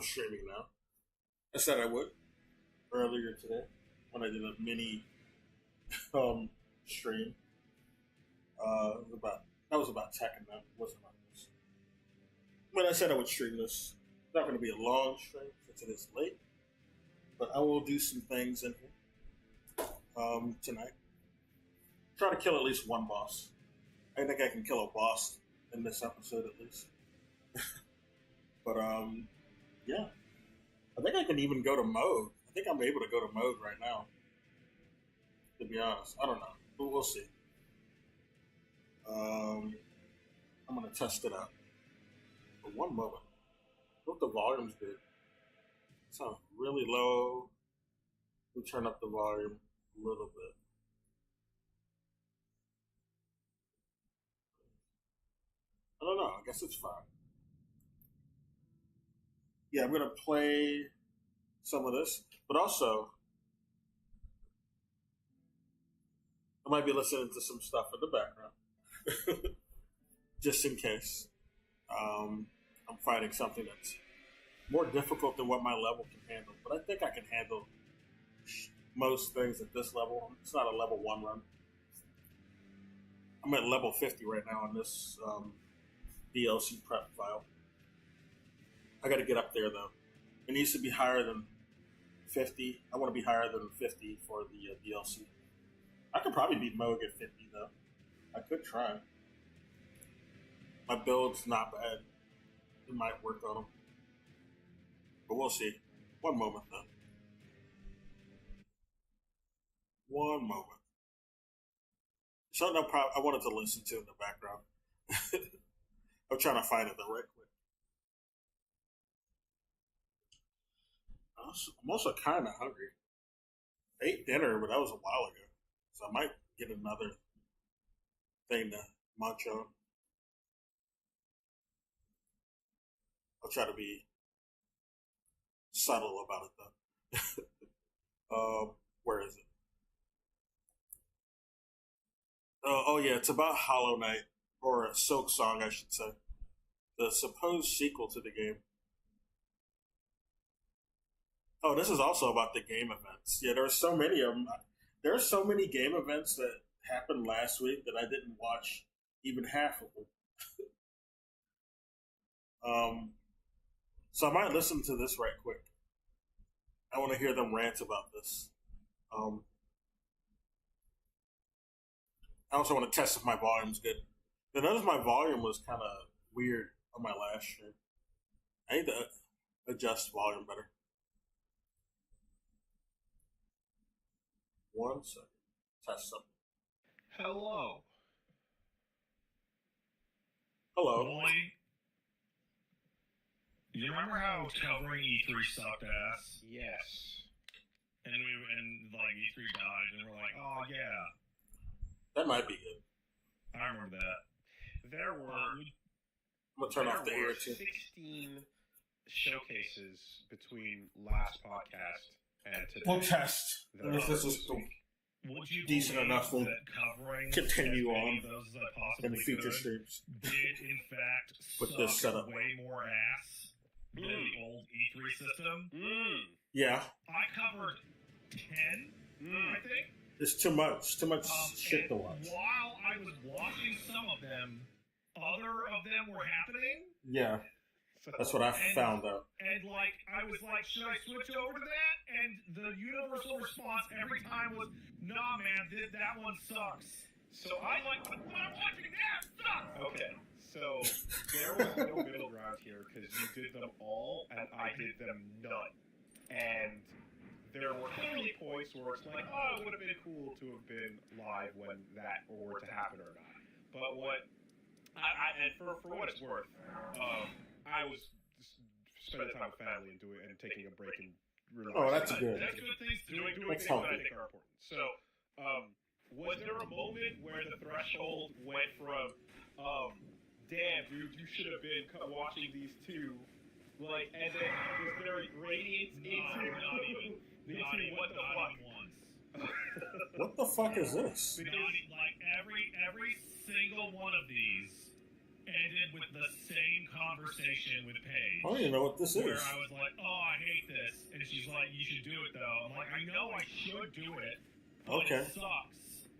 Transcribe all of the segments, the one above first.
streaming now. I said I would earlier today when I did a mini stream. That was about Tekken. That wasn't about this. But I said I would stream this. It's not going to be a long stream since it is late, but I will do some things in here tonight. Try to kill at least one boss. I think I can kill a boss in this episode at least. But yeah, I think I can even go to mode. I think I'm able to go to mode right now. To be honest, I don't know, but we'll see. I'm gonna test it out for one moment. What the volume's good. It sounds really low. We turn up the volume a little bit. I don't know. I guess it's fine. Yeah, I'm gonna play some of this, but also I might be listening to some stuff in the background, just in case. I'm fighting something that's more difficult than what my level can handle, but I think I can handle most things at this level. It's not a level 1 run. I'm at level 50 right now on this DLC prep file. I got to get up there though. It needs to be higher than 50. I want to be higher than 50 for the DLC. I could probably beat Moog at 50 though. I could try. My build's not bad. It might work on them. But we'll see. One moment though. One moment. Something I wanted to listen to in the background. I'm trying to find it though right quick. I'm also kind of hungry. I ate dinner, but that was a while ago. So I might get another thing to munch on. I'll try to be subtle about it though. Where is it? Oh yeah, it's about Hollow Knight, or a Silk Song, I should say. The supposed sequel to the game. Oh, this is also about the game events. Yeah, there are so many of them. There are so many game events that happened last week that I didn't watch even half of them. So I might listen to this right quick. I want to hear them rant about this. I also want to test if my volume's good. I noticed my volume was kind of weird on my last stream. I need to adjust volume better. 1 second. Test something. Hello. Hello. Boy, you remember how covering E3 sucked ass? Yes. And like E3 died, and we're like, oh yeah. That might be good. I remember that. There were I'm gonna turn off the there were air too. 16 showcases between last podcast and today. We'll test. that If this are is this week. Would you decent believe enough to that covering continue as many on of those as I in possibly future could streams. did in fact With suck this setup. way more ass than the old E3 system? Yeah, I covered 10, I think. it's too much. Too much shit to And watch. while I was watching some of them, other of them were happening. Yeah, that's what I found out. And like, I was like, should I switch over to that? And the universal response every time was, nah, man, that one sucks. So I like, what I'm watching now sucks. Okay, so there was no middle ground here because you did them all and I did them none. And there were clearly points where it's like, oh, it would have been cool to have been live when that were to happen or not. But what, and for what it's worth, I was just spending time with family and taking a break and realizing Oh, that's good. That's good things to do. doing That's things that I healthy. think are important. So, was there a moment where the threshold went from, damn, dude, you should have been watching these two, like, and then was there radiance into what the fuck? Once. What the fuck is this? Like every single one of these ended with the same conversation with Paige. I don't even know what this where is. I was like, oh, I hate this. And she's like, you should do it, though. I'm like, I know I should do it, but Okay. it sucks.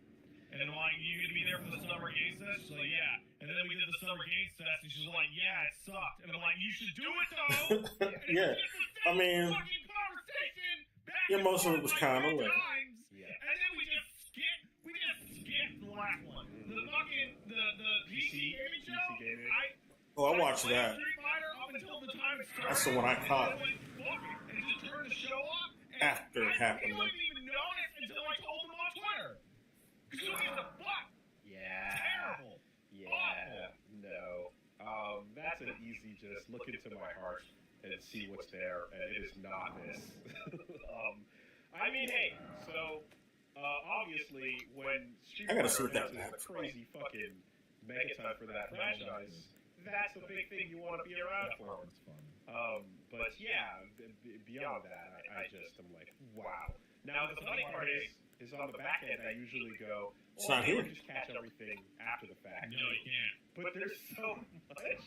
And then, like, you going to be there for the Summer Games Fest? She's like, yeah. And then we did the Summer Games Fest, and she's like, yeah, it sucked. And I'm like, you should do it, though. Yeah. I mean, yeah, most of it was kind of lame. Yeah. And then we just skipped the last one. The fucking, the PC gaming show. gaming. Oh, I watched played that. Street Fighter up until the time it started. That's the one I caught. And then went, fuck it, and just turned the show off. And After it happened, I didn't even notice until I told them on Twitter. Because who gives a fuck? Yeah. Terrible. Yeah. Awful. No. That's an easy just look into my heart and see what's there, and it is not this. I mean, hey, so obviously when Street I gotta see Fighter what that announces a crazy fucking megaton for that franchise, that's a big thing you want to be around for. It's fun. But yeah, beyond that, I just am like, wow. Now the funny part is on the back end, I usually go, It's not I here. just catch everything after the fact. No, you can't. But there's so much.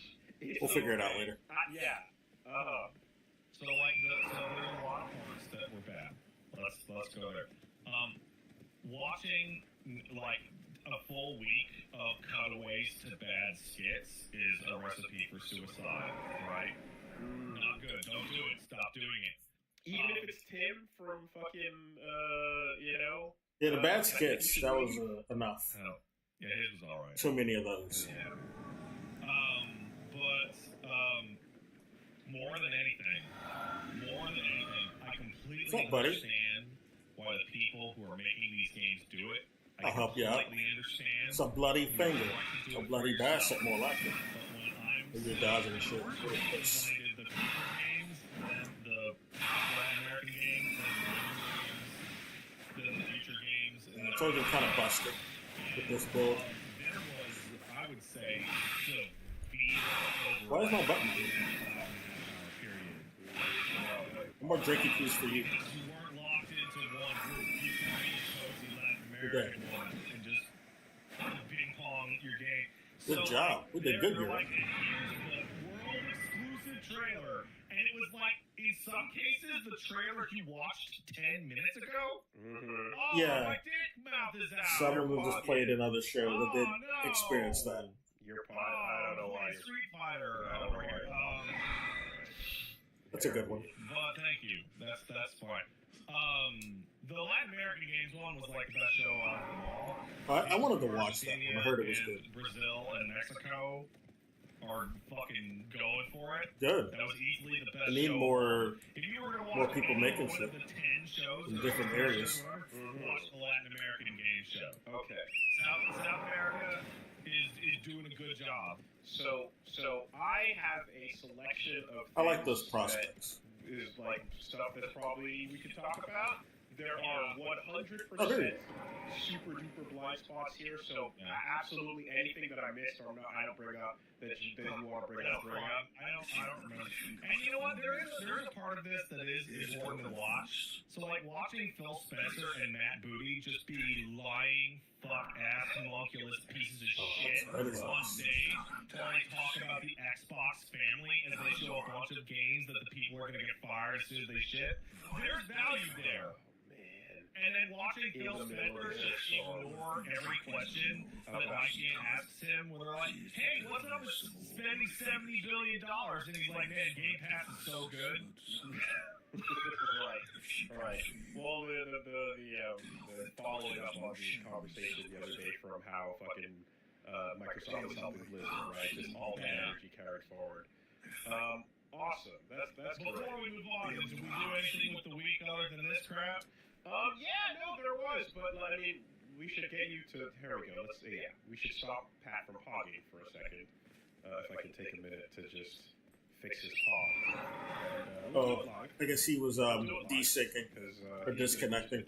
We'll figure it out later. Yeah. So like there's a lot of parts that were bad. Let's go there. Watching like a full week of cutaways to bad skits is a recipe for suicide, right? Not good. Don't do it. Stop doing it. Even if it's Tim from fucking, Yeah, the bad skits, that was enough. Oh, yeah, his was all right. Too many of those. Yeah. But more than anything, I completely What's up, buddy? understand why the people who are making these games do it. I I'll help you out. completely understand. It's a bloody finger. A bloody bastard, more like it. But when I'm When you're dodging and shit. when I did the Cooper games, then the Latin American games, then the future games, and I told you I'm kind of busted with this build. there was, I would say, severe Why is my button? period. One more drinky piece for you. You weren't locked into one group. You could be a cozy Latin You're dead. American one and just ping pong your game. Good job. We did good here. Like, here's the world exclusive trailer, and it was like in some cases the trailer you watched 10 minutes ago. Mm-hmm. Oh, Yeah. my dick mouth is out. Some of them just played in other shows that did no. experience that. Your pot, I don't know why. Play Street Fighter. I don't know why. That's a good one. But thank you. That's fine. The Latin American Games one was like the best show out of them all. I wanted to watch that one. I heard it was good. Brazil and Mexico are fucking going for it. Good. That was easily the best I need show. more. If you were going to more watch people any making one shit of the 10 shows in that different were areas. watch the Latin American Games show. Okay. South America is doing a good job. So I have a selection of I like those things prospects. that is like stuff that probably we could talk about. There are 100% Oh, really? super duper blind spots here, so absolutely anything that I missed or I don't bring up that you want to bring up. I don't remember. And you know what? There is a part of this that is important to watch. So like watching Phil Spencer and Matt Booty just be lying fuck ass homunculus pieces of shit That is on awesome. stage while they talk about the Xbox family as they show a bunch of games that the people are going to get fired as soon as they shit. There's value there. And then watching Phil Spencer just ignore every question that IGN asks him when they're like, hey, what's up with spending $70 billion? And he's like, man, Game Pass is so good. Right. Well, the following up on the conversation the other day from how fucking Microsoft is helping Blizzard, right? Just all that energy carried forward. Awesome. That's Before great. we move on, did we do anything with the week other than this crap? Yeah, no, there was, but I mean, we should get you to. Here we go. We should stop Pat from hogging for a second. If I can take a minute to just fix his hog. Oh, I guess he was desyncing or disconnecting.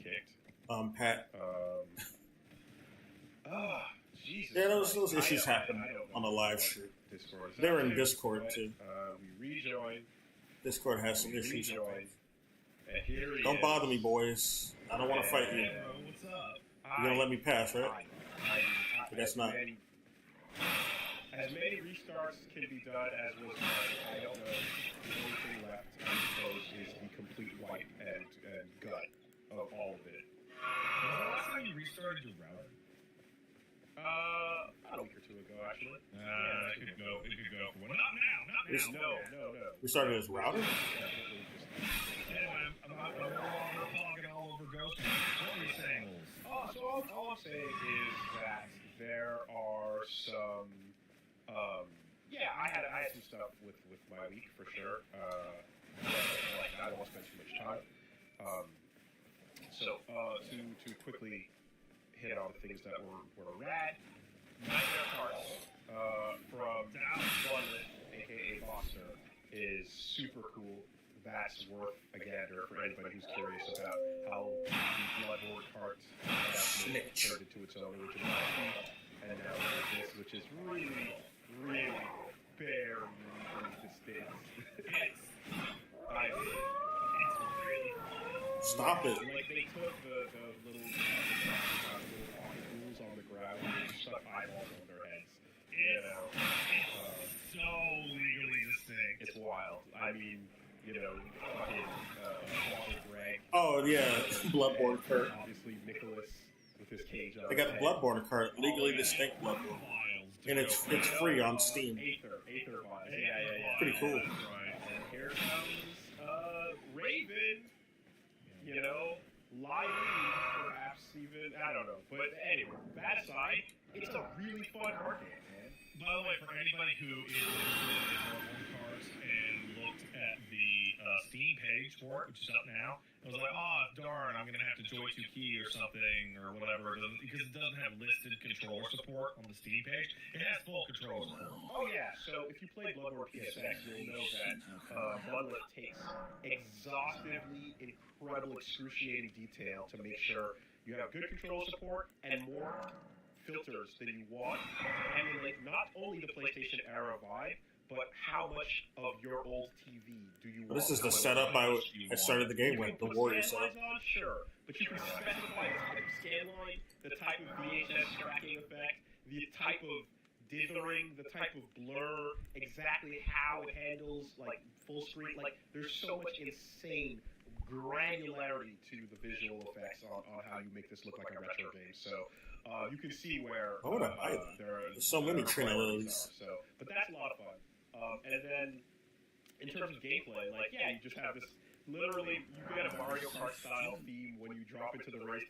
Pat. Jesus. Yeah, those issues happen on a live stream. Discord. They're in Discord too. We rejoin. Discord has some issues. Rejoin. And here he Don't is. bother me, boys. I don't want to fight you. Bro, what's up? You're gonna let me pass, right? I guess not. as many restarts can be done as was done. I don't know. The only thing left, I suppose, is the complete wipe and gut of all of it. Was the last time you restarted your router? About a week or two ago, actually. It could go for one. Not now. No. We started as router? Definitely just. Anyway, I'm no longer hogging all over Ghost. What were you saying, Wolves? So all I'm saying is that there are some. I had some stuff with my week for sure. But I don't want to spend too much time. To quickly hit on the things that were rad. Nightmare Hearts from Bloodlet, aka Foster, is super cool. That's worth a gander for anybody who's curious about how the Bloodborne cart turned into its own original IP, and now there's this, which is really, really bare distinct. I mean, It's really fun. Stop it. like they took the little rules on the ground and just stuck eyeballs on their heads. You know, It's so legally distinct. it's wild. I mean, fucking Greg. Oh, yeah. Bloodborne cart. Obviously, Nicholas with his cage on. They got his the head. Bloodborne cart, legally distinct Bloodborne. And it's free on Steam. Aether Vines. Yeah. Pretty cool. That's right. And here comes Raven. Lively, perhaps even. I don't know. But anyway, that aside, it's a really fun arcade, man. By the way, for anybody who is interested in Bloodborne cards and looked at the Steam page for it, which is up now, I was like, oh, darn, I'm going to have to join 2Key or something or whatever, because it doesn't have listed controller support on the Steam page. It has full controller support. Oh yeah, so if you play Bloodborne PSX, you'll know that Bloodlet takes exhaustively incredible, excruciating detail to make sure you have good control support and more filters than you want to emulate not only the PlayStation era vibe, but how much of your old TV do you want? This is the setup I started the game with, the Warrior setup. On, sure, but you can specify the type of scan line, the type of VHS tracking effect, the type of dithering, the type of blur, exactly how it handles like full screen. Like there's so much insane granularity to the visual effects on how you make this look like a retro game. So you can see where I wanna buy that. There's so many Trinillos. But that's a lot of fun. And then in terms of gameplay, like you just have this. Literally, you get a Mario Kart style theme when you drop into the race.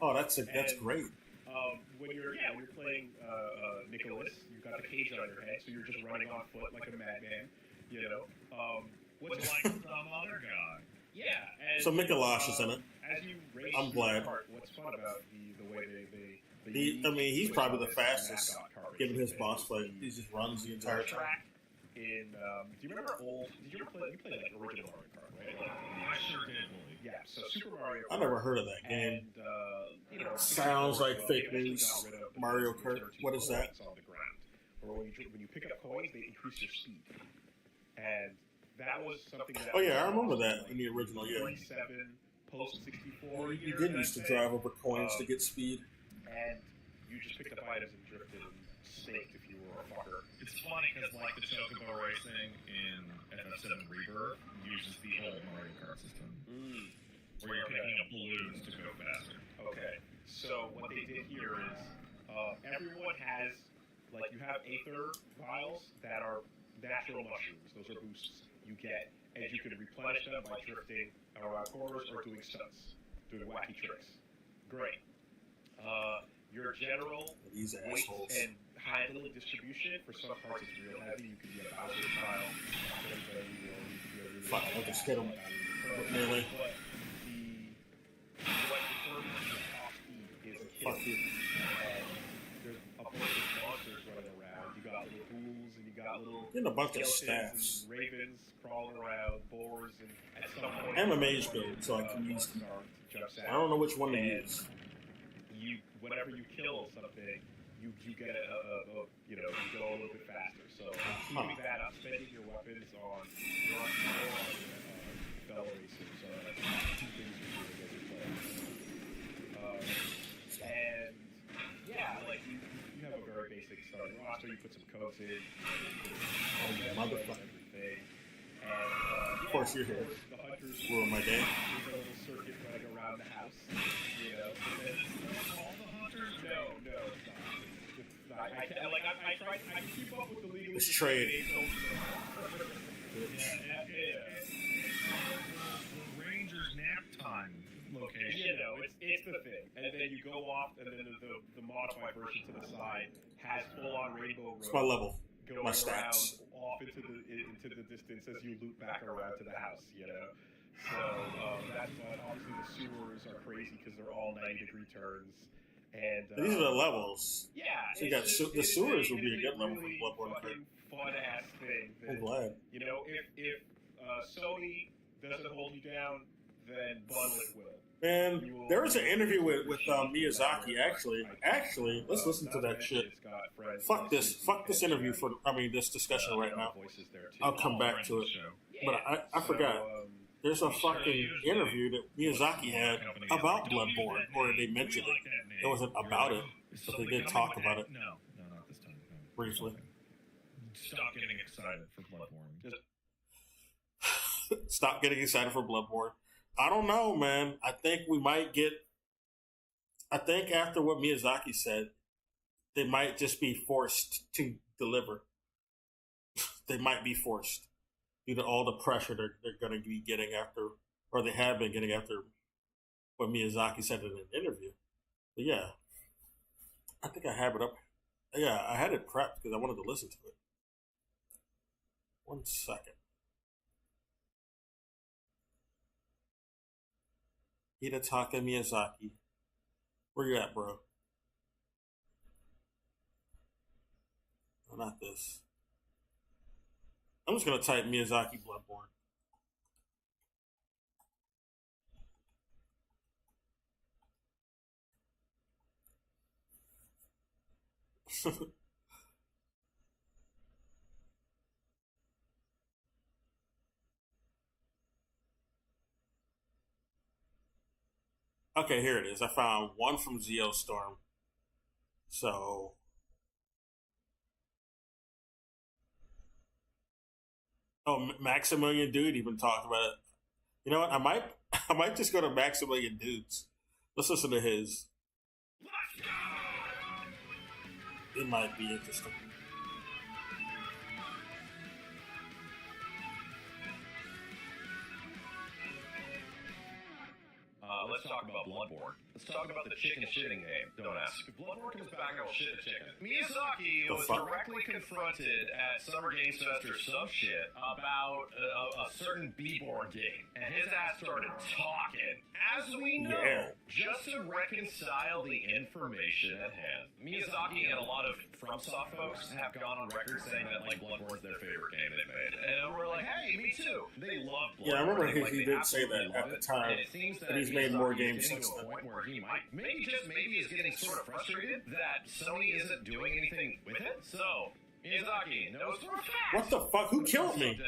Oh, that's great. When you're playing Nicholas, you've got the cage on your head, so you're just running on foot like a madman. What's Like some other guy. Yeah. And, So Mikolash is in it. As you race I'm glad. Kart, what's fun about the way they He's probably the fastest, mascot car given his races boss is fight. He just runs the entire time. track. Do you remember old? Did you ever play? You played like original Mario Kart, right? I sure did, Willie. Yeah. So Super Mario. I Kart, never heard of that game. And Sounds like fake they actually news. got rid of the Mario first Kart. 13 What is that? coins on the ground. Or when you pick up coins, they increase your speed. And that was something that. Oh yeah, I remember that in the original. Yeah, 47 post 64. you did used to drive over coins to get speed. And you just picked up items and drifted and snaked if you were a fucker. It's funny because, like the Chocobo racing in FF7 Rebirth uses the old Mario Kart system, where you're picking up balloons to go faster. Okay, so what they did here is everyone has, like, you have Aether vials that are natural mushrooms. Those are boosts you get, and you can replenish them by drifting around corners or doing stunts, doing wacky tricks. Great. Your general These weight assholes. and handling distribution, for some parts it's real heavy. You could be a Bowser style. You could be a really Fuck, I'll just hit him. Melee. But what determines your top speed is a kill. Fuck you. There's a bunch of monsters running around. You got little ghouls and you got little Getting a bunch of skeletons staffs. and ravens crawling around, boars, and at some point I'm a mage build, so I can use them. jumps I out. don't know which one to use. Whenever you kill something, you get you go a little bit faster. So keeping that up, spending your weapons on bell racers are two things you're doing as you play. And yeah, like you have a very basic starting roster. You put some codes in, Motherfucker. everything. And Of course you're here. The hunters Ruin my day. there's a little circuit running around the house. You know, but then All the hunters? no, it's not. It's not. I can't, like I keep up with the legal. It's trade. Yeah. The Rangers nap time location. You know, it's the thing. And then you go off, and then the modified version to the side has full-on rainbow road. It's my level. Going My around stats. off into the distance as you loop back around to the house, you know. So that's why obviously the sewers are crazy because they're all 90-degree turns. And These are the levels. yeah, So you got the sewers would be a good level for really Bloodborne. fucking fun-ass thing. I'm That, glad. you know, if Sony doesn't hold you down, then Bloodlit will. And there was an interview with Miyazaki. Actually, let's listen to that shit. Fuck this interview this discussion right now. I'll come back to it. But I forgot. There's a fucking interview that Miyazaki had about Bloodborne, where they mentioned it. It wasn't about it, but they did talk about it No, not this time. No. briefly. Stop getting excited for Bloodborne. Stop getting excited for Bloodborne. I don't know, man. I think we might get. I think after what Miyazaki said, they might just be forced to deliver. They might be forced due to all the pressure they're going to be getting after, or they have been getting after what Miyazaki said in an interview. But yeah, I think I have it up. Yeah, I had it prepped because I wanted to listen to it. 1 second. Hidetaka Miyazaki. Where you at, bro? No, not this. I'm just gonna type Miyazaki Bloodborne. Okay, here it is. I found one from Geostorm. So, Maximilian Dude even talked about it. You know what? I might just go to Maximilian Dude's. Let's listen to his. It might be interesting. Let's talk about Bloodborne. Let's talk about the chicken shitting game, don't ask. If Bloodborne comes back, I'll shit a chicken. Miyazaki was directly confronted at Summer Games Fest or some shit about a certain B-board game, and his ass started talking. As we know, just to reconcile the information at hand, Miyazaki and a lot of FromSoft folks have gone on record saying that like Bloodborne's their favorite game they've made, and we're like, hey, me too. They love Bloodborne. Yeah, I remember Like, he they did say that absolutely at love the it, time. and it seems that And he's made more games getting since to a then. point where he might, maybe is getting sort of frustrated that Sony isn't doing anything with it. So, Miyazaki knows for a fact. What the fuck? Who killed me?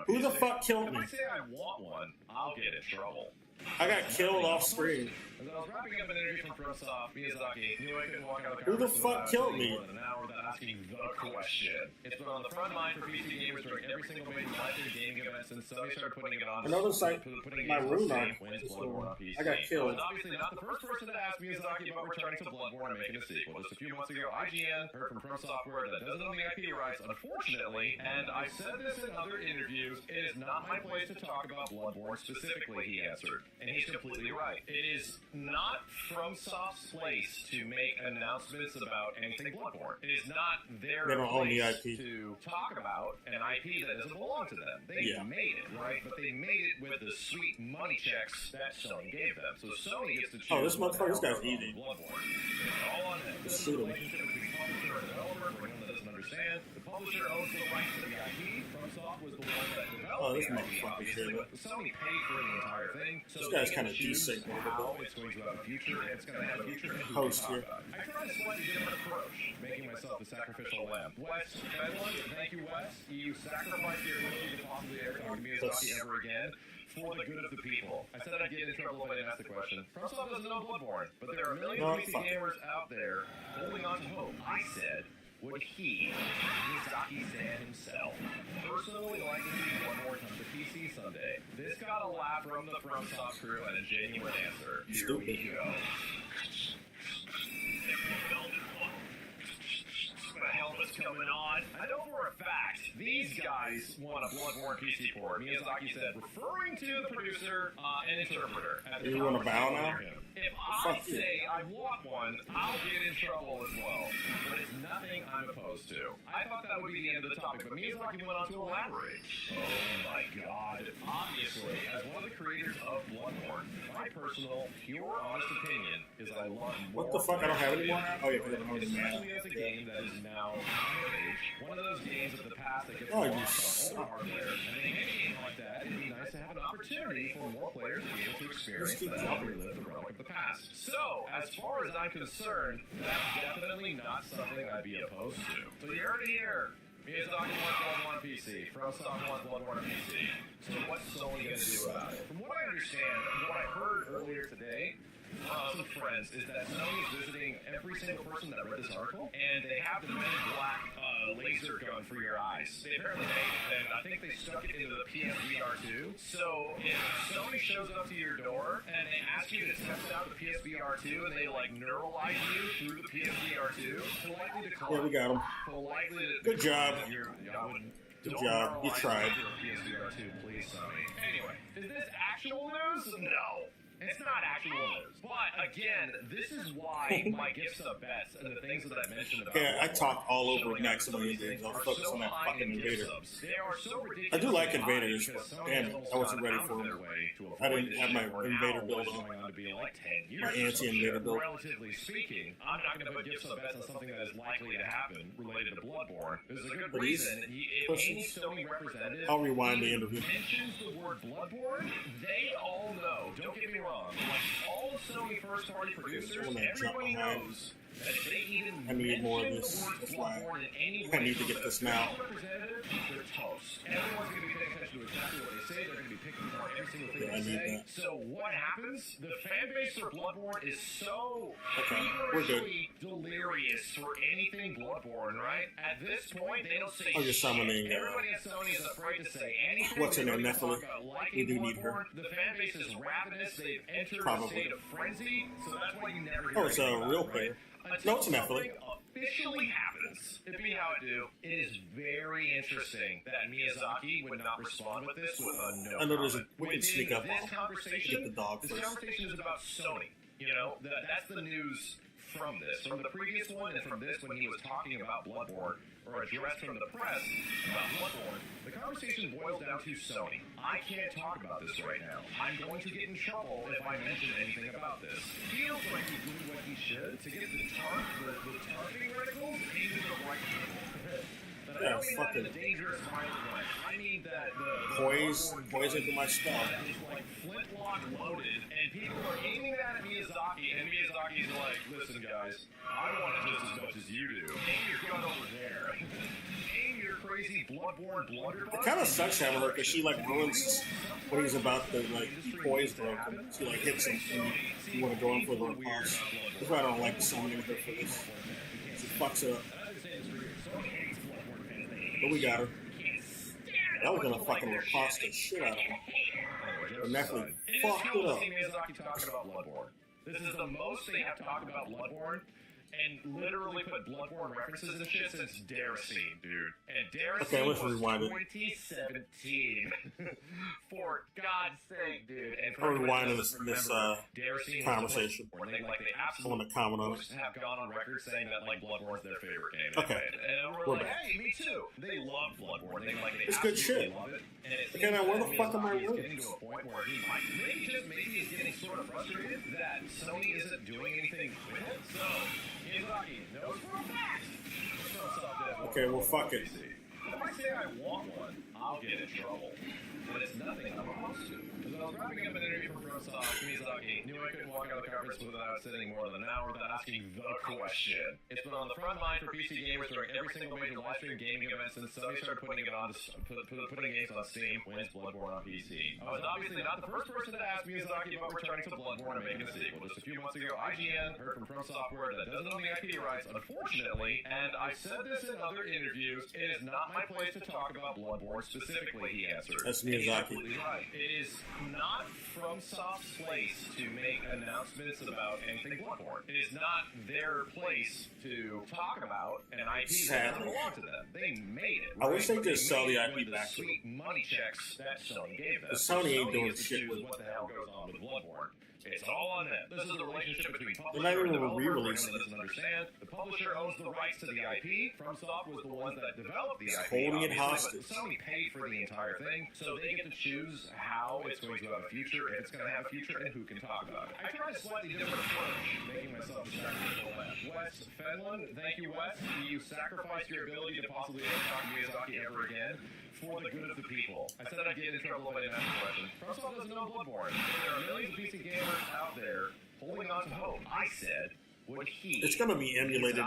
Who the fuck killed If me? I say I want one, I'll get in trouble. I got killed off screen. As I was wrapping up an interview from FromSoft, Miyazaki knew I couldn't walk out of the Who the conference fuck without killed spending me? more than an hour without asking the question. It's been on the front line for PC gamers during every single major live gaming event since Sony started putting it on. I noticed, like, putting my games rune on on Steam wins Bloodborne on PC. I got killed. I was obviously not the first person to ask Miyazaki about returning to Bloodborne and making a sequel. Just a few months ago, IGN heard from From Software that doesn't own the IP rights, unfortunately, and I said this in other interviews, it is not my place to talk about Bloodborne specifically, he answered. And he's completely right. It is not FromSoft's place to make announcements about anything Bloodborne. It is not their They don't own the place IP. to talk about an IP that doesn't belong to them. They made it, right? But they made it with the sweet money checks that Sony gave them. So Sony gets to choose. Oh, this what motherfucker, this the hell guy's goes on easy. with Bloodborne. It's all on him. Just shoot him. Relationship between publisher and developer, for anyone that doesn't understand, the publisher owns the rights to the IP. FromSoft was the one that developed Oh, this the IP, motherfucker obviously, here. but Sony paid for the entire thing. So This guy's they kinda choose desync a little how bit. it's going to have a future, and it's going to have a future, and who Host can here. talk about it. I tried a slightly different approach, making myself the sacrificial lamb. Wes Fedlund, thank you, Wes. You sacrificed your ability to possibly ever talk to Miyazaki ever again for the good of the people. I said I'd get in trouble if I didn't ask the question. FromSoft doesn't know Bloodborne, but there are millions of PC gamers out there holding on to hope. I said, would he, Miyazaki said himself, personally like to see Bloodborne come to PC someday? This got a laugh from the FromSoft crew and a genuine answer. Here we go. The helmet's coming on. I know for a fact these guys want a Bloodborne PC port. Miyazaki said, referring to the producer and interpreter. You want to bow now? If I say I want one, I'll get in trouble as well. But it's nothing I'm opposed to. I thought that would be the end of the topic, but Miyazaki went on to elaborate. Oh my god. Obviously, as one of the creators of Bloodborne, my personal, pure, honest opinion is I love more. What the fuck? I don't have any more now? Oh, yeah, because I don't have any more. Especially as a game that is now age. One of those games of the past that gets lost on older hardware. And in any game like that, it'd be nice to have an opportunity for more players to be able to experience that and relive the relic of the past. So, as far as I'm concerned, that's definitely not something I'd be opposed to. So you heard it here. Miyazaki wants Bloodborne on PC. FromSoft wants Bloodborne on PC. So what's Sony going to do about it? From what I understand, and what I heard earlier today from some friends, is that Sony is visiting every single person that read this article, and they have the Men in Black laser gun for your eyes. They apparently made it, and I think they stuck it into the PSVR 2. So if Sony shows up to your door and they ask you to test out the PSVR 2, and they like neuralize you through the PSVR 2, politely decline. Yeah, we got him. Politely Good job. Good job. You tried. PSVR 2, please, Sony. Anyway, is this actual news? No. It's not actual news. But, again, this is why my gifts of bets and the things that I mentioned about... Yeah, I talk all over Maximilian games. I'll focus on that fucking Invader. I do like Invaders, but damn it, I wasn't ready for them. I didn't have my Invader build on. My anti-Invader build. Relatively speaking, I'm not going to put gifts of bets on something that is likely to happen related to Bloodborne. There's a good reason. If any Sony representative I'll rewind the interview. mentions the word Bloodborne, they all know. Don't get me wrong. Like all Sony first-party producers, everybody knows that if they even I need more of this. That's why I need to get this now. They're toast. Everyone's going to be paying attention to exactly what they say. They're going to be picking apart every single thing they say. So what happens? The fan base for Bloodborne is so feverishly delirious for anything Bloodborne, right? At this point, they don't say you're summoning, everybody at Sony is afraid to say anything. What's in there, Nephilim? We do need her. The fan base is ravenous. They've entered a state of frenzy. So that's why you never hear it's a real player. No, it's Nephilim. Officially happens. It be how it do. It is very interesting that Miyazaki would not respond with this with a no. I know there's we can sneak up this conversation. Get the dog this first. Conversation is about Sony. You know, that's the news from this. From the previous one and from this when he was talking about Bloodborne or addressed from the press about Bloodborne, the conversation boils down to Sony. I can't talk about this right now. I'm going to get in trouble if I mention anything about this. Feels like he's doing what he should to get the targeting reticles aimed at the right people. But I don't mean that in a dangerous, violent way. I mean that the poise into my skull. Is like flintlock loaded, and people are aiming that at Miyazaki, and Miyazaki's like, listen guys, I want it just as much as you do. Aim your gun over there. Aim your crazy Bloodborne blunderbuss. It kind of sucks having her because she like ruins what he's about to like poise broken. She like hits him and you want to go in for the repulse. That's why I don't like summoning her for this. She fucks it up. But we got her. That was gonna fucking repulse the shit out of him. And Nephilim fucked it up. Miyazaki talking about Bloodborne. This is the most they have talked about Bloodborne, and literally put Bloodborne references and shit since Daracene, dude. And Daracene was 2017. For God's sake, dude. And I'll rewind this conversation. I want to comment on it. Have gone on record saying that like Bloodborne's their favorite game. Okay. And we're like, hey, me too. They love Bloodborne. It's good shit. Love it. Okay, now where the fuck am I He's really? getting to a point where he might, maybe he's getting sort of frustrated that Sony isn't doing anything with it. So, Miyazaki knows for a fact. Okay, well, fuck it. If I say I want one, I'll get in trouble. But it's nothing I'm opposed to. As I was wrapping up an interview from Miyazaki knew I couldn't walk out of the conference without sitting more than an hour without asking the question. It's been on the front line for PC gamers during every single major live stream gaming event since Sony started putting games on Steam. When's Bloodborne on PC? I was obviously not the first person to ask Miyazaki about returning to Bloodborne and making a sequel. Just a few months ago, IGN heard from From Software that doesn't own the IP rights, unfortunately, and I said this in other interviews, it is not my place to talk about Bloodborne specifically, he answered. That's Miyazaki. Right. It is not FromSoft's place to make announcements about anything Bloodborne. It is not their place to talk about an IP that doesn't belong to them. They made it. I wish they just sell the IP back to them. Sweet money checks that Sony gave them. Sony ain't doing gets to shit choose with what the hell goes on with Bloodborne. It's all on them. This is a relationship between They're not publisher even and developer. re-release For anyone that doesn't understand, the publisher owns the rights to the IP. FromSoft was the ones that developed the IP. Holding it obviously, hostage. but Sony paid for the entire thing, so they get to choose how it's going to have a future, if it's going to have a future, and who can talk about it. I tried a slightly different approach, making myself the sacrificial lamb. Wes Fenlon, thank you, Wes. You sacrificed your ability to possibly ever talk to Miyazaki ever again for the good of the people. I said I'd get in trouble if I didn't ask the question. FromSoft doesn't know Bloodborne. There are millions of PC gamers out there holding on to hope. I said, would he? It's going to be emulated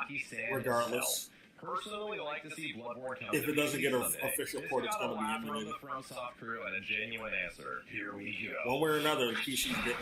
regardless. Personally, like to see Bloodborne come If it doesn't get an Sunday. official port, it's going to be From emulated. the FromSoft crew and a genuine answer. Here we go. One way or another, the PC's getting it.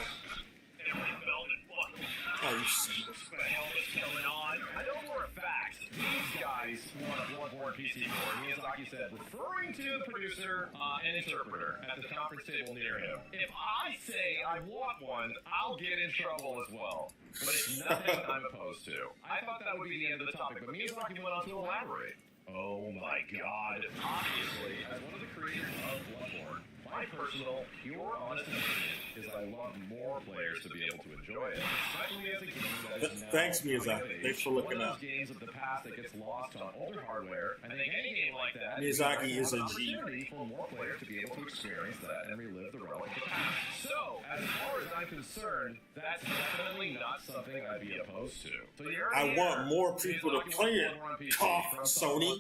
Oh, you see. What the hell is going on? I know for a fact these guys want a Bloodborne PC board. Miyazaki said, referring to the producer and interpreter at the conference table near him. If I say I want one, I'll get in trouble as well. But it's nothing I'm opposed to. I thought that would be the end of the topic, but Miyazaki went on to elaborate. Oh my god. Obviously, as one of the creators of Bloodborne, my personal, pure, honest opinion is I love more players to be able to enjoy it, especially as a game that is now Thanks, Miyazaki. Thanks for looking one up. of those games of the past that gets lost on older hardware. I think any game like that Miyazaki is a an G. opportunity for more players to be able to experience that and relive the relic of the past. So, as far as I'm concerned, that's definitely not something I'd be opposed to. So I want more people to play it. Cough, Sony.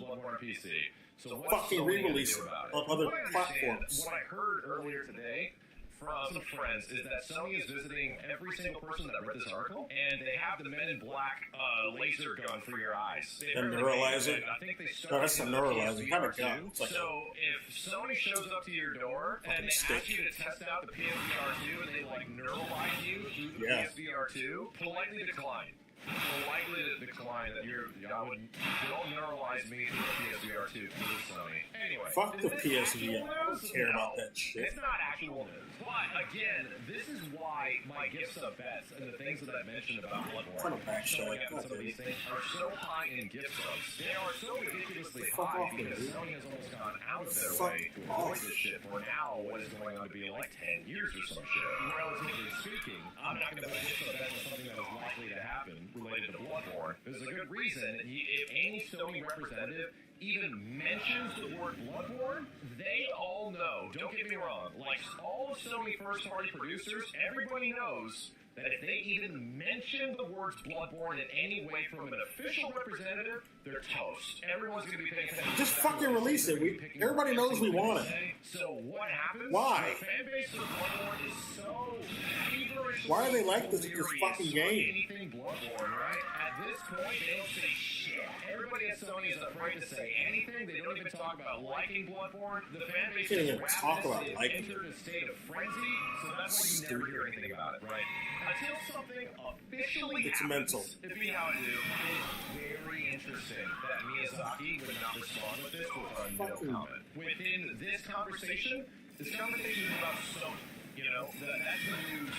So Fucking re-release it on other platforms. What I heard earlier today from some friends is that Sony is visiting every single person that read this article, and they have the Men in Black laser gun for your eyes. The neuralizer? I think they No, that's a neuralizer. Kind of gun. It's like so if Sony shows up to your door and stick. asks you to test out the PSVR 2 and they like neuralize you through the Yeah. PSVR 2, politely decline. Politely decline that don't neuralize me through the PSVR 2 through Sony. Anyway, Fuck the is this PSVR. actual I don't news? care No. about that shit. It's not actual news. But again, this is why my gift sub bets and the things that I mentioned about Bloodborne Kind of back showing shot. up in some of these things are so high in gift subs. They are so ridiculously Fuck high off, because dude. Sony has almost gone out of their Fuck way to avoid off. this shit for now what is going on to be like 10 years or some shit. Relatively speaking, I'm not going to put gift sub bets on something that is likely to happen related to Bloodborne. There's a good reason. If any Sony representative even mentions the word Bloodborne, they all know, don't get me wrong, like all of Sony first-party producers, everybody knows that if they even mention the words Bloodborne in any way from an official representative, they're toast. Everyone's going to be paying attention. Just fucking release it. Everybody knows we want it. So what happens? Why? The fan base of Bloodborne is so feverishly Why are they like this furious fucking for game? anything Bloodborne, right? At this point, they don't say shit. Everybody at Sony is afraid to say anything. They don't even talk about liking Bloodborne. The fan base Can't is even talk about ravenous. liking They've entered a state of frenzy, so that's why you never hear anything about it, right? Until something officially It's happens, mental. If you know how to do, it's very interesting that Miyazaki would not respond with this with no Fucking- comment. Within this conversation is about Sony. You know, that's the news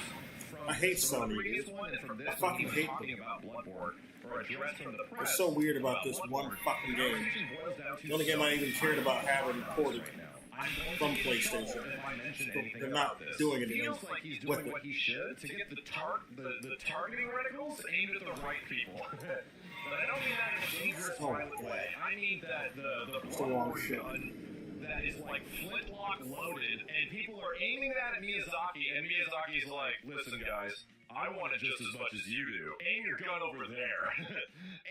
from I hate from the Sony, previous dude. one and from this I one, fucking he was hate talking about Bloodborne or address from the press. It's so weird about this Bloodborne. one fucking The game. conversation boils down to The only game I even cared about having ported right now. I'm going from to get in trouble PlayStation. if I mention anything They're about not this. doing it Feels again like he's with doing it. what he should to get the targeting reticles aimed at the right people. But I don't mean that in a dangerous, Oh. violent way. I mean that the It's the wrong shit. gun that is like flintlock loaded, and people are aiming that at Miyazaki, and Miyazaki's like, listen guys, I want it just as much as you do. Aim your gun over there.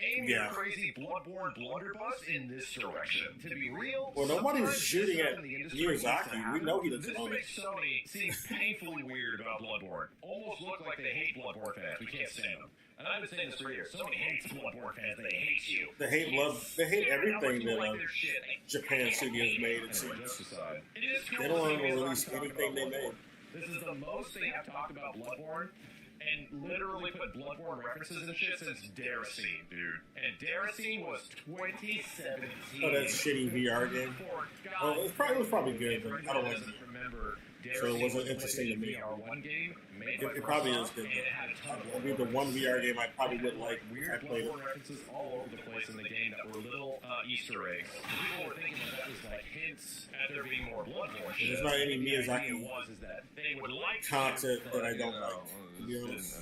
Aim your crazy bloodborne blunderbuss in this direction. To be real, well, nobody's shooting at Miyazaki. We know he doesn't own it. This makes Sony seem painfully weird about Bloodborne. Almost look like they hate Bloodborne fans. We can't stand them. And I've been saying this for years. Sony hates Bloodborne fans. They hate you. They hate everything that Japan studios made. It seems. They don't want to release anything they made. This is the most they have talked about Bloodborne, and literally put Bloodborne references and shit since Daracene, dude. And Daracene was 2017. Oh, that shitty VR game. Well, it was probably good, but I don't like it. So it wasn't interesting to me. It probably is good. I mean, the one VR game I probably would like. I played it. References all over the place in the game that were little Easter eggs. People were thinking that was like hints at there being more Bloodborne. There's not any Miyazaki content that I don't like, to be honest.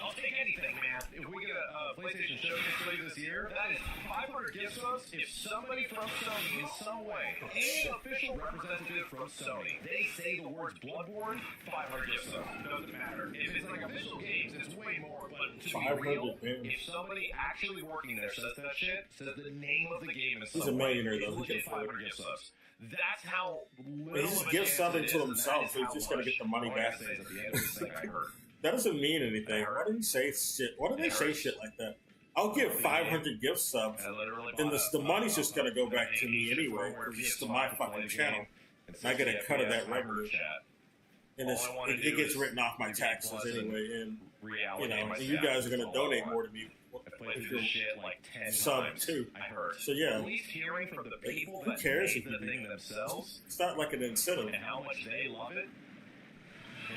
I'll take anything, man. If we get a PlayStation Show display this year, that is 500 gift subs. If somebody from Sony in some way, any official representative from Sony, they say the words Bloodborne, 500 gift subs. Doesn't matter. If it's like official games, it's way more. But to be real, if somebody actually working there says that shit, says the name of the game in some way, he's a millionaire, though. He can 500 gift subs. That's how little he's gifts something to himself, so he's just going to get the money back. That doesn't mean anything. Why do you say shit? Why do they say shit like that? I'll give 500 gift subs, and the money's just going to go back to me anyway, because it's to my fucking channel. And I get a cut of that revenue. And it gets written off my taxes anyway, and you guys are going to donate more to me. If you're sub too. So yeah, who cares if you do that? It's not like an incentive. And how much they love it.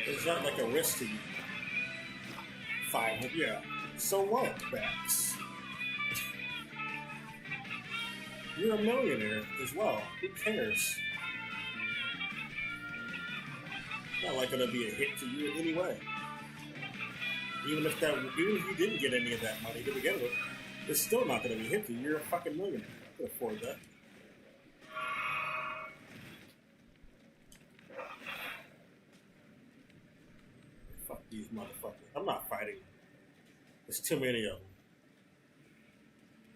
It's not like a risk to you. 500, yeah. So what, Bax? You're a millionaire as well. Who cares? It's not like it'll be a hit to you anyway. Even if you didn't get any of that money to begin with, it's still not going to be hit to you. You're a fucking millionaire. I can afford that. Fuck these motherfuckers. I'm not fighting them. There's too many of them.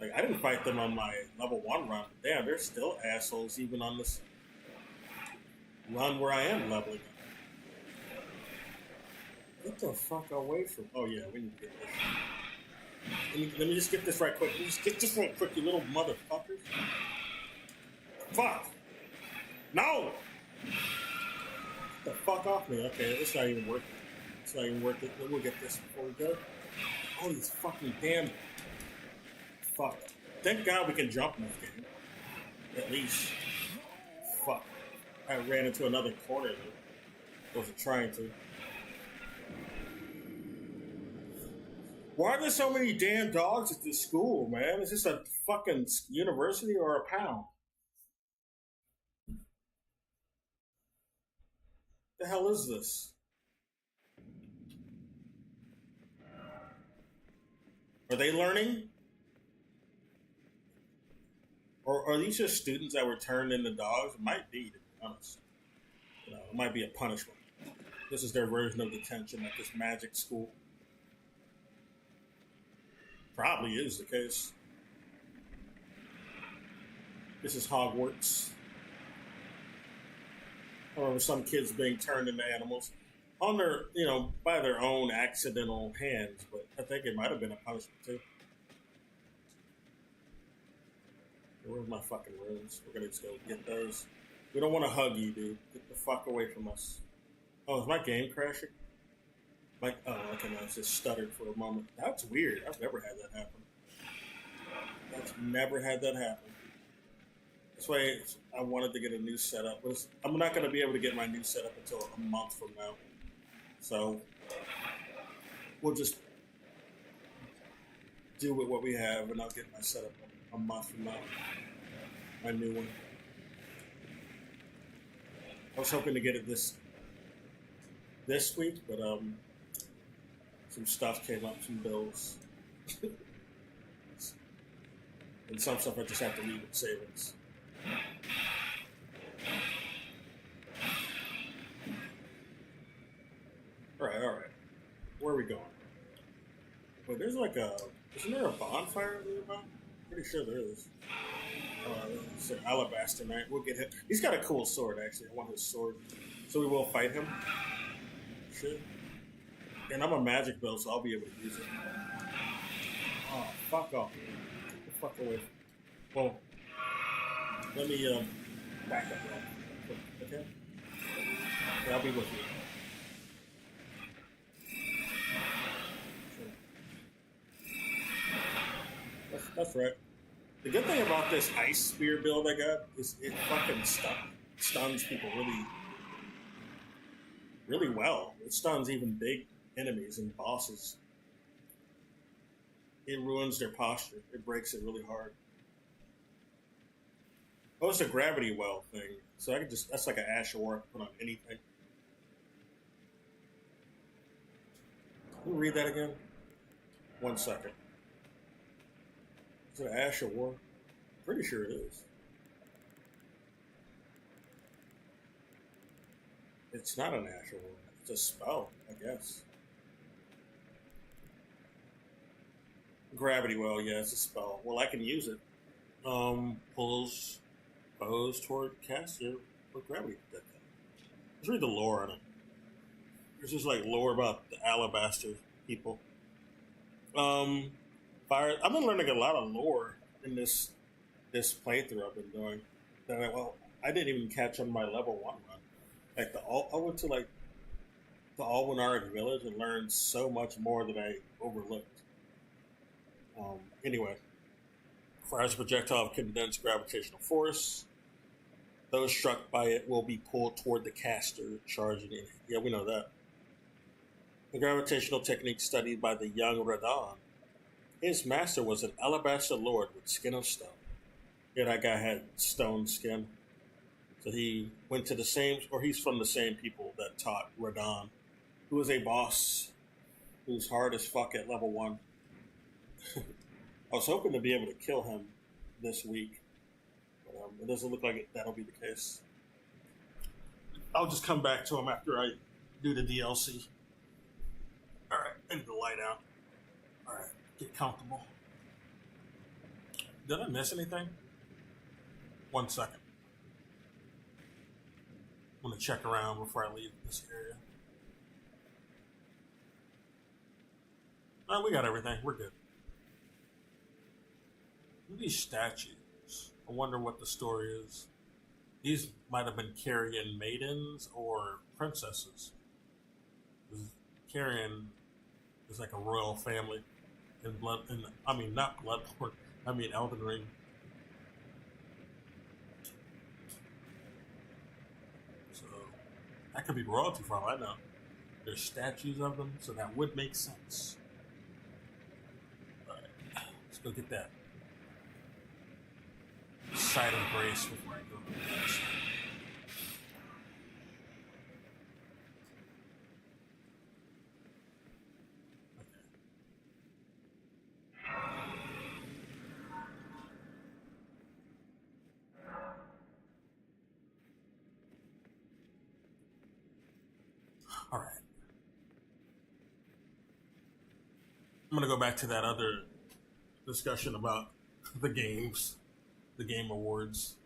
Like, I didn't fight them on my level 1 run. But damn, they're still assholes even on this run where I am leveling up. Get the fuck away from... Oh, yeah, we need to get this. Let me just get this right quick. Let me just get this right quick, you little motherfuckers. Fuck! No! Get the fuck off me. Okay, it's not even worth it. It's not even worth it. Then we'll get this before we go. Oh, these fucking damn... Fuck. Thank God we can jump in this game. At least. Fuck. I ran into another corner, though. Wasn't trying to. Why are there so many damn dogs at this school, man? Is this a fucking university or a pound? The hell is this? Are they learning? Or are these just students that were turned into dogs? It might be, to be honest. It might be a punishment. This is their version of detention at this magic school. Probably is the case. This is Hogwarts. I remember some kids being turned into animals on their, by their own accidental hands, but I think it might have been a punishment too. Where's my fucking rooms? We're gonna just go get those. We don't want to hug you, dude. Get the fuck away from us. Oh, is my game crashing? Okay, no, it just stuttered for a moment. That's weird. I've never had that happen. I've never had that happen. That's why I wanted to get a new setup. I'm not going to be able to get my new setup until a month from now. So we'll just do with what we have, and I'll get my setup a month from now. My new one. I was hoping to get it this week, but some stuff came up, some bills. And some stuff I just have to leave in savings. All right. Where are we Wait, there's like isn't there a bonfire nearby? Pretty sure there is. It's an Alabaster Knight. We'll get him. He's got a cool sword, actually. I want his sword. So we will fight him. Shit. And I'm a magic build, so I'll be able to use it. Oh, fuck off. Get the fuck away. Well, let me back up real quick, okay? Yeah, I'll be with you. Sure. That's right. The good thing about this ice spear build I got is it fucking stuns people really well. It stuns even big enemies and bosses. It ruins their posture. It breaks it really hard. Oh, it's a gravity well thing. So I could that's like an Ash of War put on anything. Can you read that again? 1 second. Is it an Ash of War? Pretty sure it is. It's not an Ash of War. It's a spell, I guess. Gravity well, yeah, it's a spell. Well, I can use it. Pulls foes toward caster with gravity. Let's read the lore on it. There's just like lore about the Alabaster people. Fire. I've been learning a lot of lore in this playthrough I've been doing. That I didn't even catch on my level 1 run. Like I went to like the Alwynaric village and learned so much more that I overlooked. Anyway, fires a projectile of condensed gravitational force. Those struck by it will be pulled toward the caster charging in. Yeah, we know that. The gravitational technique studied by the young Radon. His master was an alabaster lord with skin of stone. Yeah, that guy had stone skin. So he went to he's from the same people that taught Radon, who was a boss who's hard as fuck at level 1. I was hoping to be able to kill him this week, but it doesn't look like that'll be the case. I'll just come back to him after I do the DLC. All right, I need to lie down. All right, get comfortable. Did I miss anything? 1 second. I'm going to check around before I leave this area. All right, we got everything. We're good. Look at these statues. I wonder what the story is. These might have been Carrion maidens or princesses. Carrion is like a royal family in not Bloodborne. I mean Elden Ring. So that could be royalty for all I know. There's statues of them, so that would make sense. All right, let's go get that side of grace before I go to the next. All right. I'm going to go back to that other discussion about the games, the game awards.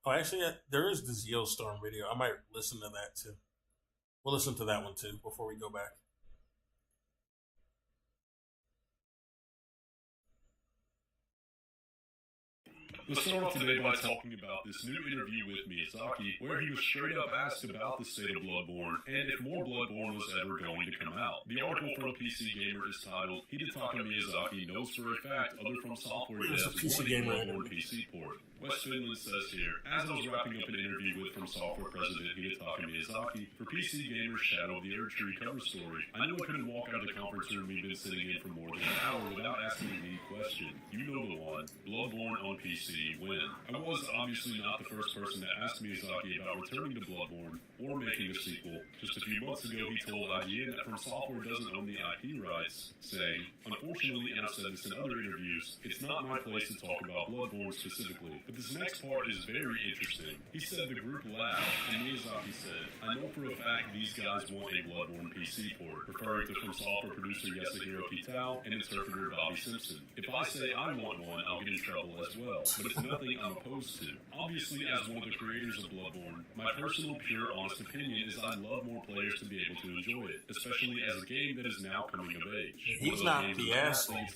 Oh, actually, there is the Zealstorm video. I might listen to that too. We'll listen to that one too before we go back. Let's start off today by talking about this new interview with Miyazaki, where he was straight up asked about the state of Bloodborne and if more Bloodborne was ever going to come out. The article from PC Gamer is titled, Hidetaka Miyazaki knows for a fact other From Software devs wanting Bloodborne PC port. West Finland says here, as I was wrapping up an interview with From Software President Hidetaka Miyazaki for PC Gamer's Shadow of the Erd Tree cover story, I knew I couldn't walk out of the conference room we've been sitting in for more than an hour without asking a lead question. you know the one, Bloodborne on PC, when. I was obviously not the first person to ask Miyazaki about returning to Bloodborne or making a sequel. Just a few months ago, he told IGN that From Software doesn't own the IP rights, saying, "Unfortunately, and I've said this in other interviews, it's not my place to talk about Bloodborne specifically, but this next part is very interesting." He said the group laughed, and Miyazaki said, "I know for a fact these guys want a Bloodborne PC port," referring to From Software producer Yasuhiro Kitao and interpreter Bobby Simpson. "If I say I want one, I'll get in trouble as well, but it's nothing I'm opposed to. Obviously, as one of the creators of Bloodborne, my personal, pure, honest opinion is I'd love more players to be able to enjoy it, especially as a game that is now coming of age. He's not the asshole.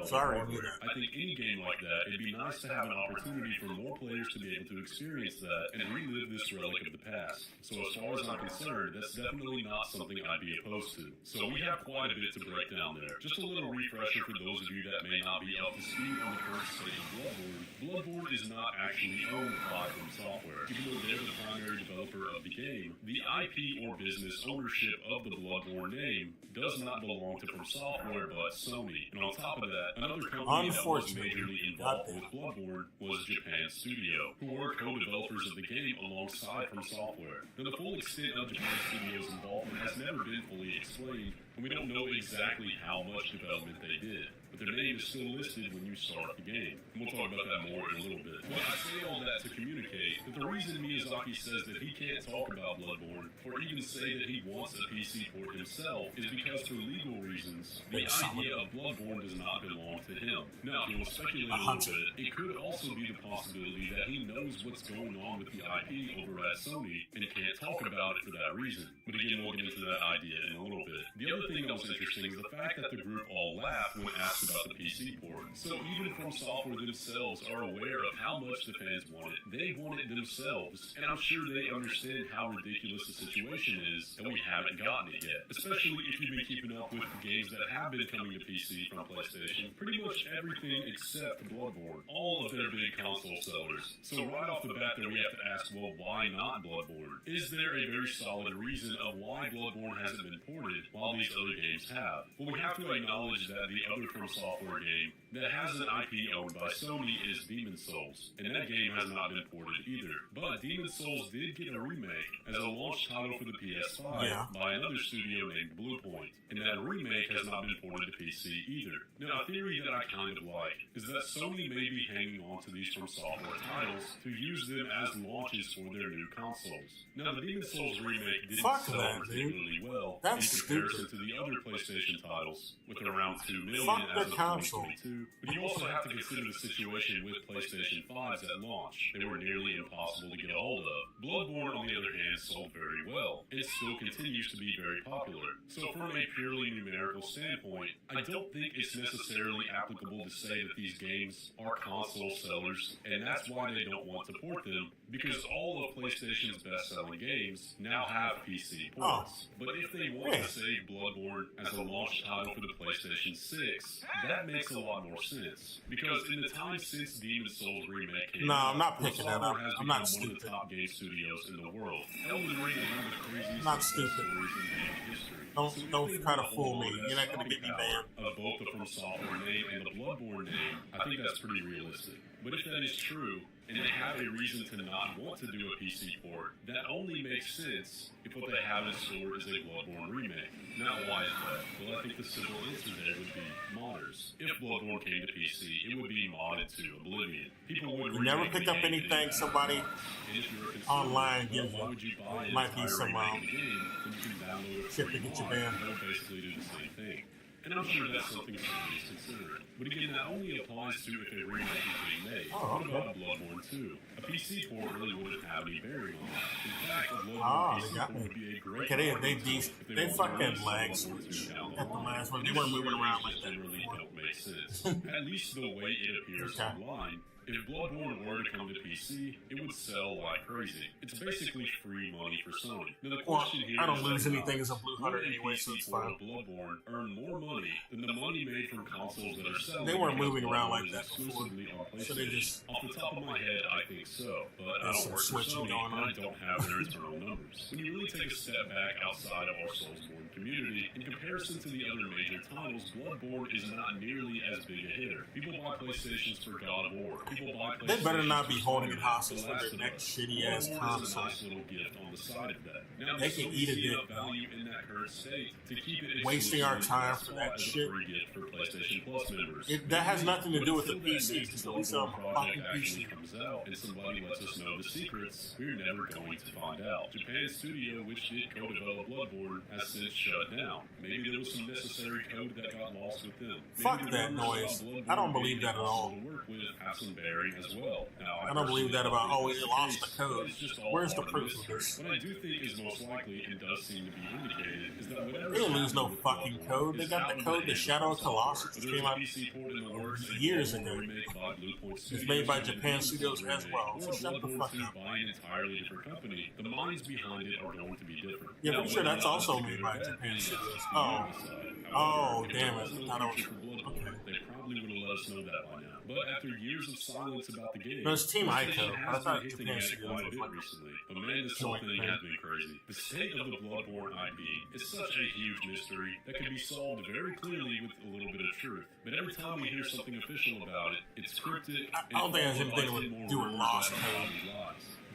Sorry. I think any game like that, it'd be nice to have an opportunity for more players to be able to experience that and relive this relic of the past. So as far as I'm concerned, that's definitely not something I'd be opposed to." So we have quite a bit to break down there. Just a little refresher for those of you that may not be up to speed on the current state of Bloodborne. Bloodborne is not actually owned by From Software. Even though they're the primary developer of the game, the IP or business ownership of the Bloodborne name does not belong to From Software but Sony. And on top of that, another company that was majorly involved with Bloodborne was Japan Studio, who were co-developers of the game alongside From Software. Now, the full extent of Japan Studio's involvement has never been fully explained, and we don't know exactly how much development they did, but their name is still listed when you start the game. And we'll talk about that more in a little bit. But I say all that to communicate that the reason Miyazaki says that he can't talk about Bloodborne, or even say that he wants a PC port himself, is because for legal reasons, the idea of Bloodborne does not belong to him. Now, if you will speculate a little bit, it could also be the possibility that he knows what's going on with the IP over at Sony and can't talk about it for that reason. But again, we'll get into that idea in a little bit. The other thing that was interesting is the fact that the group all laughed when asked about the PC port. So even From Software themselves are aware of how much the fans want it. They want it themselves, and I'm sure they understand how ridiculous the situation is that we haven't gotten it yet. Especially if you've been keeping up with the games that have been coming to PC from PlayStation. Pretty much everything except Bloodborne. All of their big console sellers. So right off the bat there we have to ask, well, why not Bloodborne? Is there a very solid reason of why Bloodborne hasn't been ported while these other games have? Well, we have to acknowledge that the other From Software game that has an IP owned by Sony is Demon's Souls, and that game has not been ported either. But Demon's Souls did get a remake as a launch title for the PS5 by another studio named Bluepoint, and that remake has not been ported to PC either. Now, a theory that I kind of like is that Sony may be hanging on to these From Software titles to use them as launches for their new consoles. Now, the Demon's Souls remake didn't sell particularly well in comparison to the other PlayStation titles, with around 2 million as of 2022. But you also have to consider the situation with PlayStation 5s at launch. They were nearly impossible to get a hold of. Bloodborne, on the other hand, sold very well. It still continues to be very popular. So from a purely numerical standpoint, I don't think it's necessarily applicable to say that these games are console sellers, and that's why they don't want to port them, because all of PlayStation's best-selling games now have PC ports. But if they want to save Bloodborne as a launch title for the PlayStation 6, that makes a lot more sense. Because in the time since Demon's Souls remake came out, I'm not picking that up. I'm not one of the top game studios in the world. Elden Ring is one of the craziest not stupid. stories in game history. Don't try to fool me. You're not going to get me banned. Of both the From Software name and the Bloodborne name, I think that's pretty realistic. But if that is true, and they have a reason to not want to do a PC port, that only makes sense if what they have in store is a Bloodborne remake. Now, why is that? Well, I think the simple answer there would be modders. If Bloodborne came to PC, it would be modded to oblivion. People would never pick up anything somebody online gives you. Might be some shit to get you banned. They'll basically do the same thing. And I'm sure that's something Sony is considering. But again, that only applies to if a remake is being made. What about Bloodborne 2? A PC port really wouldn't have any bearing on that. In fact, a Bloodborne PC port would be a great they fucking lags at the last one. They weren't moving around like that. Really don't make sense. At least the way it appears online. If Bloodborne were to come to PC, it would sell like crazy. It's basically free money for Sony. Now the question here I don't lose anything as a Blue Hunter anyway, so it's fine. Bloodborne earn more money than the money made from consoles that are selling. They weren't moving around like that exclusively before. On PlayStation. So they just off the top of my head, I think so. But I don't work for Sony, and I don't have their internal numbers. When you really take a step back outside of our Soulsborne community, in comparison to the other major titles, Bloodborne is not nearly as big a hitter. People buy PlayStations for God of War. People buy PlayStations. They better not be holding it Spider-Man, hostage The for Last their of next Us. shitty ass Bloodborne is a console. nice little gift on the side of that. Now, They can eat a dick. value in that current state to keep it Wasting our time for that as a shit. free gift for PlayStation Plus members. That has nothing to do with the Until that PC. next It's at least a Bloodborne fucking project actually PC. comes out and somebody lets us know the secrets, we're never going to find out. Japan's studio, which did co-develop Bloodborne, has since shut down. Maybe there was some necessary code that got lost with them. Fuck that noise. I don't believe that at all. To work with Berry as well. Now, I don't believe that about, oh, it lost the code. It's just all Where's the part proof the of mystery. this? What I do think is most likely, and does seem to be indicated, is that whatever They didn't lose no fucking code. They got the code, the Shadow of Colossus, which came out years ago. It's made by Japan Studios as well, so shut the fuck up. By an entirely different company, the minds behind it are going to be different. Yeah, I'm sure that's also made by Japan Studios. Oh, damn it. I don't. Okay. They probably would have let us know that by now. But after years of silence about the game, No, it's Team Ico. I has thought been Japan hinting at it Studios quite a was bit like recently. But man, this whole thing has been crazy. The state of the Bloodborne IP is such a huge mystery that can be solved very clearly with a little bit of truth. But every time we hear something official about it, it's cryptic. I don't think it has anything to do with lost code.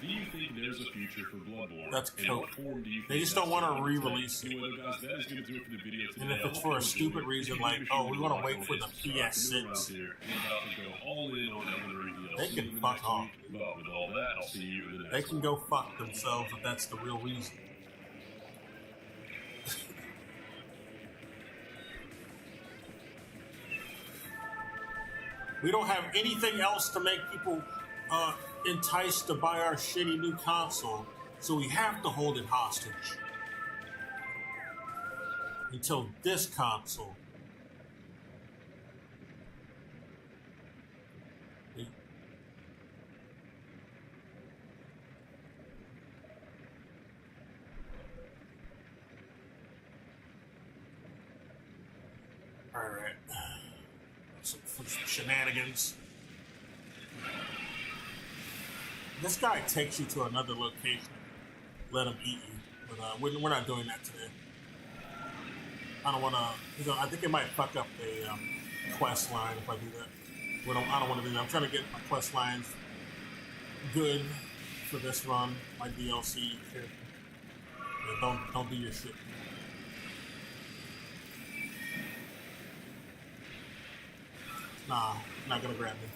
Do you think there's a future for Bloodborne? That's And cool. what form do you They think just don't want to that's re-release it. Anyway, guys, that is going to do it for the video today. And if it's for a stupid reason like, oh, we want to wait for the PS6, they can fuck off. But with all that, I'll see you in the next They can go fuck themselves if that's the real reason. We don't have anything else to make people enticed to buy our shitty new console, so we have to hold it hostage until this console. All right, some shenanigans. This guy takes you to another location. Let him eat you, but we're not doing that today. I don't want to. I think it might fuck up the quest line if I do that. I don't want to do that. I'm trying to get my quest lines good for this run. My DLC character. Yeah, don't do your shit. Nah, not gonna grab me.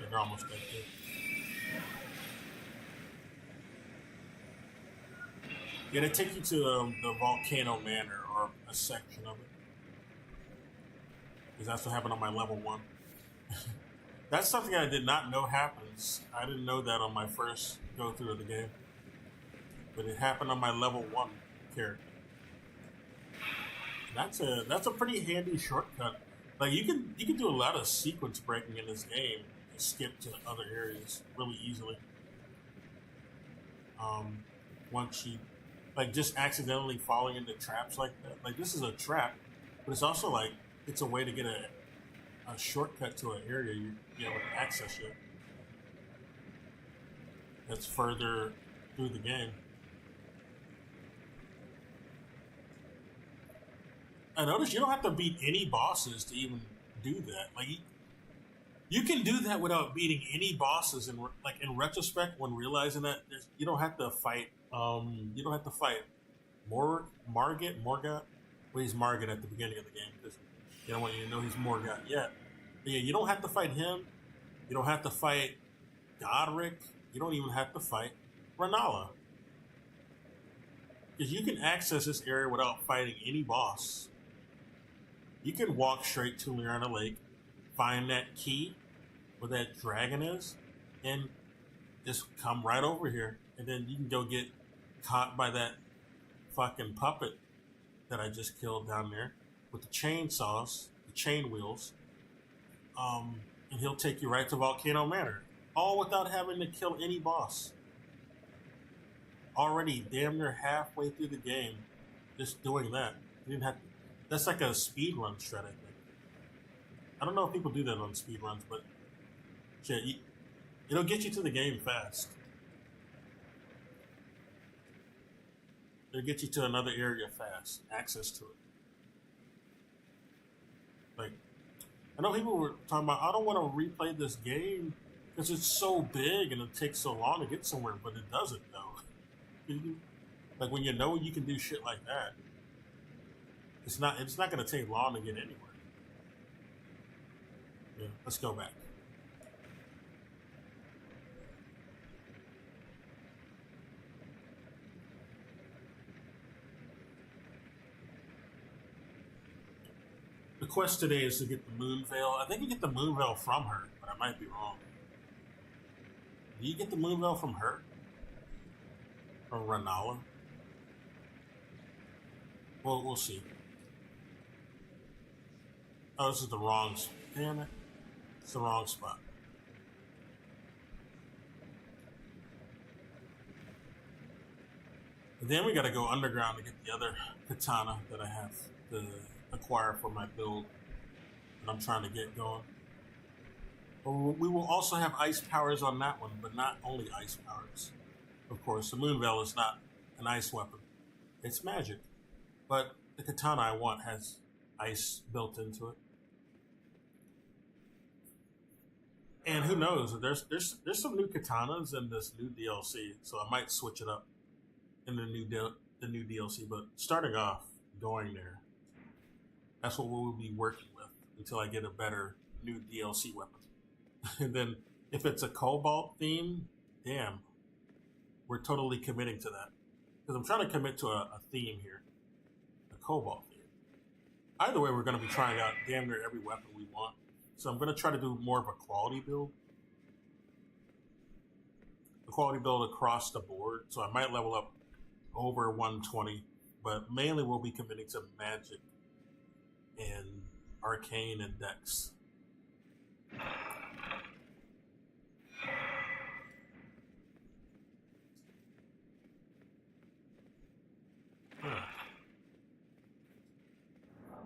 Yeah, they're almost dead too. Yeah, they take you to the Volcano Manor, or a section of it. Because that's what happened on my level 1. That's something I did not know happens. I didn't know that on my first go-through of the game. But it happened on my level 1 character. That's a pretty handy shortcut. Like you can do a lot of sequence breaking in this game and skip to other areas really easily. Once you just accidentally falling into traps like that. Like this is a trap, but it's also like it's a way to get a shortcut to an area you be able to access it. That's further through the game. I noticed you don't have to beat any bosses to even do that. Like you can do that without beating any bosses. And in retrospect, when realizing that you don't have to fight. You don't have to fight Morgat. Well, he's Margit at the beginning of the game because you don't want you to know he's Morgat yet. But yeah, you don't have to fight him. You don't have to fight Godric. You don't even have to fight Renala. Because you can access this area without fighting any boss. You can walk straight to Liana Lake, find that key where that dragon is, and just come right over here. And then you can go get caught by that fucking puppet that I just killed down there with the chainsaws, the chain wheels. And he'll take you right to Volcano Manor. All without having to kill any boss. Already damn near halfway through the game just doing that. You didn't have to, that's like a speed run strat, I think. I don't know if people do that on speed runs, but shit, it'll get you to the game fast. They get you to another area fast, access to it. Like, I know people were talking about, I don't want to replay this game because it's so big and it takes so long to get somewhere, but it doesn't, though. Like, when you know you can do shit like that, it's not going to take long to get anywhere. Yeah, let's go back. The quest today is to get the moon veil. I think you get the moon veil from her, but I might be wrong. Do you get the moon veil from her? From Ranala? Well, we'll see. Oh, this is the wrong spot. Damn it. It's the wrong spot. And then we gotta go underground to get the other katana that I have to acquire for my build that I'm trying to get going. We will also have ice powers on that one, but not only ice powers. Of course, the moon veil is not an ice weapon. It's magic. But the katana I want has ice built into it. And who knows? There's some new katanas in this new DLC, so I might switch it up in the new DLC. But starting off, going there, that's what we'll be working with until I get a better new DLC weapon. And then if it's a cobalt theme, damn, we're totally committing to that. Because I'm trying to commit to a theme here, a cobalt theme. Either way, we're going to be trying out damn near every weapon we want. So I'm going to try to do more of a quality build. A quality build across the board. So I might level up over 120. But mainly we'll be committing to magic and arcane and dex.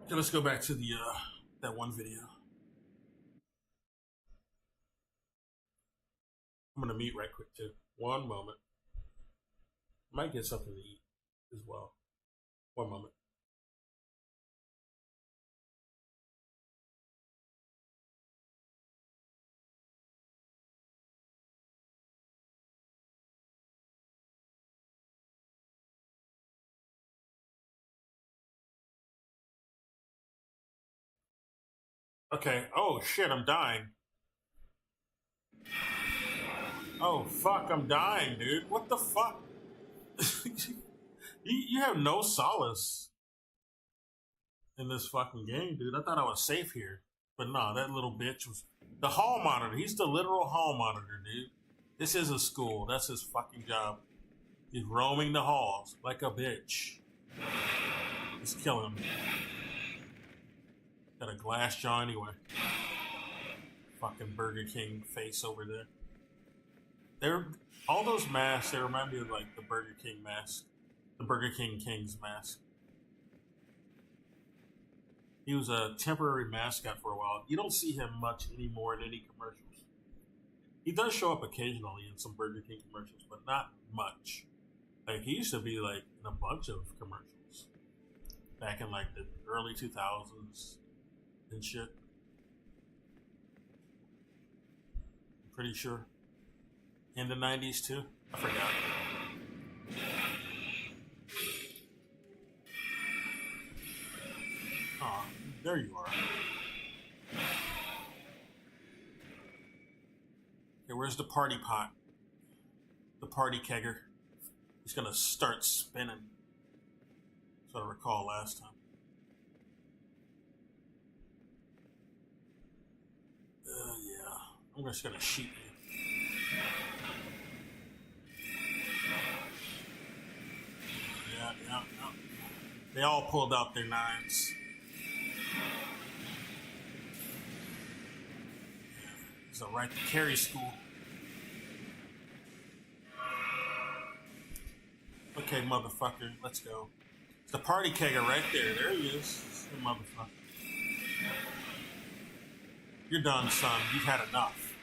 Okay, let's go back to the that one video. I'm gonna mute right quick too. One moment. Might get something to eat as well. One moment. Okay. Oh shit, I'm dying. Oh fuck, I'm dying, dude. What the fuck? you have no solace in this fucking game, dude. I thought I was safe here. But no, that little bitch was the hall monitor. He's the literal hall monitor, dude. This is a school. That's his fucking job. He's roaming the halls like a bitch. Let's kill him. Got a glass jaw anyway. Fucking Burger King face over there. They're all those masks. They remind me of like the Burger King mask, the Burger King King's mask. He was a temporary mascot for a while. You don't see him much anymore in any commercials. He does show up occasionally in some Burger King commercials, but not much. Like he used to be like in a bunch of commercials back in like the early 2000s and shit. I'm pretty sure. In the 90s too? I forgot. Oh, there you are. Okay, where's the party pot? The party kegger. He's gonna start spinning. That's what I recall last time. Yeah. I'm just gonna shoot you. Yeah. They all pulled out their knives. It's a right to carry school. Okay, motherfucker, let's go. It's the party kegger right there. There he is. The motherfucker. You're done, son. You've had enough.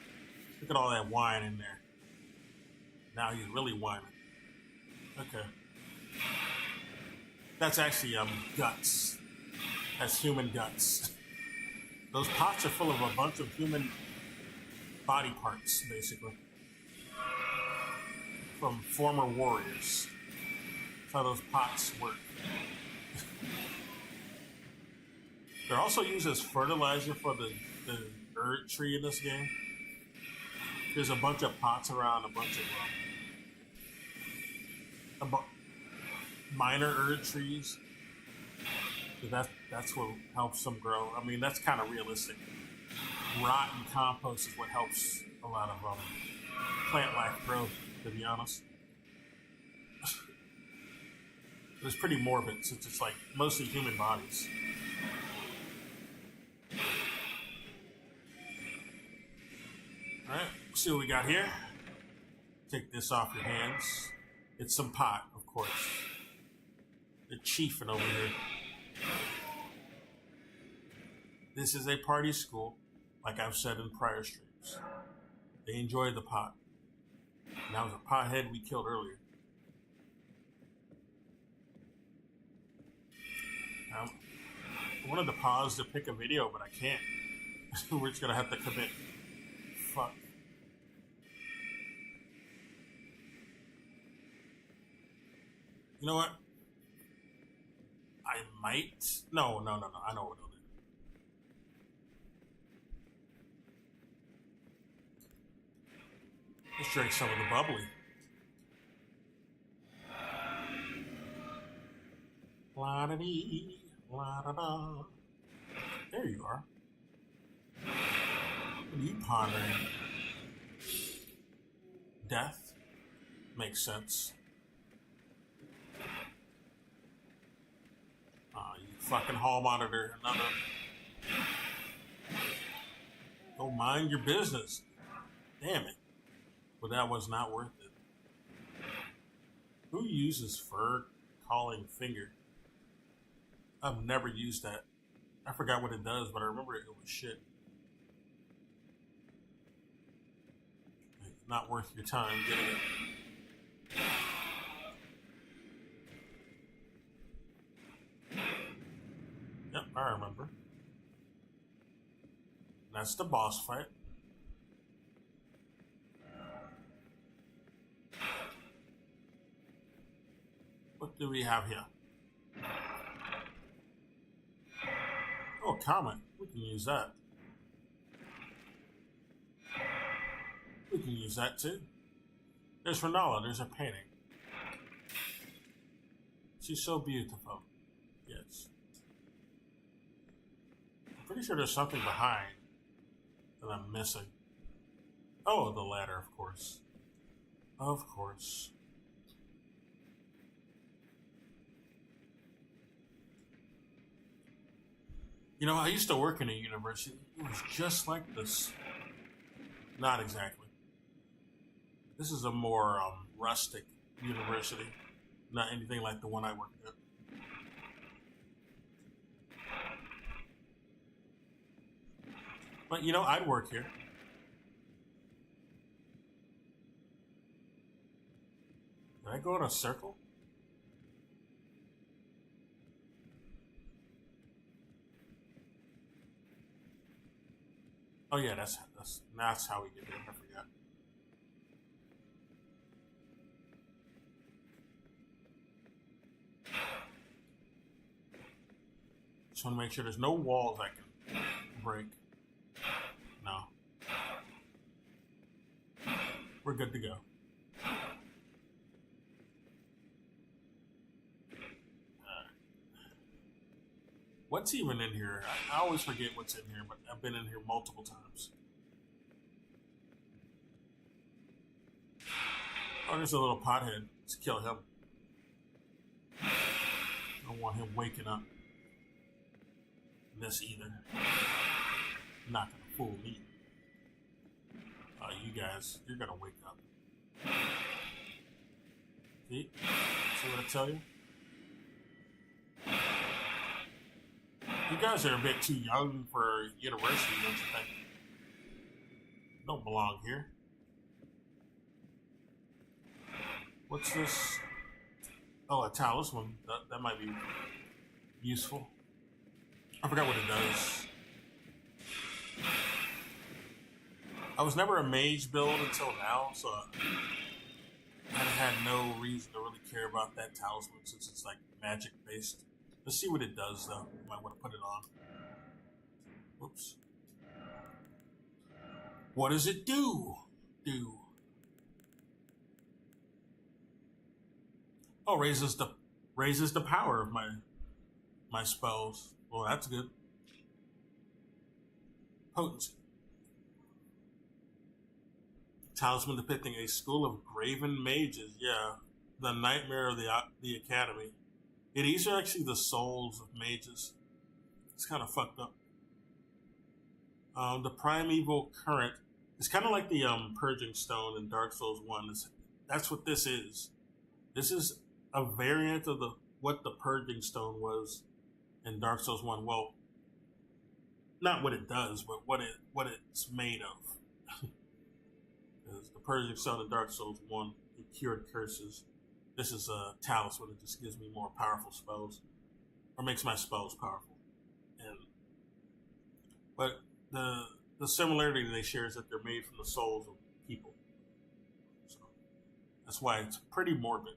Look at all that wine in there. Now he's really whining. Okay. That's actually guts. That's human guts. Those pots are full of a bunch of human body parts, basically, from former warriors. That's how those pots work. They're also used as fertilizer for the Erd tree in this game. There's a bunch of pots around, a bunch of minor Erd trees. So that's what helps them grow. I mean, that's kind of realistic. Rotten compost is what helps a lot of plant life grow, to be honest. It's pretty morbid since it's like mostly human bodies. Alright, see what we got here. Take this off your hands. It's some pot, of course. The chiefin over here. This is a party school, like I've said in prior streams. They enjoy the pot. And that was a pothead we killed earlier. Now, I wanted to pause to pick a video, but I can't. We're just gonna have to commit. Fuck. You know what? I might. No. I know what I'll do. Let's drink some of the bubbly. La-da-dee, la-da-da. There you are. What are you pondering? Death? Makes sense. You fucking hall monitor. Another. Go mind your business. Damn it. But that was not worth it. Who uses fur calling finger? I've never used that. I forgot what it does, but I remember it was shit. It's not worth your time getting it. Yep, I remember. That's the boss fight. What do we have here? Oh, comment. We can use that. We can use that too. There's Renala. There's a painting. She's so beautiful. Yes. I'm pretty sure there's something behind that I'm missing. Oh, the ladder, of course. Of course. You know, I used to work in a university. It was just like this. Not exactly. This is a more rustic university. Not anything like the one I worked at. But, you know, I'd work here. Did I go in a circle? Oh yeah, that's how we get there. I forgot. Just want to make sure there's no walls I can break. No. We're good to go. What's even in here? I always forget what's in here, but I've been in here multiple times. Oh, there's a little pothead. Let's kill him. I don't want him waking up. This either. Not gonna fool me. You guys, you're gonna wake up. See? See what I tell you? You guys are a bit too young for university, don't you think? Don't belong here. What's this? Oh, a talisman. That might be useful. I forgot what it does. I was never a mage build until now, so I had no reason to really care about that talisman since it's like magic based. Let's see what it does though. Might want to put it on. Whoops. What does it do? Oh, raises the power of my spells. Well, that's good. Potency. Talisman depicting a school of graven mages. Yeah, the nightmare of the academy. Yeah, these are actually the souls of mages. It's kind of fucked up. The primeval current. It's kind of like the purging stone in Dark Souls 1. That's what this is. This is a variant of what the purging stone was in Dark Souls 1. Well, not what it does, but what it's made of. Because the purging stone in Dark Souls 1, it cured curses. This is a talisman. It just gives me more powerful spells, or makes my spells powerful. But the similarity they share is that they're made from the souls of people. So that's why it's pretty morbid.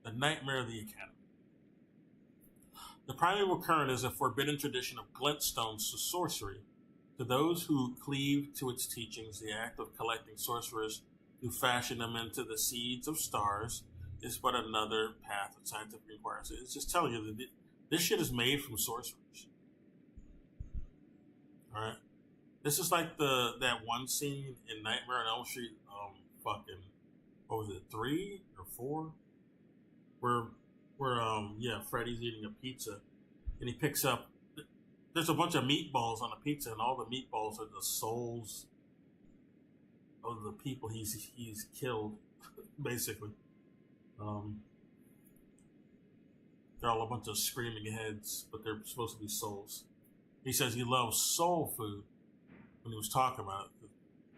The nightmare of the academy. The primeval current is a forbidden tradition of glintstones to sorcery. To those who cleave to its teachings, the act of collecting sorcerers to fashion them into the seeds of stars is but another path of scientific inquiry. So it's just telling you that this shit is made from sorcerers. All right. This is like that one scene in Nightmare on Elm Street, what was it, 3 or 4? Where Freddy's eating a pizza and he picks up, there's a bunch of meatballs on a pizza and all the meatballs are the souls of the people he's killed, basically. They're all a bunch of screaming heads, but they're supposed to be souls. He says he loves soul food when he was talking about it.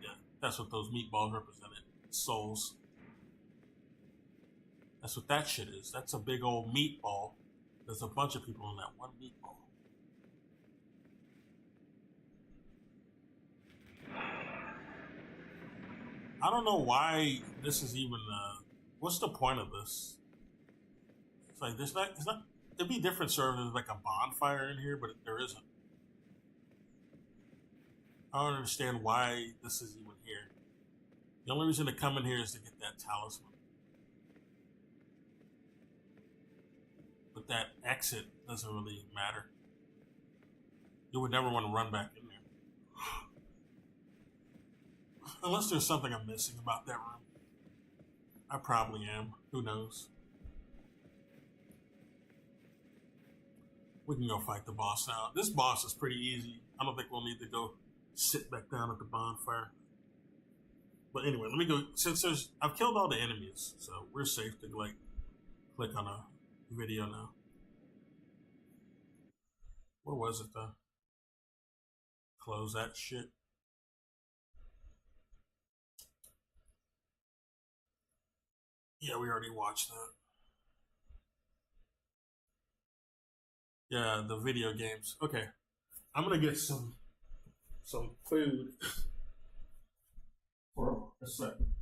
Yeah, that's what those meatballs represented. Souls. That's what that shit is. That's a big old meatball. There's a bunch of people in that one meatball. I don't know why this is even, what's the point of this? It's like, it'd be different sort of like a bonfire in here, but there isn't. I don't understand why this is even here. The only reason to come in here is to get that talisman. But that exit doesn't really matter. You would never want to run back in there. Unless there's something I'm missing about that room. I probably am. Who knows? We can go fight the boss now. This boss is pretty easy. I don't think we'll need to go sit back down at the bonfire. But anyway, let me go. I've killed all the enemies, so we're safe to click on a video now. Where was it though? Close that shit. Yeah, we already watched that. Yeah, the video games. Okay. I'm gonna get some food for a second.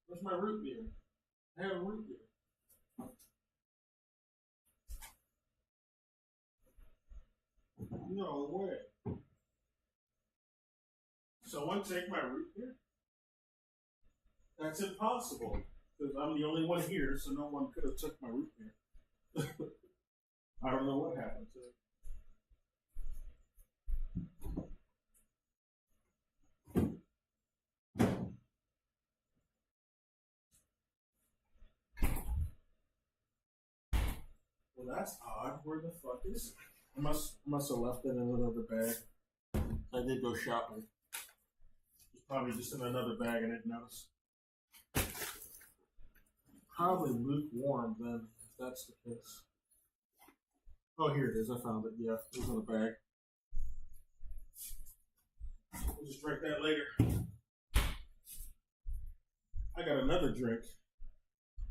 Where's my root beer? I have a root beer. No way. Someone take my root beer? That's impossible. Because I'm the only one here, so no one could have took my root beer. I don't know what happened to it. Well, that's odd. Where the fuck is it? I must have left it in another bag. I did go shopping. Probably just in another bag and didn't notice. Probably lukewarm then, if that's the case. Oh, here it is. I found it. Yeah, it was in a bag. We'll just drink that later. I got another drink.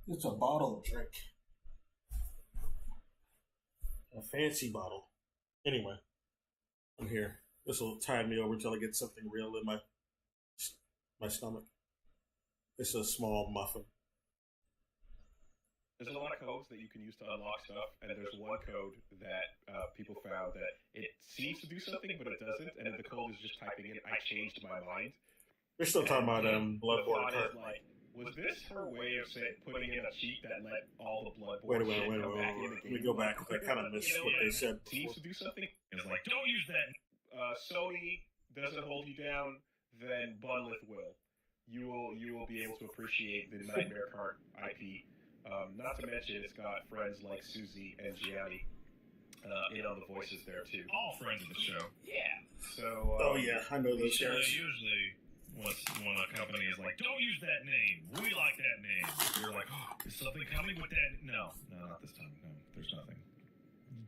It's a bottle of drink. A fancy bottle. Anyway, I'm here. This will tide me over until I get something real in my stomach. It's a small muffin. There's a lot of codes that you can use to unlock stuff, and there's one code that people found that it seems to do something, but it doesn't, and the code is just typing in, I changed my mind. We're still talking about Bloodborne. Like, was this her way of putting in a cheat that let all the Bloodborne Wait. back in the game? Let me go back. I kind of missed what they said. Seems to do something. It's like, don't use that. Sony doesn't hold you down, then Bunlith will. You will be able to appreciate the Nightmare Cart IP. Not to mention, it's got friends like Susie and Gianni in on the voices there too. All friends of the show. Yeah. So. Oh yeah, I know those guys. Usually, when a company is like, "Don't use that name. We like that name," you're like, "Oh, is something coming with that?" No, not this time. No, there's nothing.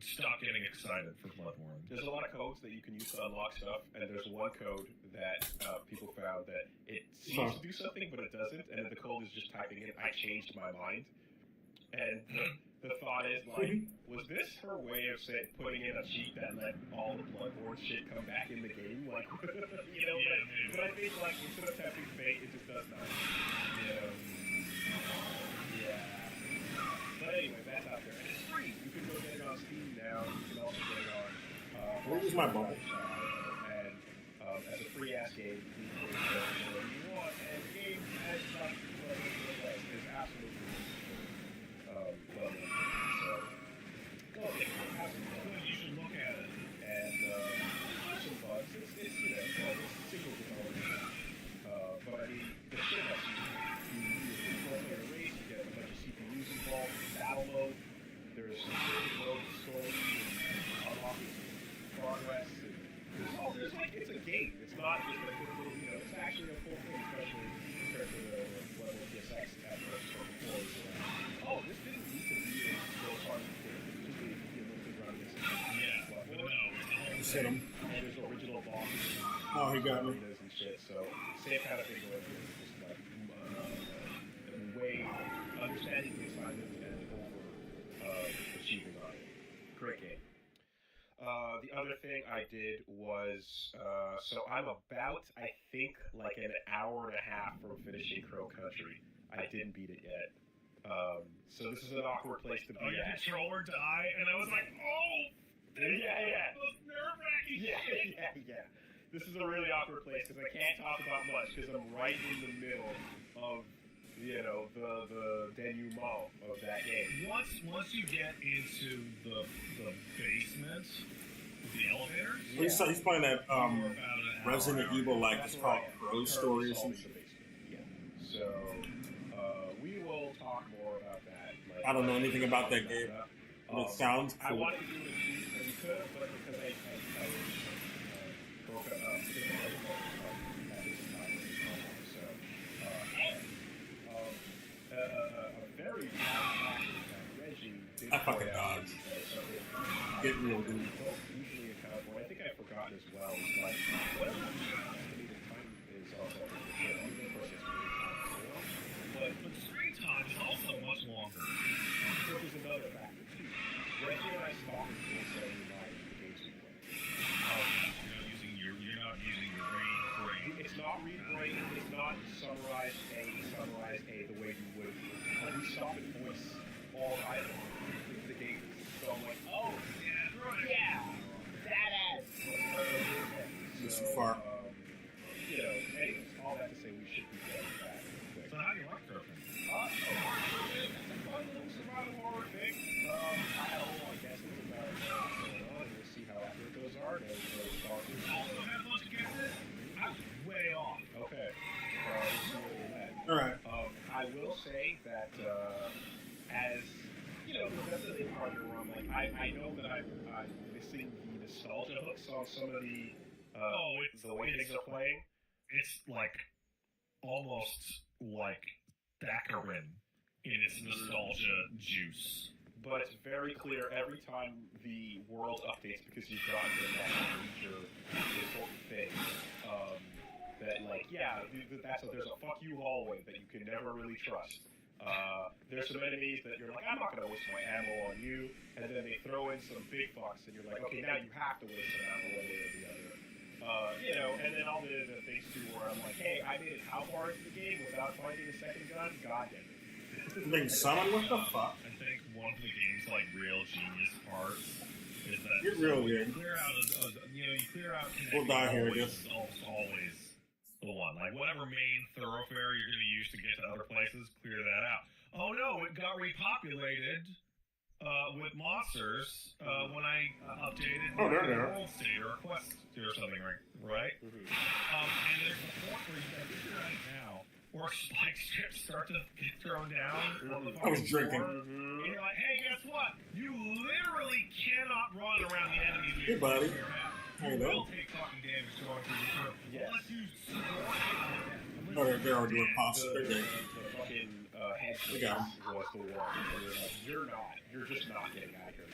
Stop getting excited for Bloodborne. There's a lot of codes that you can use to unlock stuff, and there's one code that people found that it seems to do something, but it doesn't, and the code is just typing in, I changed my mind. And the thought is, like, was this her way of putting in a cheat that let all the Bloodborne shit come back in the game? Like, you know, but I think, like, instead of tapping fate, it just does not. Yeah. But anyway, that's out there. And it's free. You can go get it on Steam now. You can also get it on... Where's my bubble? And as a free-ass game, you can play whatever you want. And the game has nothing to play with it. It's absolutely well done. So, go ahead. Have some fun. You should look at it. And have some fun. It's you know, it's single development. But I mean, the shit that you do a four-player race, you get a bunch of CPUs involved, battle mode, there's mode, story, and unlocking progress, and there's like, it's a game. It's not just a quick little, you know, it's actually a full thing, especially compared to the level of PSX at the before. Oh, this didn't need to be so hard to get. It just needed to be a little bit around this. Yeah, but no. Just hit him. And there's original bosses. Oh, he got me. And shit, so same kind of thing going here. Just like way understanding the assignment and over achieving on it. Great game. The other thing I did was so I'm about, I think, like an hour and a half from finishing Crow Country. I didn't beat it yet. So this is an awkward place to be your at. controller die, and I was like, oh! Yeah. It was nerve-wracking. Yeah. This is a really awkward place because I can't talk about much because I'm right in the middle of, you know, the denouement of that game. Once you get into the basement, the elevators. Yeah. He's playing that Resident Evil, like it's called Crow Story or something. Yeah. So we will talk more about that. I don't know anything about that game. It sounds cool. I wanted to do it and we could, but because I broke up at this time. So, a very bad Reggie did I fucking dodge. Get real, dude. Don't usually account for. I think I've forgotten as well. Like, whatever estimated time is also of course it's really time. But screen time is also much longer. So there's another factor too. Reggie and I stopped at 479 the games we play. You're not using your brain. It's not read brain. It's not summarize A the way you would. We stop at voice all night into the game. So I'm like, oh yeah, badass. It's too far. You know, anyways, all that to say, we should be getting back quick. So how do you like Crow Country? It's a fun little survival horror thing. I had a whole guesses about what's going on, and we'll see how accurate those are. Also had a bunch of guesses. I was way off. Okay. We'll see what we had. All right. I will say that as you know, that's the thing part where I'm like, I know that I'm missing the nostalgia hooks on some of the way things are playing. it's like almost like Baccarin in its nostalgia juice. But it's very clear every time the world updates because you've gotten the next feature, this sort of thing. That there's a fuck you hallway that you can never really trust. There's some enemies that you're like, I'm not gonna waste my ammo on you, and then they throw in some big fucks, and you're like, okay, now you have to waste some ammo one way or the other. And then all the things too where I'm like, hey, I made it how far into the game without finding a second gun? God damn it. Being summoned? What the fuck? I think one of the game's like real genius parts is that Get real weird. you clear out you clear out We'll die here, I guess. always the one. Like whatever main thoroughfare you're gonna use to get to other places, clear that out. Oh no, it got repopulated with monsters when I updated Oh, there they are. World State or Quest or something, right? Mm-hmm. And there's a point where you gotta figure right now where spike strips start to get thrown down. On the I was drinking. And you're like, hey, guess what? You literally cannot run around the enemy. Hey, buddy. You Hey, will though. take fucking damage going through the throat. Yes. Unless you support Oh, they're already doing pasta. They're dead. The fucking head We got 'em. was the one. And you're like, you're just not getting out of here.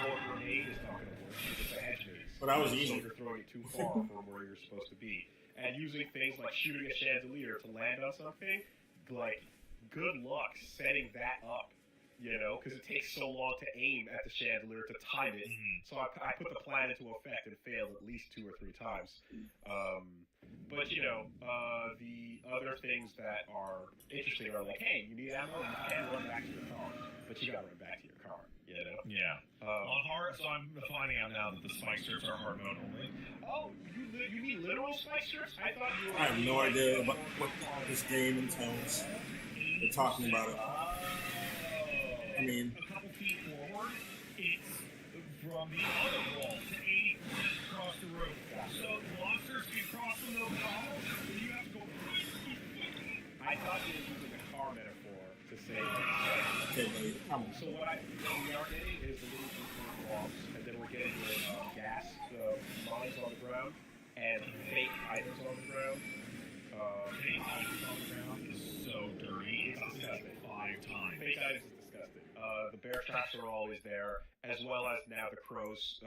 Or a grenade is not going to work because it's a hedge maze. But that was So easy. you're throwing it too far from where you're supposed to be. And using things like shooting a chandelier to land on something, like, good luck setting that up, because it takes so long to aim at the chandelier to time it. So I put the plan into effect and failed at least 2 or 3 times. But the other things that are interesting are like, hey, you need ammo, you can run back to your car, but you gotta run back to your car, Yeah. On hard, so I'm finding out now that the spike strips are hard mode only. Oh, you mean literal spike strips? I thought you were... I have no idea about what this game entails. They're talking about it. I mean, A couple feet forward, it's from the other wall to 80 across the room. So monsters can cross from those walls, and you have to go. I thought you were using a car metaphor to say... okay, buddy. So what we are getting is the little people blobs, and then we're getting gas mines on the ground, and fake items on the ground. Fake items on the ground is so dirty. It's disgusting. 5 times. Fake items is disgusting. The bear traps are always there, as well as now the crows,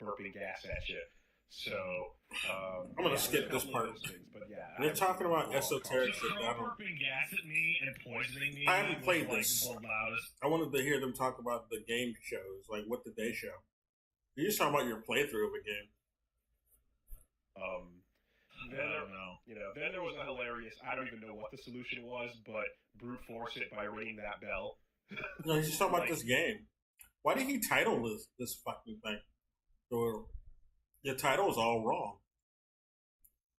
burping gas at you. So, I'm gonna skip this part. Things, but yeah, They're talking about esoteric shit. I don't. Burping gas at me and poisoning me. I haven't played was, this. the loudest. I wanted to hear them talk about the game shows. Like, what did they show? You're just talking about your playthrough of a game. I don't know. Then there was a hilarious. I don't even know what the solution was, but brute force it by ringing that bell. No, he's just talking about this game. Why did he title this fucking thing? Or the title is all wrong.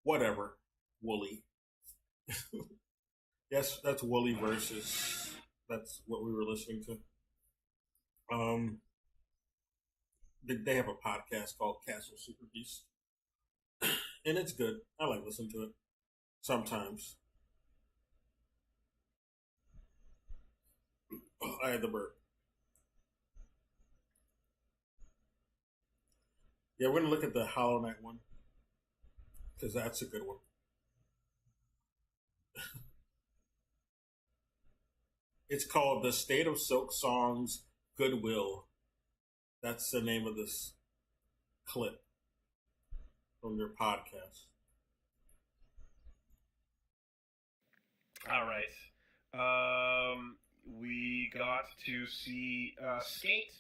Whatever, Wooly. Yes, that's Wooly versus. That's what we were listening to. They have a podcast called Castle Super Beast, and it's good. I like listening to it sometimes. Oh, I had the burp. Yeah, we're gonna look at the Hollow Knight one because that's a good one. It's called "The State of Silk Song's Goodwill." That's the name of this clip from their podcast. All right. We got to see Skate,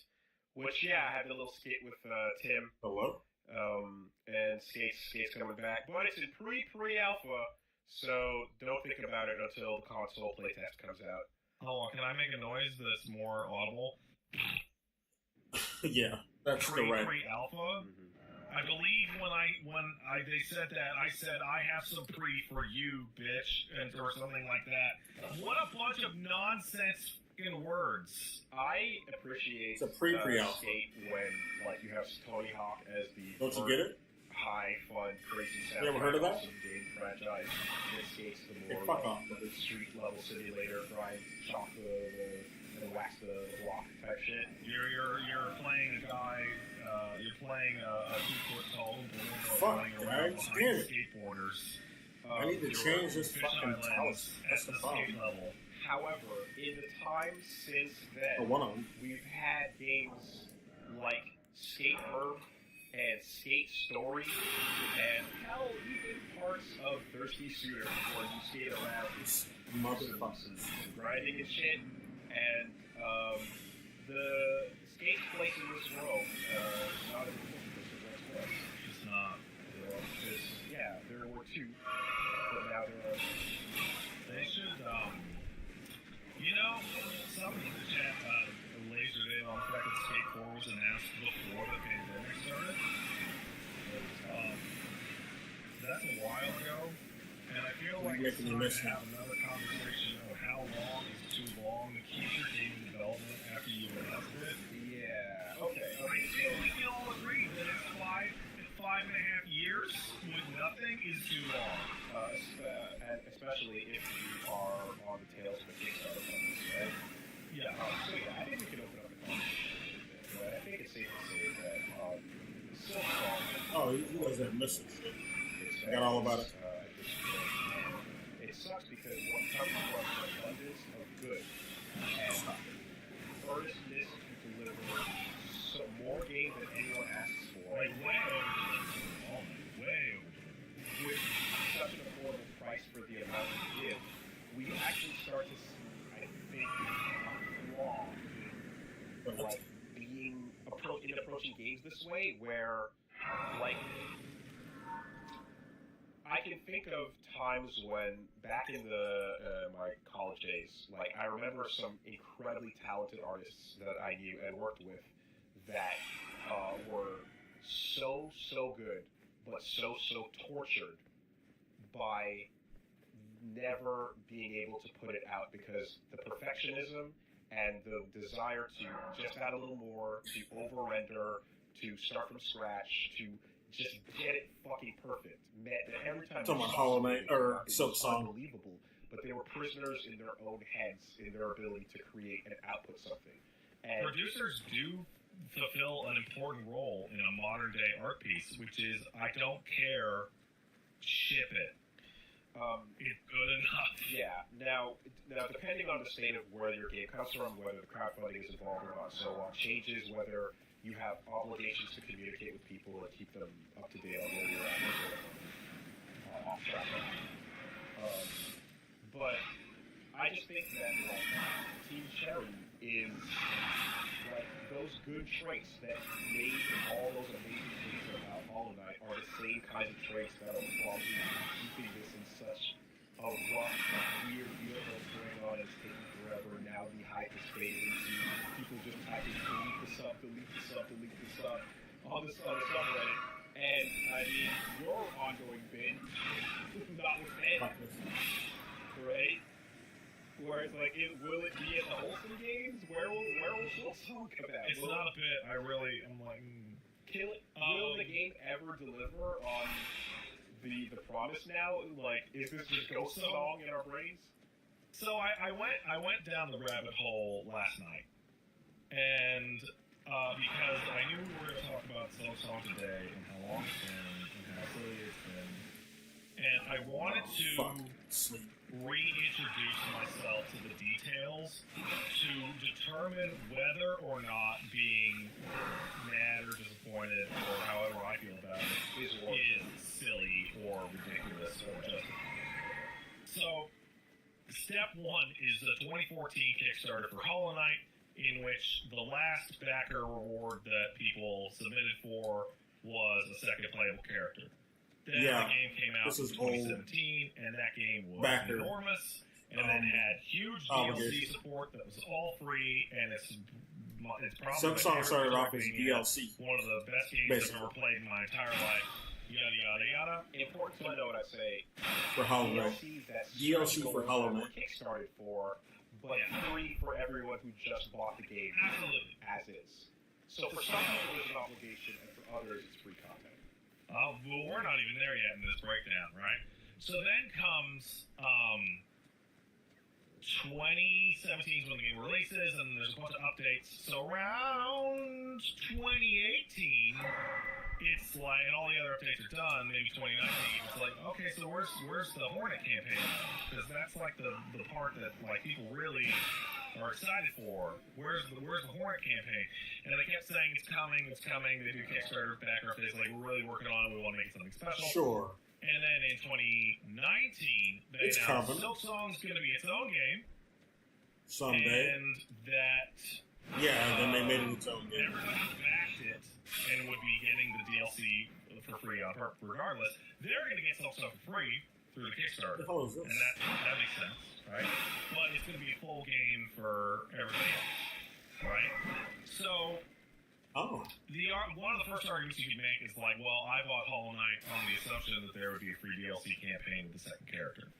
which I had a little skate with Tim. Hello? And Skate's coming back, but it's in pre-alpha, so don't think about it until the console playtest comes out. Oh, can I make a noise that's more audible? Yeah, that's the right. Pre-alpha? I believe when they said that, I said, I have some pre for you, bitch, or something like that. What a bunch of nonsense fucking words. I appreciate It's a pre-alpha. Skate when you have Tony Hawk as the Don't you get it? high, fun, crazy sound. You ever heard of that? Awesome game franchise. This Skate's the Hey, more fuck off, buddy. street level simulator, grind, chalk and wax the block type shit. You're playing a guy. You're playing a 2-foot tall Fuck, running around guys, behind damn it. skateboarders. I need to change this fucking talus. That's the problem. skate level. However, in the time since Or then, one of them. we've had games like Skate Verb and Skate Story, and hell, even parts of Thirsty Shooter where you skate around These some motherfuckers. grinding and shit. And the skate place in this world, not as important as it once was. It's not. Because, yeah, there were two, but now there are. They should, you know, somebody in the chat lasered in on the fact that Skate 4 was announced before the pandemic started. That's a while ago, and I feel like it's time to have another conversation of how long is too long to keep your game in development after you announced it. Yeah, okay. I think we can all agree that it's 5.5 years with nothing is too long. And especially if you are on the tails of a Kickstarter funds, right? Yeah. So yeah, I think we can open up the conversation a little bit, but I think it's safe to say that Silk Song. Oh, you guys are missing shit. I got all about it. At this point. It sucks because what comes from an abundance of good and earnestness to deliver more games than anyone asks for. Like way over. Way over. With such an affordable price for the amount we give, we actually start to see, I think, a flaw in like being approaching games this way, where like I can think of times when back in the my college days, like I remember some incredibly talented artists that I knew and worked with that were so good, but so tortured by never being able to put it out because the perfectionism and the desire to just add a little more, to over-render, to start from scratch, to just get it fucking perfect, meant that every time Talking about Hollow Knight or Silk Song. Unbelievable, but they were prisoners in their own heads in their ability to create and output something. And producers do fulfill an important role in a modern day art piece, which is I don't care, ship it. It's good enough. Yeah. Now, depending on the state of where your game comes from, whether the crowdfunding is involved or not, so on, changes whether you have obligations to communicate with people and keep them up to date on where you're at, off track. But I just think that like Team Cherry is like those good traits that made all those amazing things about Hollow Knight are the same kinds of traits that are probably keeping this in such a rough, weird deal that's going on. It's taking forever. Now the hype is fading into people just typing delete this up on the subreddit. And I mean, your ongoing bid, notwithstanding, right? Where it's like, will it be in the Wholesome games? Where will Silk Song come out? It's not a bit. I'm like, Will the game ever deliver on the promise now? Like, is this just ghost song in our brains? So I went down the rabbit hole last night, and because I knew we were going to talk about Silk Song today and how long it's been and how silly it's been, and I wanted to reintroduce myself to the details to determine whether or not being mad or disappointed or however I feel about it is silly or ridiculous or justified. So, step one is the 2014 Kickstarter for Hollow Knight, in which the last backer reward that people submitted for was a second playable character. Then the game came out in 2017, and that game was enormous, and then had huge DLC support that was all free, and it's probably Silk Song started off as DLC. One of the best games I've ever played in my entire life. Yada yada yada. Important to know what I say. For Hollow Knight. DLC for Hollow Knight. Kickstarted for, but free for everyone who just bought the game. Absolutely. As is. So for some people it's an obligation, and for others it's free content. Well, we're not even there yet in this breakdown, right? So then comes 2017 is when the game releases, and there's a bunch of updates. So around 2018, it's like, and all the other updates are done, maybe 2019, it's like, okay, so where's the Hornet campaign? Because that's like the part that like people really are excited for. Where's the Hornet campaign? And they kept saying it's coming. They do Kickstarter backer phase, like we're really working on it. We want to make it something special. Sure. And then in 2019, they announced Silk Song's going to be its own game. Someday. And that. Yeah, and then they made it its own game. Everybody backed it and would be getting the DLC for free on regardless. They're going to get Silk Song for free through the Kickstarter. What the hell is this? And that makes sense, right? But it's going to be a full game for everybody else, right? So, one of the first arguments you could make is like, well, I bought Hollow Knight on the assumption that there would be a free DLC campaign with the second character.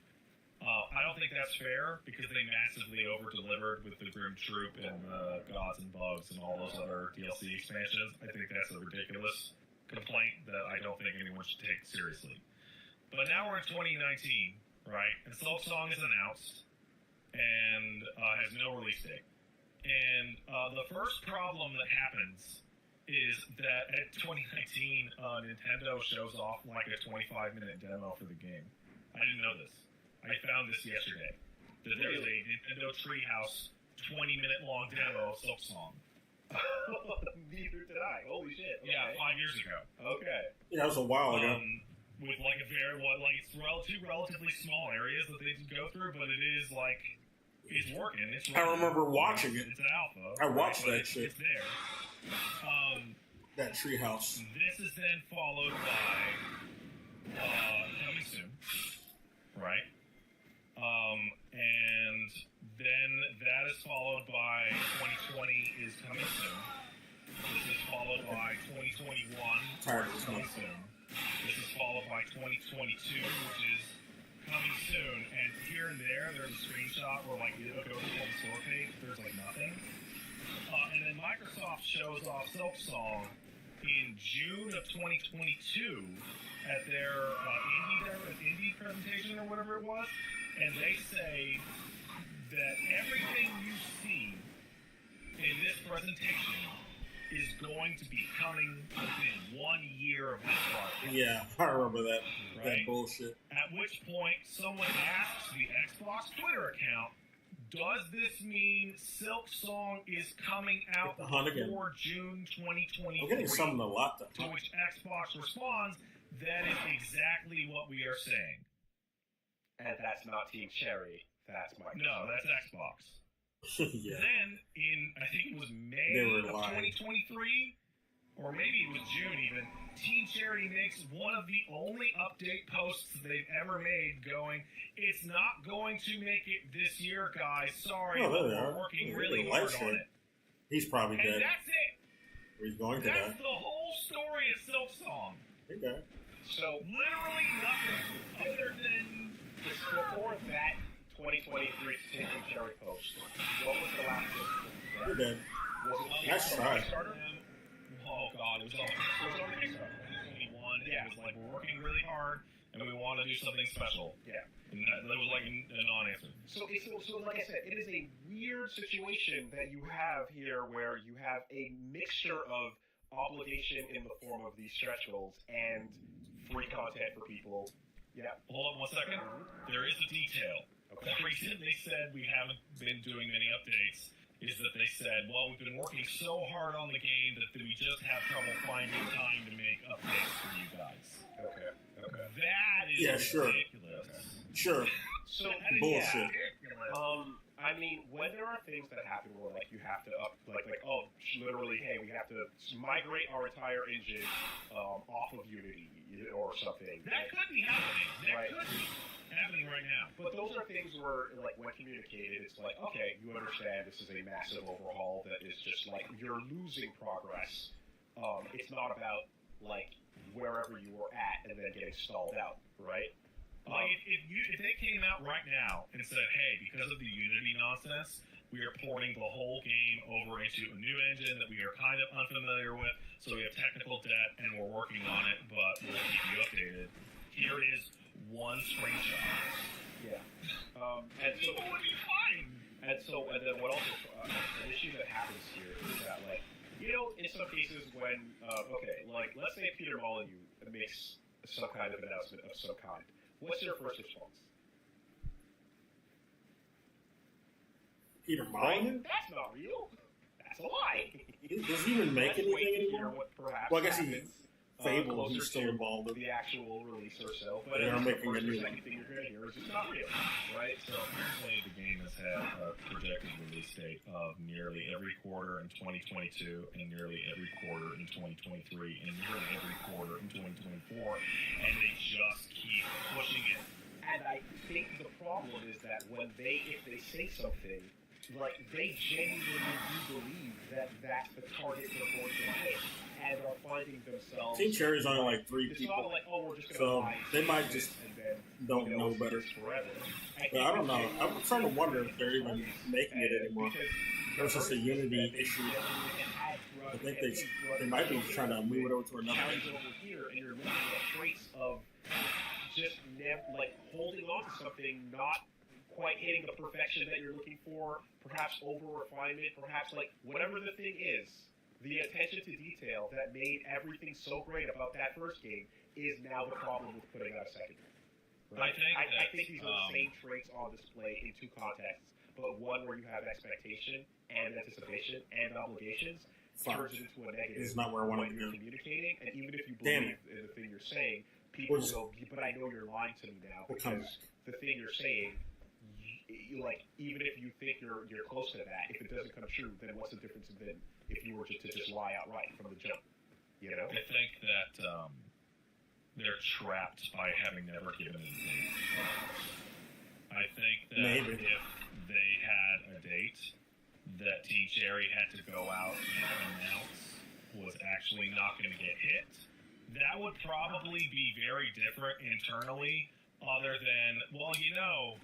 I don't think that's fair because they massively over-delivered with the Grim Troop and Gods and Bugs and all those other DLC expansions. I think that's a ridiculous complaint that I don't think anyone should take seriously. But now we're in 2019, right? And Silk Song is announced and has no release date. And the first problem that happens is that at 2019, Nintendo shows off like a 25-minute demo for the game. I didn't know this. I found this yesterday. That there is a Nintendo Treehouse 20-minute long demo of Silk Song. Neither did I. Holy shit. Okay. Yeah, 5 years ago. Okay. Yeah, that was a while ago. With like a it's two relatively small areas that they go through, but it is like it's working. I remember watching it. It's an alpha. I watched that shit. It's there. That treehouse. This is then followed by coming soon, right? And then that is followed by 2020 is coming soon. This is followed by 2021, coming soon. This is followed by 2022, which is coming soon. And here and there's a screenshot where like you look over the store page, there's like nothing. And then Microsoft shows off Silk Song in June of 2022 at their indie presentation or whatever it was. And they say that everything you see in this presentation is going to be coming within 1 year of this project. Yeah, I remember that. Right? That bullshit. At which point, someone asks the Xbox Twitter account, does this mean Silk Song is coming out before June 2023? I'm getting something a lot, though. To which Xbox responds, that is exactly what we are saying. And that's not Team Cherry. That's Microsoft. No, that's Xbox. Yeah. Then, I think it was May of 2023, or maybe it was June even, Team Cherry makes one of the only update posts they've ever made going, it's not going to make it this year, guys. Sorry, but we're working really hard on it. He's probably dead. And that's it. He's going to die. That's the whole story of Silk Song. Okay. So, literally nothing other than... Before that 2023 Team Cherry post, what was the last one? You're dead. That's right. Oh god, it was on Kickstarter. 2021. Yeah. It was like, we're working really hard and we want to do something special. Yeah. And that was like a non-answer. So like I said, it is a weird situation that you have here where you have a mixture of obligation in the form of these stretch goals and free content for people. Yeah. Hold on 1 second. There is a detail. Okay. The reason they said we haven't been doing many updates is that they said, well, we've been working so hard on the game that we just have trouble finding time to make updates for you guys. Okay. That is ridiculous. Sure. So bullshit. I mean, when there are things that happen where like you have to literally, hey, we have to migrate our entire engine off of Unity or something. That could be happening. That could be happening right now. But those are things where, like, when communicated, it's like, okay, you understand this is a massive overhaul that is just like you're losing progress. It's not about like wherever you were at and then getting stalled out, right? If they came out right now and said, hey, because of the Unity nonsense, we are porting the whole game over into a new engine that we are kind of unfamiliar with, so we have technical debt and we're working on it, but we'll keep you updated. Here is one screenshot. Yeah. And so people would be fine. And then what also, an issue that happens here is that, like, you know, in some some cases when, okay, like, let's say Peter Molyneux makes some kind of announcement of some kind. What's your first response? Peter Molyneux? That's not real. That's a lie. Does he even make anything anymore? What perhaps Well, I guess happens, Fable, closer he's still to involved with. the actual release or so, but They are making a new one. second thing you're going to hear is just not real, right? So apparently the game has had a projected release date of nearly every quarter in 2022 and nearly every quarter in 2023 and nearly every quarter in 2024, and they just keep pushing it. And I think the problem is that when if they say something, like, they genuinely do believe that that's the target they're going to hit, and are finding themselves... Team Cherry's only like 3 It's people, not like, oh, we're just so going to they might just don't know better. Forever. But I don't know. I'm starting to wonder if they're even making it anymore. It's just a Unity issue. I think they might be trying to move it over to another engine. Over here, and you're looking at traits of just like holding on to something, not quite hitting the perfection that you're looking for, perhaps over refinement, perhaps like whatever the thing is, the attention to detail that made everything so great about that first game is now the problem with putting out a second game. Right? I think these are the same traits on display in two contexts, but one where you have expectation and anticipation and obligations turns it into a negative. It's not where I want when to you're go. communicating, and even if you believe in the thing you're saying, people go, but I know you're lying to me now because the thing you're saying, like, even if you think you're close to that, if it doesn't come true, then what's the difference than if you were to just lie outright from the jump? You know? I think that they're trapped by having never given it a date. I think that if they had a date that Team Cherry had to go out and announce was actually not going to get hit, that would probably be very different internally, other than, well, you know,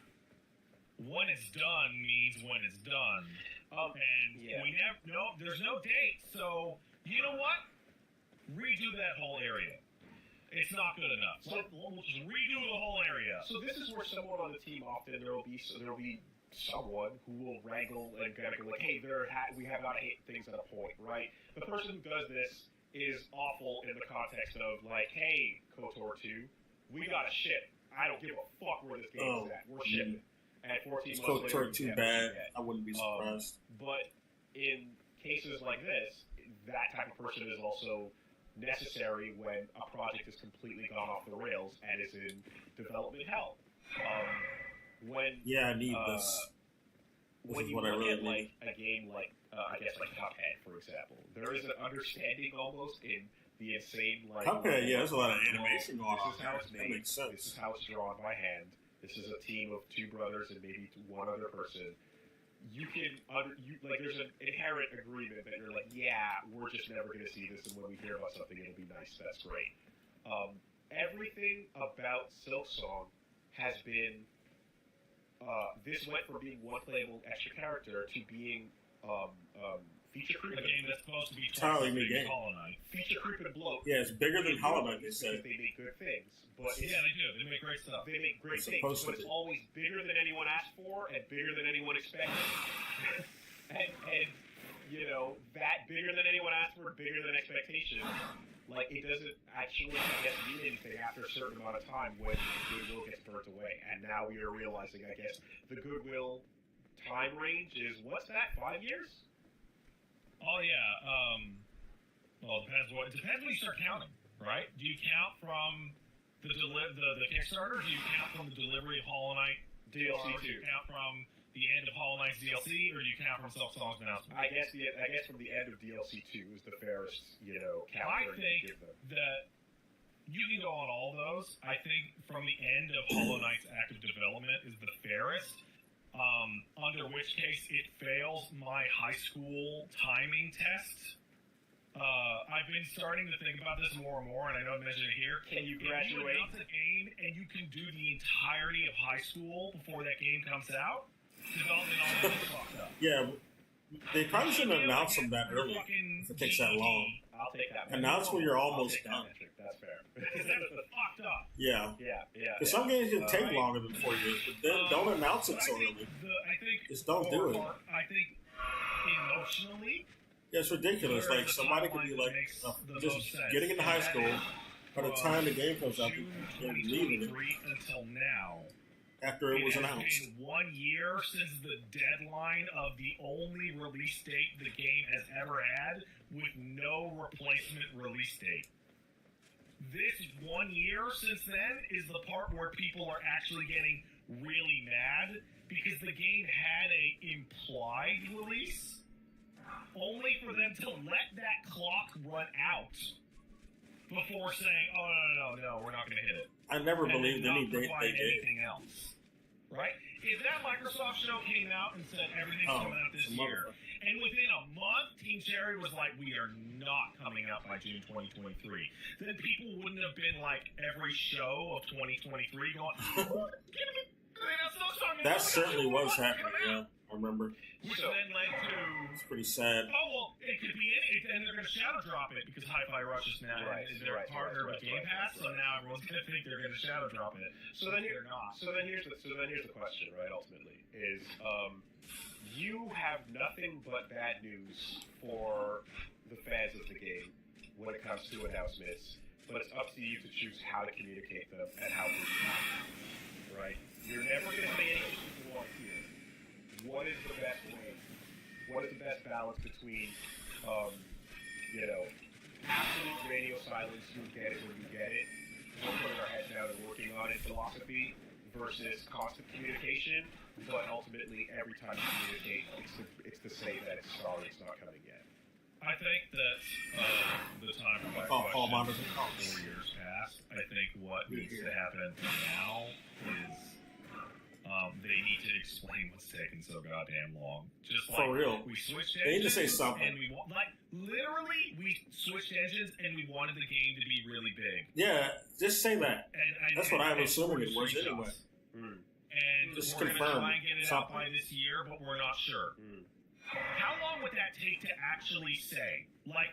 when it's done means when it's done. There's no date, so you know what? Redo that whole area. It's not good enough. So we'll just redo the whole area. So this is where someone on the team often there will be someone who will wrangle and kind of go like, hey, we have not hit things at a point, right? The person who does this is awful in the context of like, hey, KOTOR 2, we got to ship. I don't give a fuck where this game is at. We're shipping. And 14 months later, too bad. I wouldn't be surprised. But in cases like this, that type of person is also necessary when a project is completely gone off the rails and is in development hell. I need this. When you look at like a game like I guess like Cuphead, for example, there is an understanding almost in the insane like Cuphead. Yeah, there's a lot of animation going on. This is how it's made. That makes sense. This is how it's drawn by hand. This is a team of 2 brothers and maybe one other person. You can there's an inherent agreement that you're like, yeah, we're just never going to see this, and when we hear about something, it'll be nice. That's great. Everything about Silksong has been. This went from being one playable extra character to being feature creep. A game that's supposed to be entirely new game. Hollow Knight. Feature creep and bloat. Yeah, it's bigger than Hollow Knight. They said they make good things, but yeah, they do. They make great stuff. They make great things, but it's always bigger than anyone asked for and bigger than anyone expected. and you know, that bigger than anyone asked for, bigger than expectation. Like, it doesn't actually, I guess, mean anything after a certain amount of time when the goodwill gets burnt away. And now we are realizing, I guess, the goodwill time range is, what's that, 5 years? Oh, yeah. Well, it depends when you start counting, right? Do you count from the Kickstarter? Do you count from the delivery of Hollow Knight DLC 2? Do you count from the end of Hollow Knight's DLC, or do you count from Silksong's announcement? I guess from the end of DLC 2 is the fairest, count. I think that you can go on all those. I think from the end of Hollow Knight's active development is the fairest. Under which case it fails my high school timing test. I've been starting to think about this more and more, and I don't mention it here. Can you graduate? If you announce a game and you can do the entirety of high school before that game comes out, development all is fucked up. Yeah, they probably shouldn't announce them that early if it takes that long. I'll take that. Announce when you're almost done. That's fair. Because that's fucked up. Yeah. Yeah. Because some games can take longer than 4 years, but then don't announce it so early. I think just don't do it. I think emotionally, Yeah, it's ridiculous. Like, somebody could be like, just getting into high school. By the time the game comes out, they're leaving it until now. after it was has announced. been 1 year since the deadline of the only release date the game has ever had, with no replacement release date. This 1 year since then is the part where people are actually getting really mad because the game had a implied release, only for them to let that clock run out before saying, "Oh no, we're not going to hit it." I never believed any date provide they gave. anything else, right? If that Microsoft show came out and said everything's Oh, coming out this it's a year, and within a month, Team Cherry was like, "We are not coming out by June 2023," then people wouldn't have been like every show of 2023 going, That certainly was happening, yeah. I remember. Which then led to, It's pretty sad. oh, well, it could be any, and they're going to shadow drop it because Hi-Fi Rush is now is their partner with Game Pass, so now everyone's going to think they're going to shadow drop it. So then they're not. So then here's the question, right? Ultimately, is you have nothing but bad news for the fans of the game when it comes to announcements, but it's up to you to choose how to communicate them and how to. Right? You're never going to say anything you want here. What is the best way? What is the best balance between, absolute radio silence, you get it when you get it, we're putting our heads down and working on it philosophy, versus constant communication, but ultimately every time you communicate, it's to say that it's sorry, it's not coming yet. I think that the time for my All question models 4 years past. I think what needs to happen now is they need to explain what's taking so goddamn long. Just like For real. we switched engines. They need to say something. And we switched engines and we wanted the game to be really big. Yeah, just say that. That's what I'm assuming it was screenshots. anyway. And Just we're going to confirm try and get it out something. by this year, but we're not sure. How long would that take to actually say? Like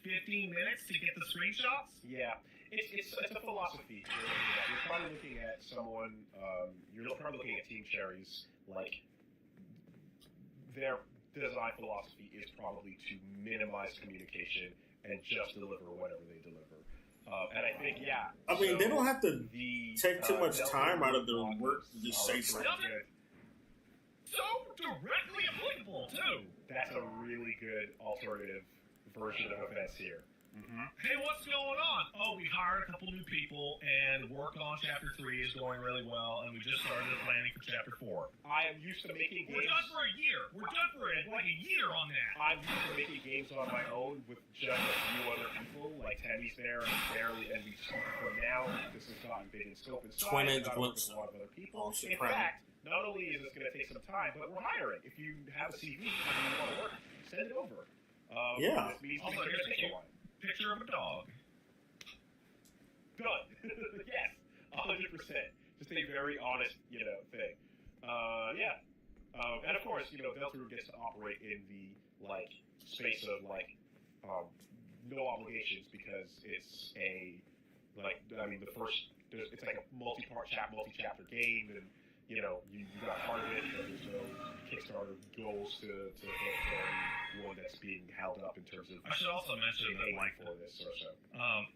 15 minutes to get the screenshots? Yeah, it's a philosophy. You're probably looking at someone. You're probably looking at Team Cherry's their design philosophy is probably to minimize communication and just deliver whatever they deliver. And I think, yeah. I mean, so they don't have to take too much Delta time out of their Rune work to just say are something. good. So directly applicable, too. That's a really good alternative version of events here. Hey, what's going on? Oh, we hired a couple new people, and work on Chapter 3 is going really well, and we just started planning for Chapter 4. I am used to making We're games. done for a year. We're done for like a year on that. I'm used to making games on my own with just a few other people, like Tammy's there and barely, and we for now this has gotten big in scope and size. Twin-edge I've got to work with glimpse. a lot of other people. Oh, In fact, not only is this going to take some time, but we're hiring. If you have a CV and you want to work, send it over. Yeah. This means Also, it's going to take a while. Picture of a dog. Done. Yes, 100%. Just a very honest, thing. Yeah. And of course, Delta Rune gets to operate in the space of no obligations because it's the first. It's like a multi-chapter game, and you got part of it, but there's no Kickstarter goals to one that's being held up in terms of. I should also mention that, for this or so.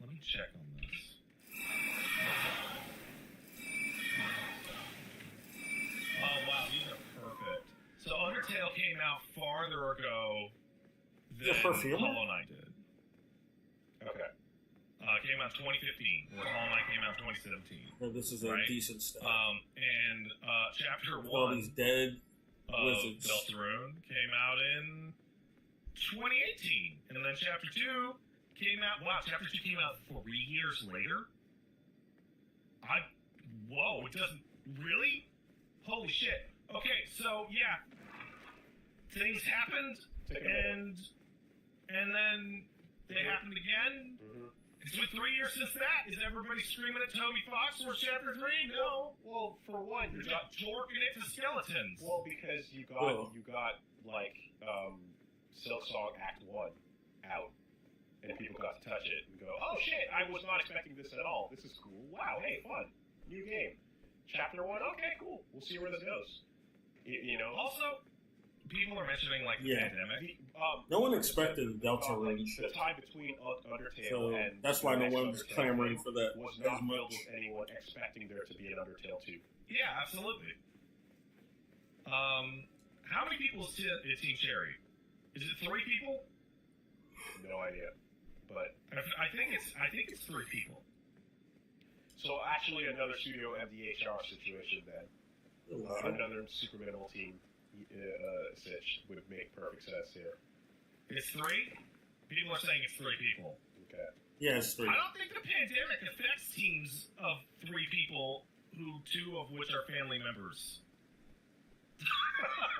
let me check on this. Oh wow, these are perfect. So Undertale came out farther ago than Perfume? Hollow Knight did. Okay. Came out 2015, where Hollow Knight came out 2017. Well, this is a Right. decent step. And Chapter All 1 these dead of wizards. Deltarune came out in 2018. And then Chapter 2 came out... Wow, Chapter 2 came out 3 years later? Whoa, it doesn't... Really? Holy shit. Okay, so, yeah. Things happened, and then they happened again. It's been 3 years since that. Is everybody screaming at Toby Fox for Chapter 3? No. Well, for one, You're just torquing it to skeletons. well, because you got Silk Song Act 1 out, and people got to touch it and go, oh shit, I was not expecting this at all. This is cool. Wow, hey, fun. New game. Chapter 1, okay, cool. We'll see where this goes. Also, people are mentioning like the Yeah. pandemic. No one expected the Delta Ring the shit. tie between Undertale So and that's why no the one next was Undertale clamoring game for that was as not filled much. with anyone expecting there to be an Undertale 2. Yeah, absolutely. How many people is Team Cherry? Is it 3 people? No idea. But I think it's 3 people. so actually another Studio MDHR situation then. Another super minimal team sitch would make perfect sense here. It's 3? People are saying it's 3 people. Okay. Yeah, it's 3. I don't think the pandemic affects teams of 3 people, who 2 of which are family members.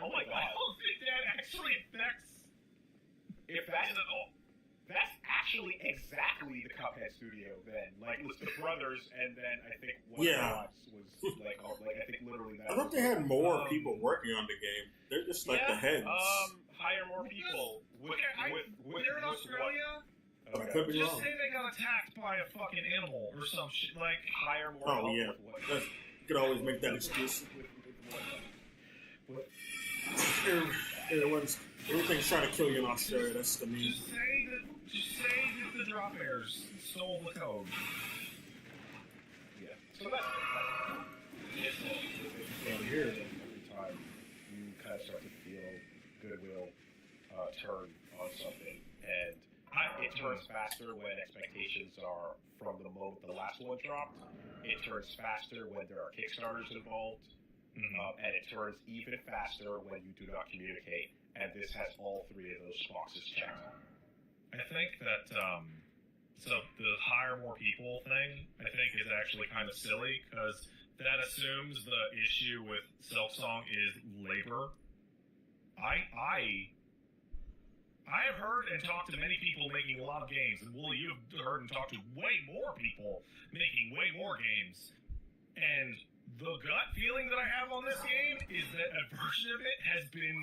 Oh my god. I don't think that actually affects. If that's actually exactly the Cuphead studio then. Like, it was the brothers, and then I think one Yeah. of the was like I think literally that. I thought they had more people working on the game. They're just like the heads. Hire more people. They're in Australia. I could be Just wrong. say they got attacked by a fucking animal or some shit. Like, Hire more. Oh help yeah, with what? you could always make that excuse. With Everything's trying to kill you in Australia. That's the mean. just say that the drop airs stole the code. Yeah. So that's Here. every time you kind of start to feel goodwill turn on something, and it turns faster when expectations are from the moment the last one dropped. It turns faster when there are Kickstarters involved. And it turns even faster when you do not communicate. And this has all 3 of those boxes checked. I think that so the hire more people thing, I think, is actually kind of silly, because that assumes the issue with Silksong is labor. I have heard and talked to many people making a lot of games, and Wooly, you've heard and talked to way more people making way more games, and the gut feeling that I have on this game is that a version of it has been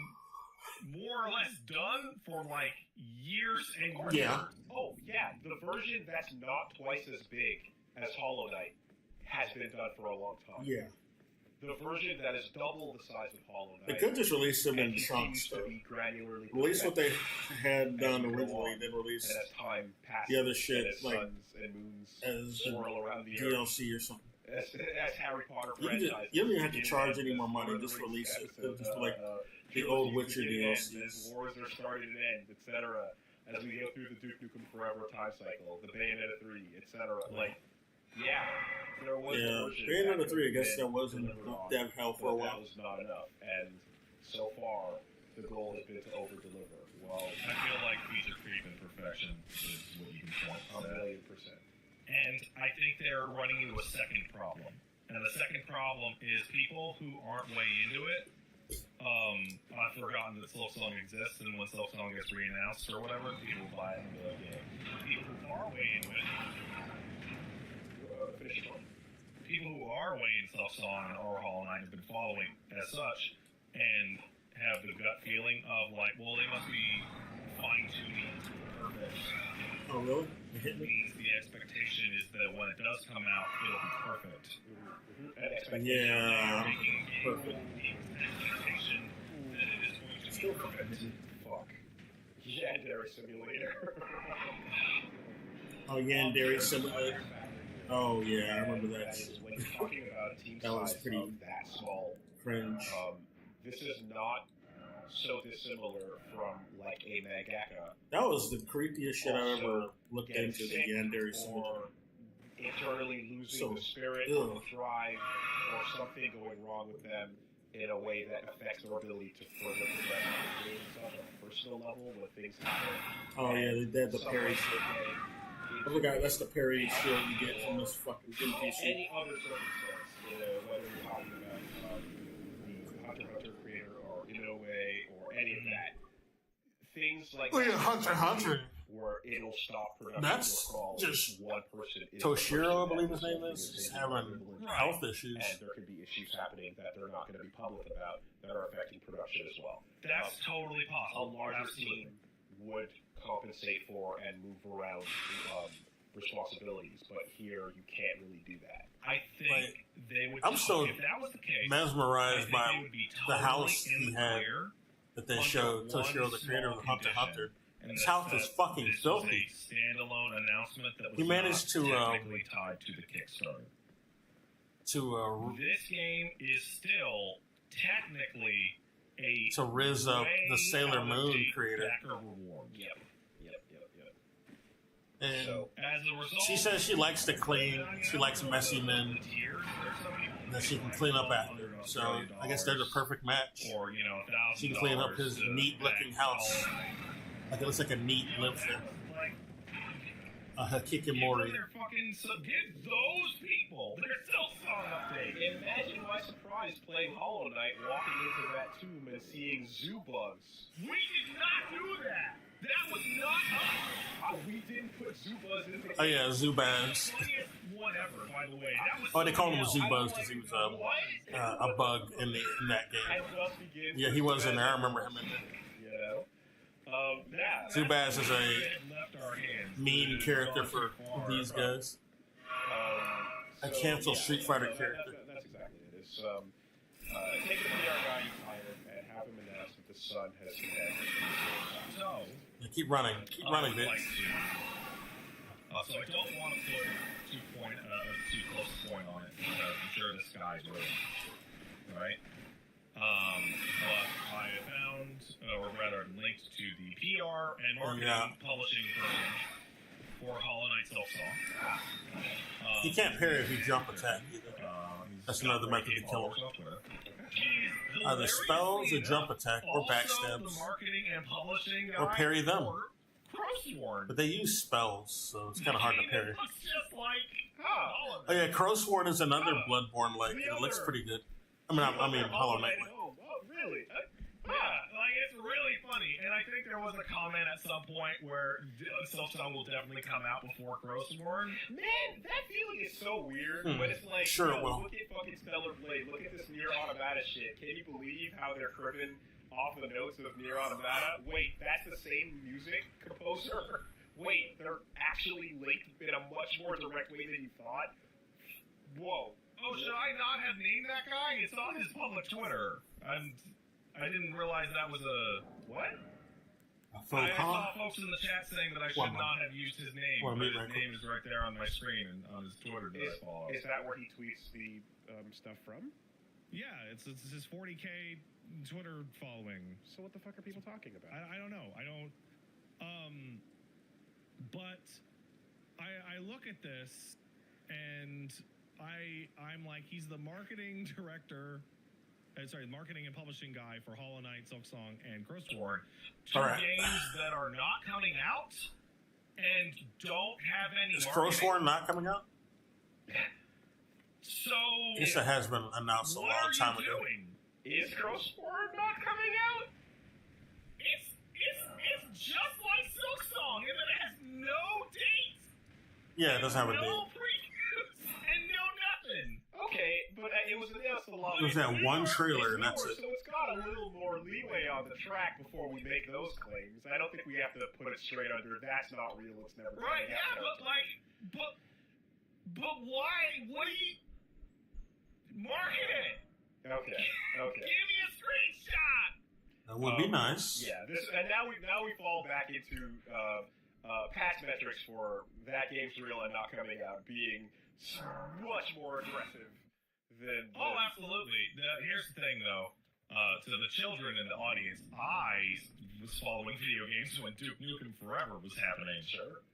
more or less done for like years and years. Yeah. Oh, yeah, the version that's not twice as big as Hollow Knight has been done for a long time. Yeah. The version that is double the size of Hollow They Knight could just release them in and chunks. continues to Though. be granularly Release what they had done As you go originally, on. then release and as time passes, the other shit, and as like, suns and moons as swirl around the earth, DLC or something. as Harry Potter You can just- franchise. you don't even have to charge any more money, just release it. Just like the old Witcher DLCs. As wars are starting and end, etc. As we go through the Duke Nukem Forever time cycle, the Bayonetta 3, etc. Like, yeah, there was Yeah, a version Bayonetta that 3, I guess could that was in deliver on, dev hell for a but while. That was not enough, and so far, the goal has been to over-deliver. Well, I feel like feature creep and perfection is what you can point a to. million%. And I think they're running into a second problem. And the second problem is people who aren't way into it. I've forgotten that Silksong exists, and when Silksong gets re-announced or whatever, people buy it into the game. People who are way into it, Finish it. people who are way into Silksong or Hollow Knight have been following as such, and have the gut feeling of like, well, they must be fine-tuning to the purpose. Oh, really? It hit me? Means the expectation is that when it does come out, it'll be perfect. And expectation. Yeah. Making a game Perfect. with the expectation that it is going to Still be perfect. Fuck. Yandere Simulator. Oh, Yandere Simulator. Oh, yeah, I remember that. When you're talking about a team That was size pretty of that small, Cringe. this is not so dissimilar from like a Mangaka. That was the creepiest shit I ever looked Getting into, the sick Yandere Simulator. or internally losing So, the spirit ugh. or the drive or something going wrong with them in a way that affects their ability to further progress in the game on a personal level when things happen. Oh, yeah, they did the Someone parry should shit. get I forgot, that's the parry shit you get from this fucking NPC. any other circumstance, whether you're talking about the Hunter x Hunter creator or Inoue or any of that, things like Oh, yeah, that Hunter x Hunter. where it'll stop production That's or crawl just one person is Toshiro, I the person believe that his name something is, is being having unbelievable health issues. and there could be issues happening that they're not going to be public about that are affecting production as well. That's totally A possible. larger Absolutely. team would compensate for and move around responsibilities, but here you can't really do that. I think they would. I'm so if that was the case, mesmerized I think by they would be the totally house in he the had clear that they showed Toshiro, the creator of Hunter x Hunter. His house is fucking filthy. Standalone announcement that was He managed to technically tied to the Kickstarter. This game is still technically to rizz up the Sailor Moon creator. Yep. And so, as a result, she says she likes to clean. She likes messy men that she can clean up after. So I guess they're the perfect match. Or, she can clean up his neat-looking house. Like it looks like a neat live there. A Hikikomori. Get those people. They're still selling updates. Imagine my surprise playing Hollow Knight, walking into that tomb and seeing zoo bugs. We did not do that. That was not us. We didn't put Zubaz in the game. Oh yeah, Zubaz. Whatever, by the way. Oh, they called him Zubaz because he was a bug in that game. Yeah, he was in there. I remember him in there. Zubaz is a mean character for these guys. A canceled Street Fighter character. That's exactly it. It's take the PR guy you hired and have him announce that the sun has set. So, yeah, keep running, bitch. So I don't want to put too close a point on it because I'm sure the sky's moving, right? But I found, or rather linked to the PR and marketing publishing person for Hollow Knight Silksong. You can't parry if you jump attack either. That's another method to kill him. Either spells, or jump attack, or backstabs, or parry them. But they use spells, so it's kind of hard to parry. Oh yeah, Crowsworn is another Bloodborne like. It looks pretty good. I mean Hollow Knight. Really? It's really funny. And I think there was a comment at some point where Silksong will definitely come out before Crowsworn. Man, that feeling is so weird. But it's like, sure it will. Look at fucking Stellar Blade. Look at this Nier Automata shit. Can you believe how they're cribbing off the notes of Nier Automata? Wait, that's the same music composer? Wait, they're actually linked in a much more direct way than you thought? Whoa. Oh, should I not have named that guy? It's on his public Twitter. I didn't realize that was a... What? I saw folks in the chat saying that I should not have used his name, but his name is right there on my screen and on his Twitter that I follow. Is that where he tweets the stuff from? Yeah, it's his 40K Twitter following. So what the fuck are people talking about? I don't know. But I look at this and I'm like, he's the marketing director. Marketing and publishing guy for Hollow Knight, Silksong, and Crowsworn. Two games that are not coming out and don't have any. Is Crowsworn not coming out? So. Yes, it has been announced a long time ago. Is Crowsworn not coming out? It's just like Silksong, and it has no date. Yeah, it doesn't have a date. No previews and no nothing. Okay, but it was announced a lot. It was that one trailer, and that's it. So it's got a little more leeway on the track before we make those claims. I don't think we have to put it straight under. That's not real. It's never. Right? Yeah, but why? What do you market it? Okay. Give me a screenshot. That would be nice. Yeah. And now we fall back into patch metrics for that game's real and not coming out being much more aggressive than. Oh, absolutely. Here's the thing, though. To the children in the audience, I was following video games when Duke Nukem Forever was happening. Sure.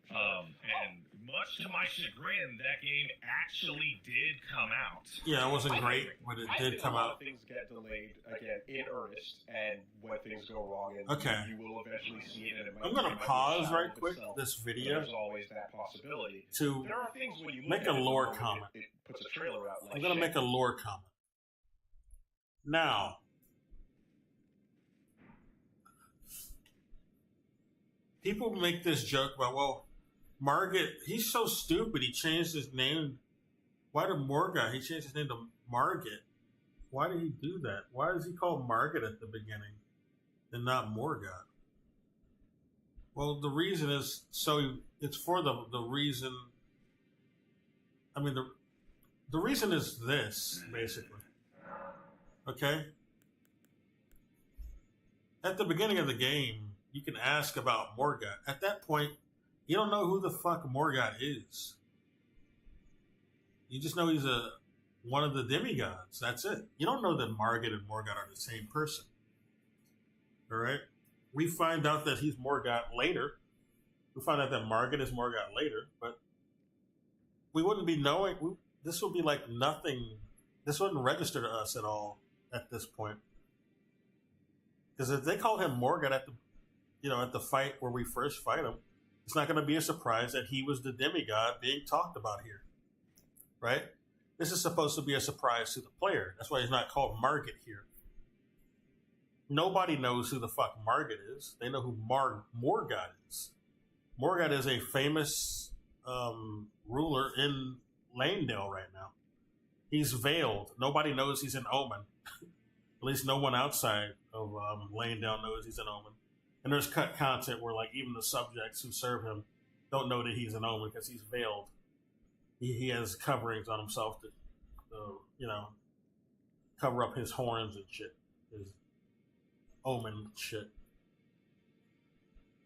And much to my chagrin, that game actually did come out. Yeah, it wasn't great, but it did come out. Things get delayed again in earnest, and when things go wrong, and you will eventually see it. I'm going to pause right quick this video. There's always that possibility. To there are things when you make a lore comment. It puts a trailer out. Like I'm going to make a lore comment. Now, people make this joke about, well, Margit, he's so stupid, he changed his name. Why did Morga? He changed his name to Margit. Why did he do that? Why is he called Margit at the beginning and not Morga? Well, the reason is, it's for the reason, the reason is this, basically. Okay? At the beginning of the game, you can ask about Morgoth. At that point, you don't know who the fuck Morgoth is. You just know he's one of the demigods. That's it. You don't know that Margit and Morgoth are the same person. All right? We find out that he's Morgoth later. We find out that Margit is Morgoth later, but we wouldn't be knowing. This would be like nothing. This wouldn't register to us at all at this point. Because if they call him Morgoth at the fight where we first fight him, it's not going to be a surprise that he was the demigod being talked about here, right? This is supposed to be a surprise to the player. That's why he's not called Margit here. Nobody knows who the fuck Margit is. They know who Morgoth is. Morgoth is a famous ruler in Lanedale right now. He's veiled. Nobody knows he's an omen. At least no one outside of Lanedale knows he's an omen. And there's cut content where like even the subjects who serve him don't know that he's an omen because he's veiled. He has coverings on himself to, cover up his horns and shit. His omen shit.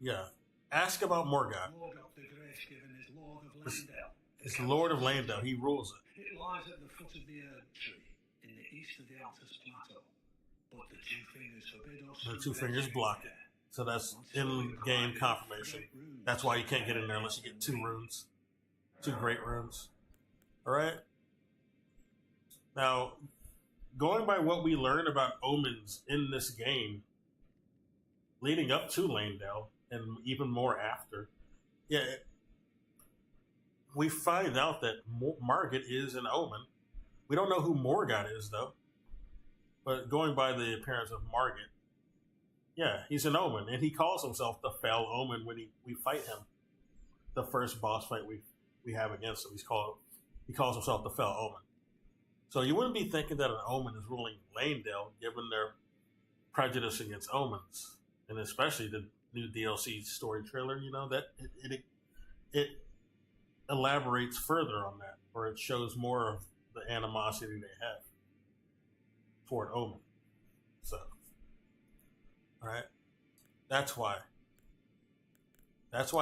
Yeah. Ask about Morgoth. Morgoth the Great given is Lord of Landale. It's Lord of Landale. He rules it. It lies at the foot of the Erd tree in the east of the Altus Plateau. But the two fingers forbid us. The two fingers block it. So that's in-game confirmation. That's why you can't get in there unless you get 2 runes. 2 great runes. Alright? Now, going by what we learned about omens in this game, leading up to Lanedale, and even more after, we find out that Margit is an omen. We don't know who Morgoth is, though. But going by the appearance of Margit, he's an omen, and he calls himself the Fell Omen when we fight him. The first boss fight we have against him, he calls himself the Fell Omen. So you wouldn't be thinking that an omen is ruling Lanedale, given their prejudice against omens, and especially the new DLC story trailer. That it elaborates further on that, or it shows more of the animosity they have for an omen. So, all right, that's why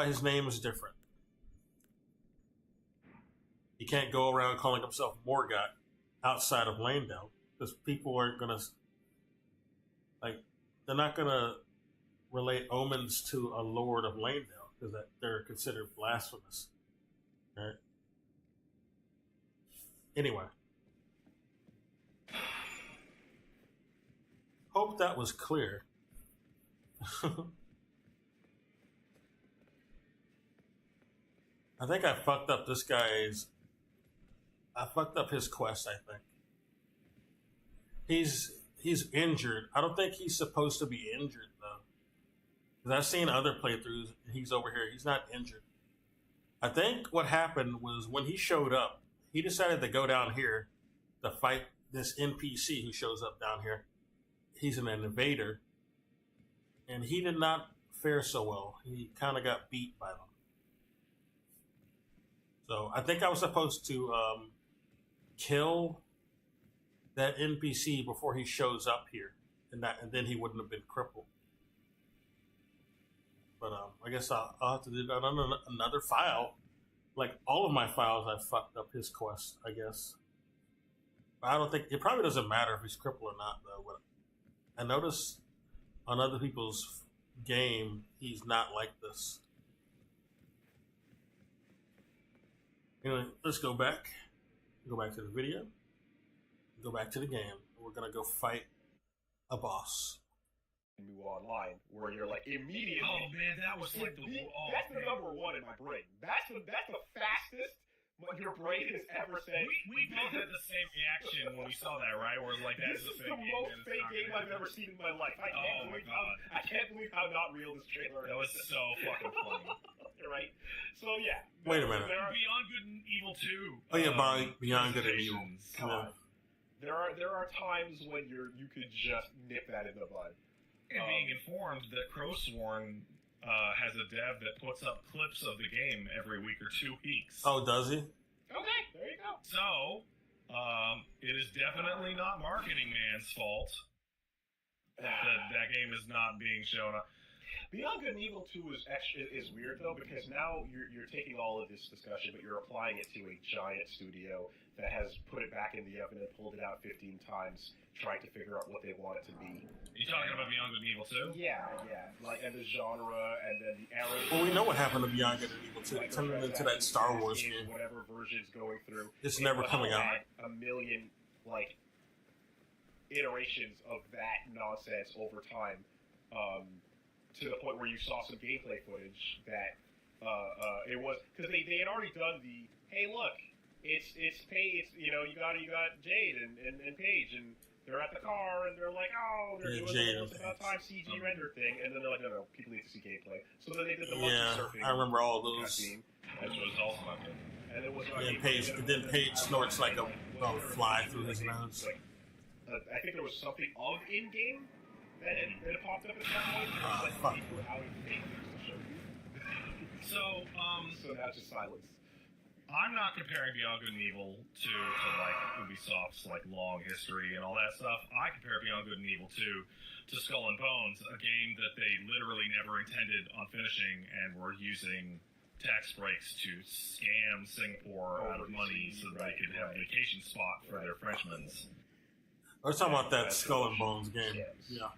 his name is different. He can't go around calling himself Morgoth outside of Lanedale because people aren't gonna they're not gonna relate omens to a Lord of Lanedale because they're considered blasphemous. All right. Anyway, hope that was clear. I think I fucked up I fucked up his quest, I think. He's injured. I don't think he's supposed to be injured, though. Because I've seen other playthroughs, and he's over here. He's not injured. I think what happened was when he showed up, he decided to go down here to fight this NPC who shows up down here. He's an invader. And he did not fare so well. He kind of got beat by them. So I think I was supposed to kill that NPC before he shows up here, and then he wouldn't have been crippled. But I guess I'll have to do that on another file. Like all of my files, I fucked up his quest, I guess. But I don't think it probably doesn't matter if he's crippled or not, though. But I notice on other people's game, he's not like this. Anyway, let's go back. Go back to the video. Go back to the game. We're gonna go fight a boss. Move online, where you're like immediately. Oh man, that was like that's the number one in my brain. That's the fastest your brain has ever said. We both had the same reaction when we saw that, right? Where like this is the most fake game I've ever seen in my life. I can't believe how not real this trailer is. That was so fucking funny. Right? So yeah. Wait a minute. Beyond Good and Evil 2. Oh yeah, Beyond Good and Evil. There are times when you could just nip that in the bud. And being informed that Crowsworn has a dev that puts up clips of the game every week or 2 weeks. Oh, does he? Okay, there you go. So, it is definitely not Marketing Man's fault. that game is not being shown up. Beyond Good and Evil 2 is weird though, because now you're taking all of this discussion, but you're applying it to a giant studio that has put it back in the oven and pulled it out 15 times, trying to figure out what they want it to be. You talking about Beyond Good and Evil 2? Yeah. Like, and the genre, and then the era. Well, we know what happened to Beyond Good and Evil 2. It turned it into that Star Wars game. Whatever version's going through. It's never coming out. A million, like, iterations of that nonsense over time. To the point where you saw some gameplay footage that it was, because they had already done the, hey look, it's you know, you got Jade and Paige, and they're at the car and they're like, oh, they're doing the It's About Time CG render thing, and then they're like, no, people need to see gameplay. So then they did the monkey surfing. I remember all those. That's what it's also about. And it was then Paige snorts like a fly through his nose. I think there was something of in-game that it popped up at that point. Fuck. People out of things to show you. So now just silence. I'm not comparing Beyond Good and Evil to like Ubisoft's like long history and all that stuff. I compare Beyond Good and Evil 2 to Skull and Bones, a game that they literally never intended on finishing and were using tax breaks to scam Singapore out of money so that they could have a vacation spot for their Frenchmen. I was talking about that Skull and Bones game. Yeah.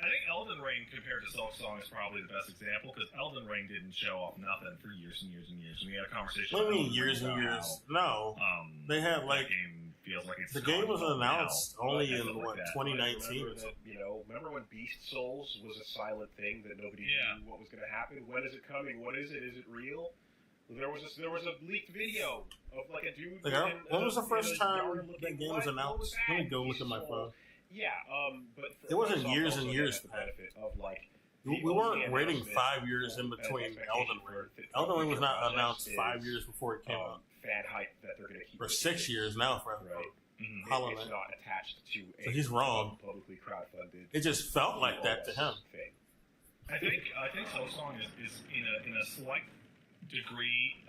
I think Elden Ring compared to Silksong is probably the best example because Elden Ring didn't show off nothing for years and years and years. And we had a conversation. What do you mean years and years? No, they had like game feels like it's the game was announced only in what 2019. You know, remember when Beast Souls was a silent thing that nobody knew what was going to happen? When is it coming? What is it? Is it real? There was a leaked video of like a dude. When was the first time that game was announced? Let me go look at my phone. Yeah, but it wasn't years and years. The benefit of like we weren't waiting 5 years in between Elden Ring. Elden Ring was not announced 5 years before it came out. Fan hype that they're going to keep for 6 years now, for Hollow Knight. It's not attached to a so he's wrong. Publicly crowdfunded. It just felt like that to him. I think Silksong is in a slight degree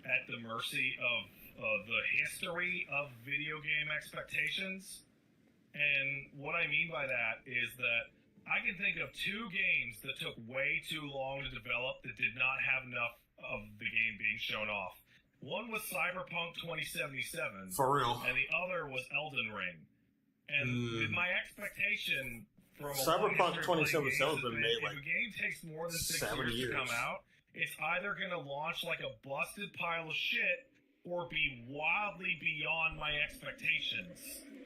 at the mercy of the history of video game expectations. And what I mean by that is that I can think of 2 games that took way too long to develop that did not have enough of the game being shown off. One was Cyberpunk 2077. For real. And the other was Elden Ring. And my expectation from Cyberpunk 2077 has been made like if a game takes more than 6 years to come out, it's either going to launch like a busted pile of shit or be wildly beyond my expectations.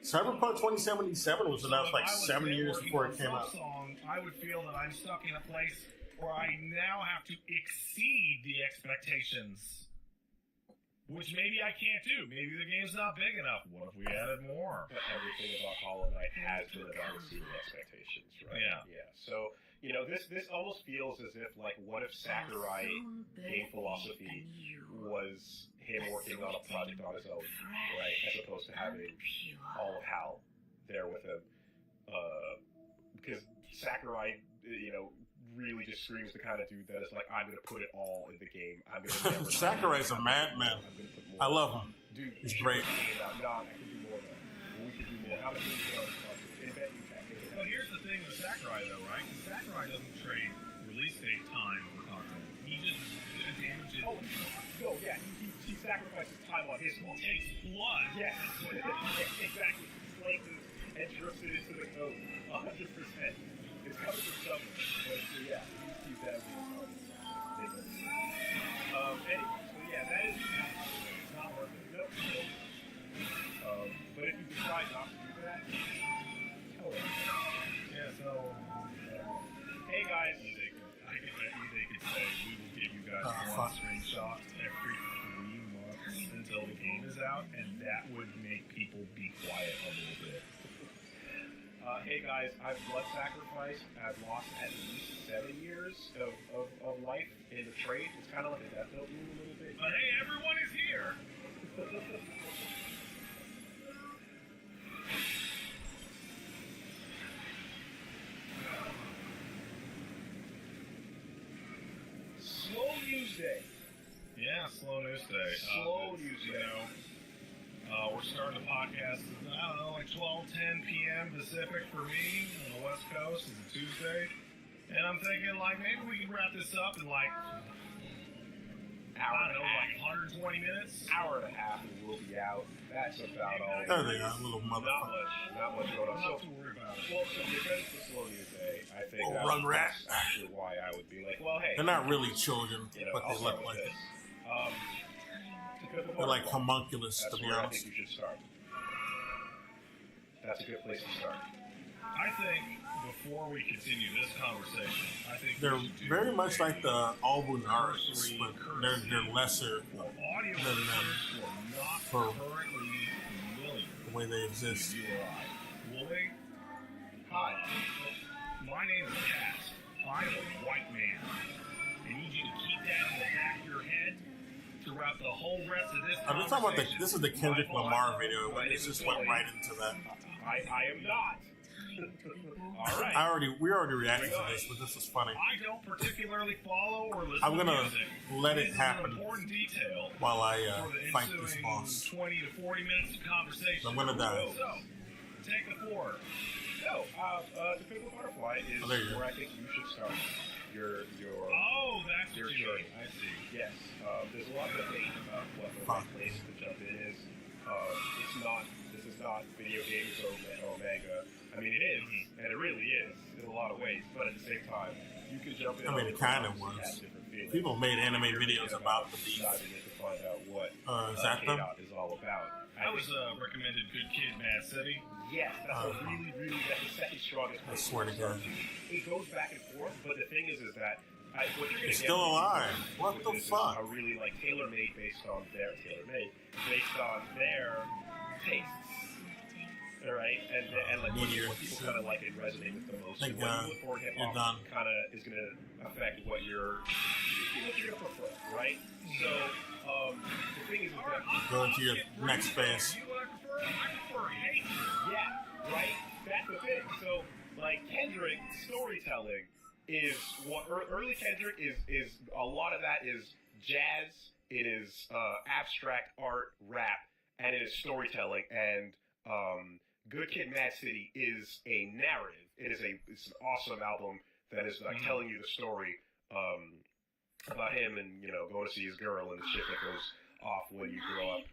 Cyberpunk 2077 was announced like 7 years before it came out. I would feel that I'm stuck in a place where I now have to exceed the expectations, which maybe I can't do. Maybe the game's not big enough. What if we added more? But everything about Hollow Knight has been about exceeding expectations, right? Yeah. So, you know, this almost feels as if, like, what if Sakurai game philosophy was him working on a project on his own, right? As opposed to having all of HAL there with him. Because Sakurai, you know, really just screams the kind of dude that is like, I'm going to put it all in the game. I'm going to Sakurai's a madman. I love him. Dude, he's great. I can do more of that. We could do more. How much Well, here's the thing with Sakurai, though, right? Sakurai doesn't trade release date time for content. He just damages. Oh, no, yeah. He sacrifices time on his own. He takes blood. Yeah, exactly. Slices and drips it into the code. 100%. It's coming from somewhere. But yeah, he's that anyway, so yeah, that is not worth it. Nope. But if you decide not to do that, tell us. Yeah, so hey guys, I bet you they could say we will give you guys one screenshot every 3 months until the game is out, and that would make people be quiet a little bit. Hey guys, I've blood sacrificed. I've lost at least 7 years of life in the trade. It's kind of like a Death Note move a little bit. But hey, everyone is here! Slow news day. Yeah, slow news day. Slow news day. You know, We're starting the podcast, I don't know, like 12:10 p.m. Pacific for me on the West Coast. It's a Tuesday. And I'm thinking, like, maybe we can wrap this up in, like, I don't know, like 120 minutes? Hour and a half and we'll be out. That's about all. There they are, little motherfucker. Not much going on. Not to worry about it. Well, so because it's a slow news day, I think Oh, that's Rugrat. actually why I would be like, well, hey. They're not really children, but they I'll look start like with it. this. They're like homunculus, That's to be where I honest. think you should start. That's a good place to start. I think before we continue this conversation, I think They're we should do very much like the Albunaris, cursory but they're lesser for audio than them listeners who are not for currently familiar the way they exist. with URI. Willie, hi. My name is Cass. I'm a white man. I need you to keep that in the back of your head throughout the whole rest of this I'm just talking about conversation. this is the Kendrick Lamar video, but it just went right into that. I am not. All right. We already reacted to this, but this is funny. I don't particularly follow or listen I'm gonna to music. let This it is happen an important detail while I for the fight this ensuing boss. 20 to 40 minutes of conversation. I'm gonna die. So, take the floor. No, the Pimple Butterfly is Oh, there you go. where I think you should start your Oh, that's your what you journey. mean. I see. Yes, there's a lot of debate about what the Fuck. right place to jump in is. This is not video games or manga. I mean, it is, and it really is in a lot of ways. But at the same time, you can jump in. I mean, it kind of was. People made anime videos about the beef. Diving in to find out what Is that them? K-Dot is all about. I was recommended Good Kid, Mad City. Yes, that's a really that's the second strongest. I swear to God. It goes back and forth, but the thing is that what you're gonna It's get still alive. What with the this is fuck? a really like tailor-made based on their tastes. All right, and like Meteor. what people kind of like and resonate with the most. Thank And what God. you look for in You're hip-hop done. kind of is going to affect what you're gonna prefer, right? So the thing is that Go into your next phase. You know what I prefer? I prefer hate. yeah, right. That's the thing. So like Kendrick storytelling is what early Kendrick is a lot of that is jazz. It is abstract art, rap, and it is storytelling. And Good Kid, Mad City is a narrative. It's an awesome album that is like telling you the story about him and going to see his girl and the shit that goes off when you grow up,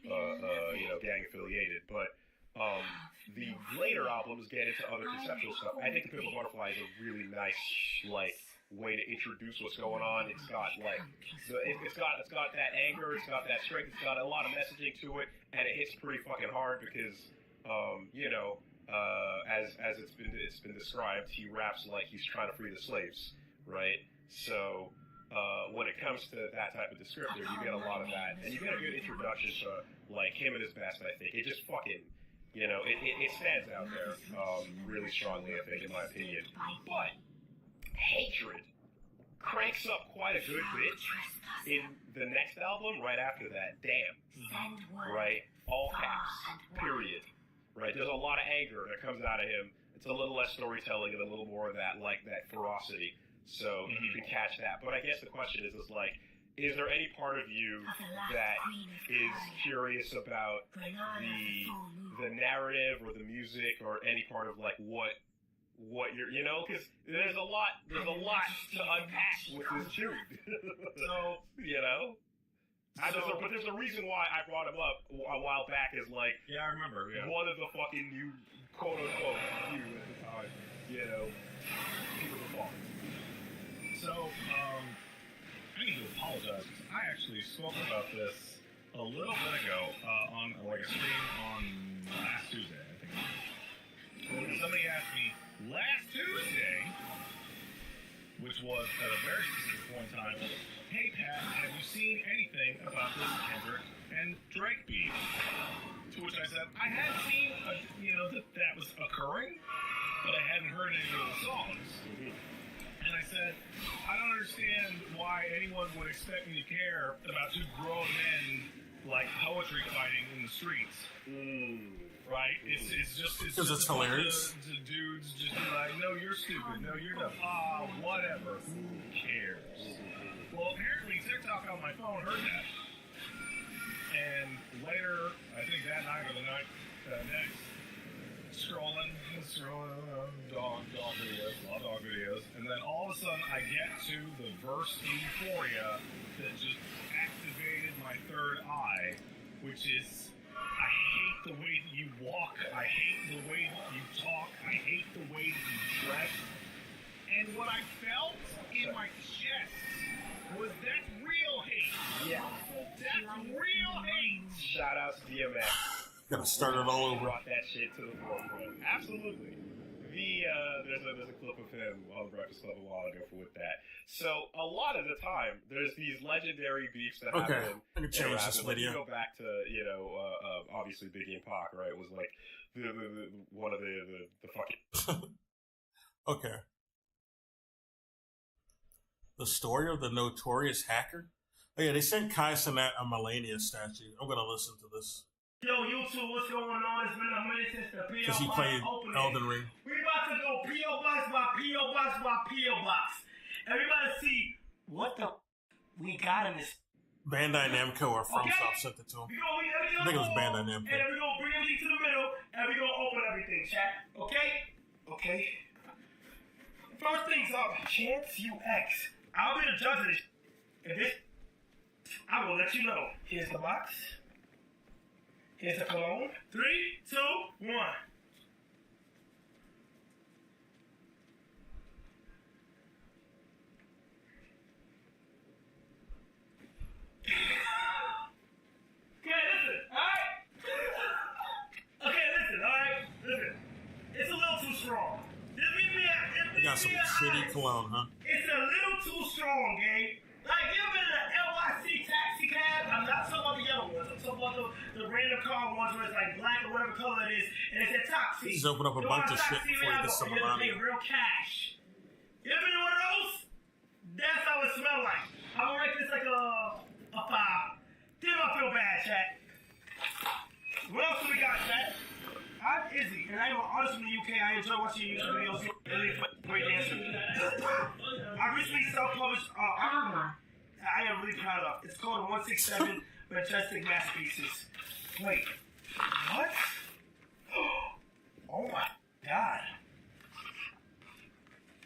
gang affiliated. But the later albums get into other conceptual stuff. I think The Pimple Butterfly is a really nice way to introduce what's going on. It's got it's got that anger, it's got that strength, it's got a lot of messaging to it, and it hits pretty fucking hard because as it's been described, he raps like he's trying to free the slaves, right? So when it comes to that type of descriptor, you get a lot of that, and you get a good introduction to like him at his best. I think it just fucking it stands out there really strongly. I think, in my opinion, but Hatred cranks up quite a good bit in the next album right after that. Damn, right? All caps, period. Right? There's a lot of anger that comes out of him. It's a little less storytelling and a little more of that ferocity. So you can catch that. But I guess the question is is there any part of you that is curious about the narrative or the music or any part of like what you're because there's a lot to unpack with this dude. So but there's a reason why I brought him up a while back is like Yeah, I remember. Yeah. one of the fucking new quote unquote you at the time, people were falling. So, I need to apologize because I actually spoke about this a little bit ago on like a stream on last Tuesday, I think. Somebody asked me last Tuesday, which was at a very specific point in time, hey Pat, have you seen anything about this Kendrick and Drake beef? To which I said, I had seen, that was occurring, but I hadn't heard any of the songs. And I said, I don't understand why anyone would expect me to care about two grown men like poetry fighting in the streets. Right? It's just it's hilarious. The dudes just be like, no, you're stupid. No, you're dumb. Whatever. Who cares? Well, apparently TikTok on my phone heard that. And later, I think that night or the night next, scrolling, dog videos, a lot of dog videos, and then all of a sudden I get to the verse in Euphoria that just activated my third eye, which is, I hate the way that you walk, I hate the way that you talk, I hate the way that you dress, and what I felt in my chest was that's real hate. Yeah. That's real hate. Shout out to DMX. Gotta start it all over. Brought that shit to the forefront. Absolutely. There's a clip of him on Breakfast Club a while ago with that. So a lot of the time, there's these legendary beefs that happen. I can change this video. Like, you go back to obviously Biggie and Pac, right? It was like one of the fucking. Okay. The story of the notorious hacker. Oh yeah, they sent Kai Cenat a Melania statue. I'm gonna listen to this. Yo, YouTube, what's going on? It's been a minute since the P.O. Because he Box played opening. Elden Ring. We about to go P.O. Box by P.O. Box by P.O. Box. Everybody see what the we got in this. Bandai Namco or FromSoft sent it to him. I think it was Bandai Namco. And we're going to bring everything to the middle, and we're going to open everything, chat. Okay? Okay. First things up, Chance UX. I'll be the judge of this. If this, I will let you know. Here's the box. Here's the cologne. 3, 2, 1. Got some shitty cologne, huh? It's a little too strong, gang. Like, you ever been in an NYC taxi cab? I'm not talking about the yellow ones. I'm talking about the random car ones where it's like black or whatever color it is, and it's a taxi. Just open up a bunch of shit before you get some money. money. You real cash. You ever been in one of those? That's how it smell like. I'm gonna rate this like a 5. Then I feel bad, chat. What else do we got, chat? I'm Izzy, and I'm an artist from the UK. I enjoy watching YouTube videos. Great dancer. I recently self-published I am really proud of. It's called 167 Majestic Masterpieces. Wait, what? Oh my god.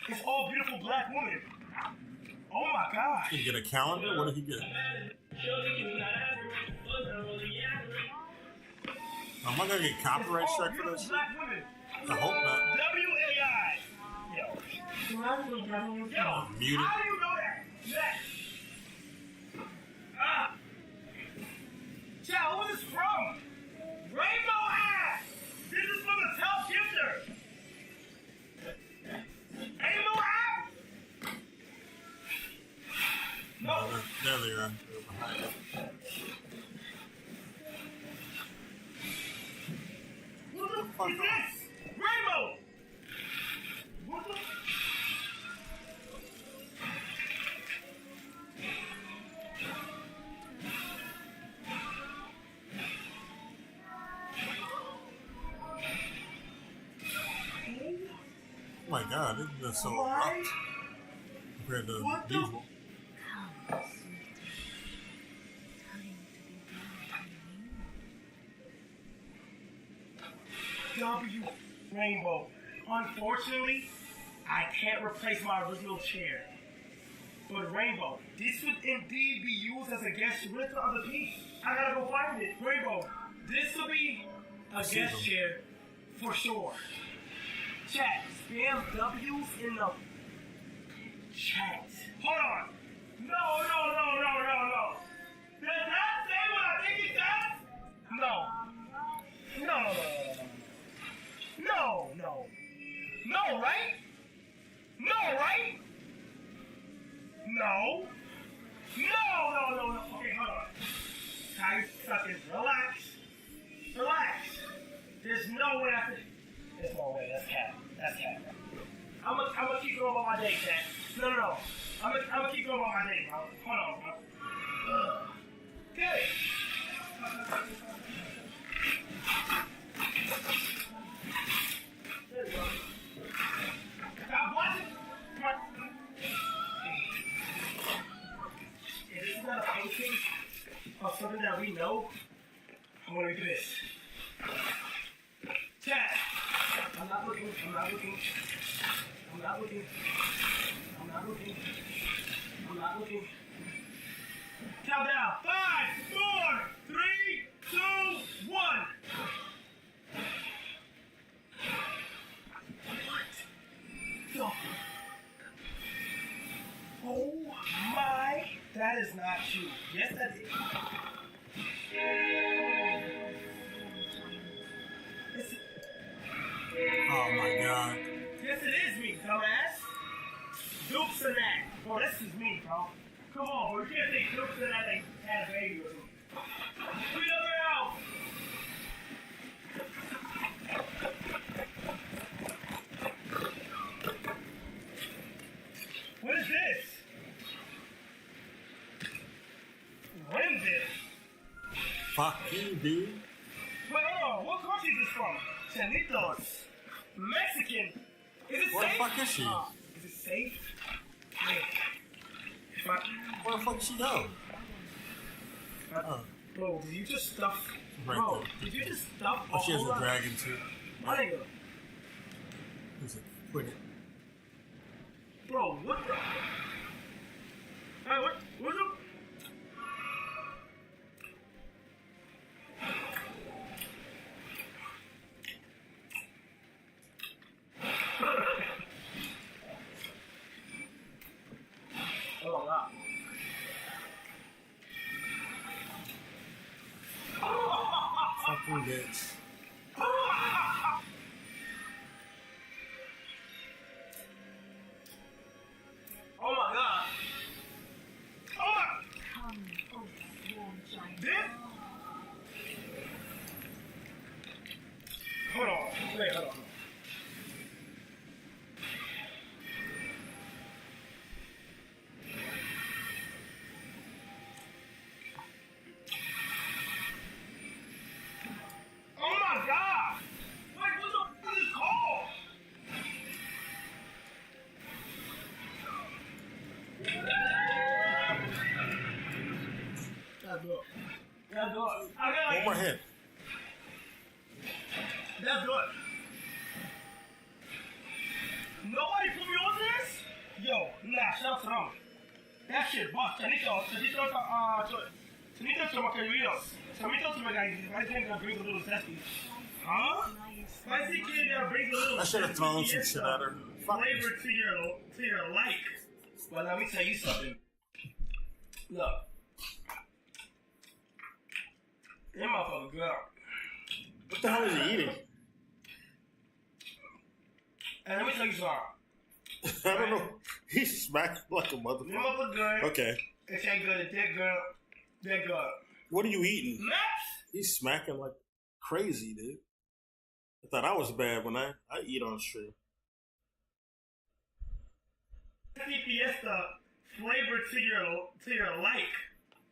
It's all beautiful black women. Oh my god. Did he get a calendar? What did he get? Am I gonna get copyright strike for this? I hope not. W-A-I. Yo. Muted. How do you know that? Chat, who is this from? Rainbow Ass! This is from the top gifter! Rainbow Ass? No. There they are. They're behind it. What the fuck is this? Rainbow! What the? Oh my god, this is so abrupt compared to usual. W Rainbow. Unfortunately, I can't replace my original chair. But Rainbow, this would indeed be used as a guest with the other piece. I gotta go find it. Rainbow, this will be a guest chair for sure. Chat, spam W's in the chat. Hold on. No. Does that say what I think it does? No. No, right? No. Okay, hold on. Tight fucking relax. There's no way I could. There's no way. That's cat. I'm gonna keep going about my day, Cat. No. I'm gonna keep going about my day, bro. Hold on, bro. Okay. There we go. Stop watching. Is this not a painting? of something that we know, I'm gonna do this. Chat. I'm not looking. I'm not looking. I'm not looking. I'm not looking. I'm not looking. Countdown. 5, 4, 3, 2, 1. What? Oh my! That is not you. Yes, that is. Oh my god. Yes, it is me, dumbass. Dukes and that. Bro, this is me, bro. Come on, bro. You can't think Dukes and that ain't had a baby with me. Free the out. What is this? What is this? Fuck you, dude. Wait, hold on. What country is this from? Chanitos. Mexican. Is it Where the safe? fuck is she? Is it safe? Wait. Where the fuck she go? Bro, did you just stuff? Right Bro, there. did you just stuff? Oh, she has whole a lot- dragon too. My nigga. Who's it? Quit it. Bro, what the? Hey, what? What's up? Oh, wow. Fucking bitch. Oh my god. Oh my. This? Hold on. Wait, hold on. Oh my god! Wait, what the fuck is this called? That's good. That's good. I got One more hit. That's good. Nobody put me on this? Yo, nah, shout out to them. That shit bust. Chanito se me queridos. Chanito se me queridos. I think that brings a little zesty. Huh? I think that brings a little I should have thrown some shit at her. Fuck this. flavor to your like. Well, let me tell you something. Look. That motherfucker good. What the hell is he eating? And let me tell you something. I don't know. He's smacking like a That motherfucker. motherfucker good. Okay. It ain't good. It that good. That good. What are you eating? Maps? He's smacking like crazy, dude. I thought I was bad when I eat on stream. CPS the flavor to your like.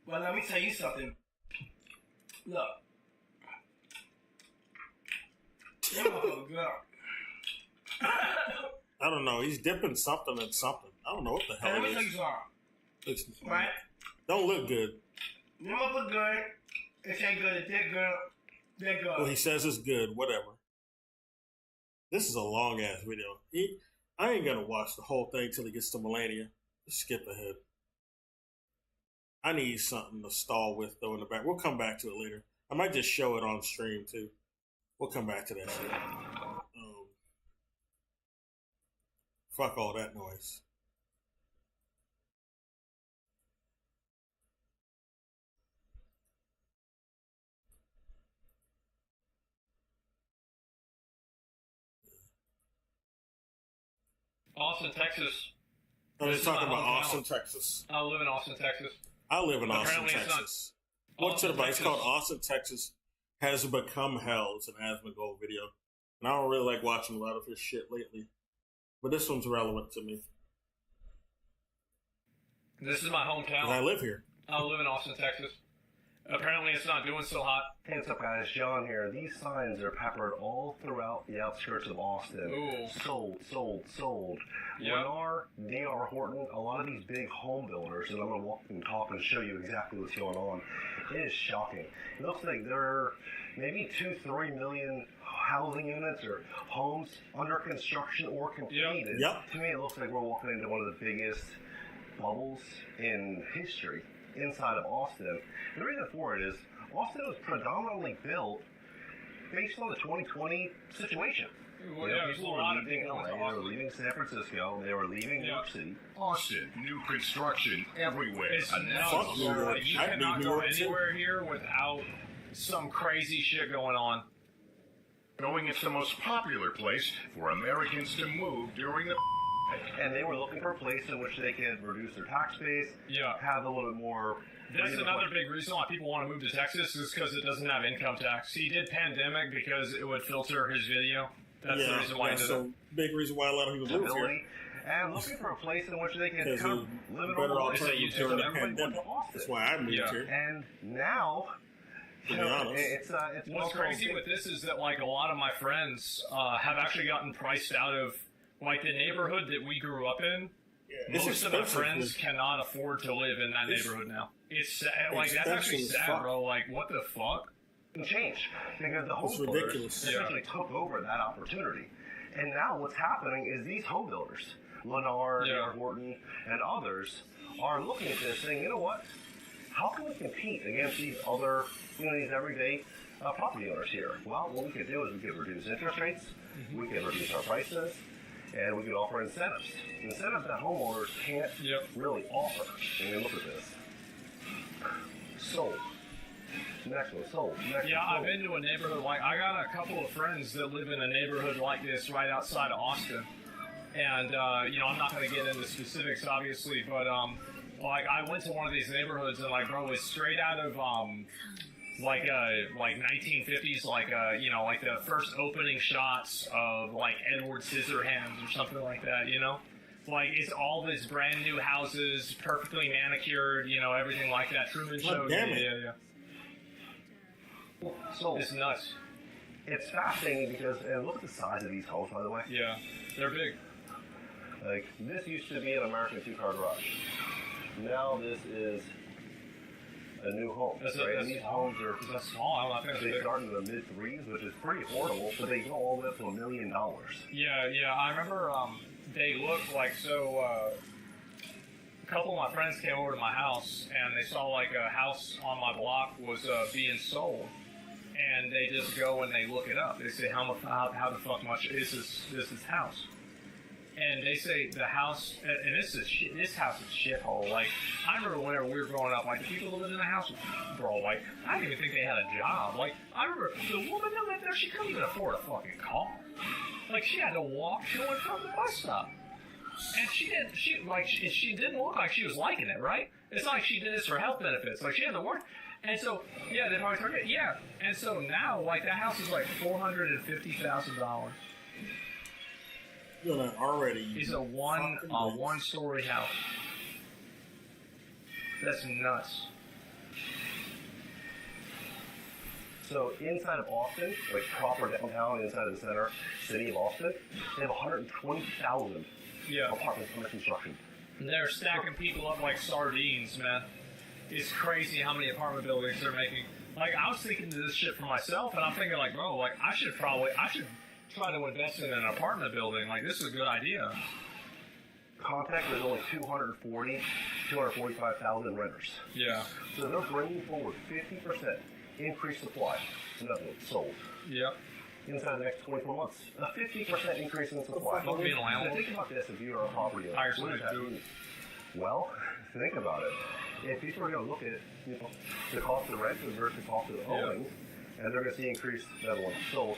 Well, let me tell you something. Look. That motherfucker good. I don't know. He's dipping something in something. I don't know what the And hell let me it tell you is. something. It's, Right? don't look good. That motherfucker good. It ain't good. It that good. That good. Well, he says it's good. Whatever. This is a long ass video. I ain't gonna watch the whole thing till he gets to Melania. Just skip ahead. I need something to stall with though in the back. We'll come back to it later. I might just show it on stream too. We'll come back to that shit. Fuck all that noise. Austin, Texas. Oh, they're This is talking my about hometown. Austin, Texas. I live in Austin, Texas. I live in Austin, Apparently it's not- Texas. What's it Austin, about? It's called Texas. Austin, Texas has become hell. It's an Asmongold video. And I don't really like watching a lot of his shit lately. But this one's relevant to me. This is my 'Cause I hometown. live here. I live in Austin, Texas. Apparently it's not doing so hot. Hey, what's up, guys? John here. These signs are peppered all throughout the outskirts of Austin. Ooh. Sold, sold, sold. Yep. Lennar, D.R. Horton, a lot of these big home builders, and I'm going to walk and talk and show you exactly what's going on. It is shocking. It looks like there are maybe 2-3 million housing units or homes under construction or completed. Yep. To me, it looks like we're walking into one of the biggest bubbles in history inside of Austin. The reason for it is Austin was predominantly built based on the 2020 situation. Well, yeah, there's a people lot were of leaving people LA, they were leaving San Francisco, they were leaving New York City. Austin, new construction everywhere. It's And now Fuck New York. you I'd cannot be New go York, too. anywhere here without some crazy shit going on. knowing it's the most popular place for Americans to move during the And they were looking for a place in which they could reduce their tax base, Yeah. have a little bit more. That's another big reason why people want to move to Texas is because it doesn't have income tax. He did pandemic because it would filter his video. That's the reason why he did it. so big reason why a lot of people move here. stability, and looking for a place in which they can Because kind of live in better a alternative during the pandemic. That's why I moved Yeah. here. And now, To be honest. it's What's also crazy big- with this is that like a lot of my friends have actually gotten priced out of like the neighborhood that we grew up in. It's Most of my expensive. friends cannot afford to live in that It's neighborhood now. It's sad. Like that's expensive actually as sad, fuck. bro. Like what the fuck? change because the home It's builders ridiculous. essentially took over that opportunity. And now what's happening is these home builders, Lennar, Yeah. D.R. Horton, and others, are looking at this saying, you know what? How can we compete against these other, these everyday property owners here? Well, what we could do is we could reduce interest rates, we could reduce our prices, and we could offer incentives. Incentives that homeowners can't really offer. I mean, look at this. Sold. Next one, sold. Next Yeah, one, I've sold. been to a neighborhood like I got a couple of friends that live in a neighborhood like this right outside of Austin, and I'm not going to get into specifics obviously, but like I went to one of these neighborhoods and like bro, it's straight out of like 1950s, like the first opening shots of like Edward Scissorhands or something like that, Like it's all these brand new houses, perfectly manicured, everything like that. Truman Show. damn it. Yeah. Sold. It's nuts. It's fascinating because, and look at the size of these homes, by the way. Yeah, they're big. Like, this used to be an American two-car garage. Now this is a new home, right? And these homes are, That's small. I don't know. I think they it's big. start in the mid-threes, which is pretty affordable, but they go all the way up to $1 million. Yeah. I remember they looked like so. A couple of my friends came over to my house and they saw like a house on my block was being sold, and they just go and they look it up. They say how the fuck much is this house? And they say the house, and this house is shithole. Like I remember whenever we were growing up, like the people that lived in the house, bro. Like I didn't even think they had a job. Like I remember the woman that lived there, she couldn't even afford a fucking car. Like she had to walk to and from the bus stop. And she didn't look like she was liking it, right? It's not like she did this for health benefits. Like she had to work. And so, yeah, they probably started, yeah. And so now, like, that house is like $450,000. You're not already. It's a one-story house. That's nuts. So inside of Austin, like proper downtown, inside of the city of Austin, they have 120,000 apartments under construction. And they're stacking people up like sardines, man. It's crazy how many apartment buildings they're making. Like, I was thinking of this shit for myself, and I'm thinking, like, bro, like, I should try to invest in an apartment building. Like, this is a good idea. Contact, there's only 245,000 renters. Yeah. So they're bringing forward 50% increased supply. Nothing sold. Yep. Inside the next 24 months, a 50% increase in supply. Fuck being a landlord. So think about this: if you're a property owner, Hire what somebody does that to do it. mean? Well, think about it. If people are going to look at the cost of rent versus the cost of owning, and they're going to see increased level of sold,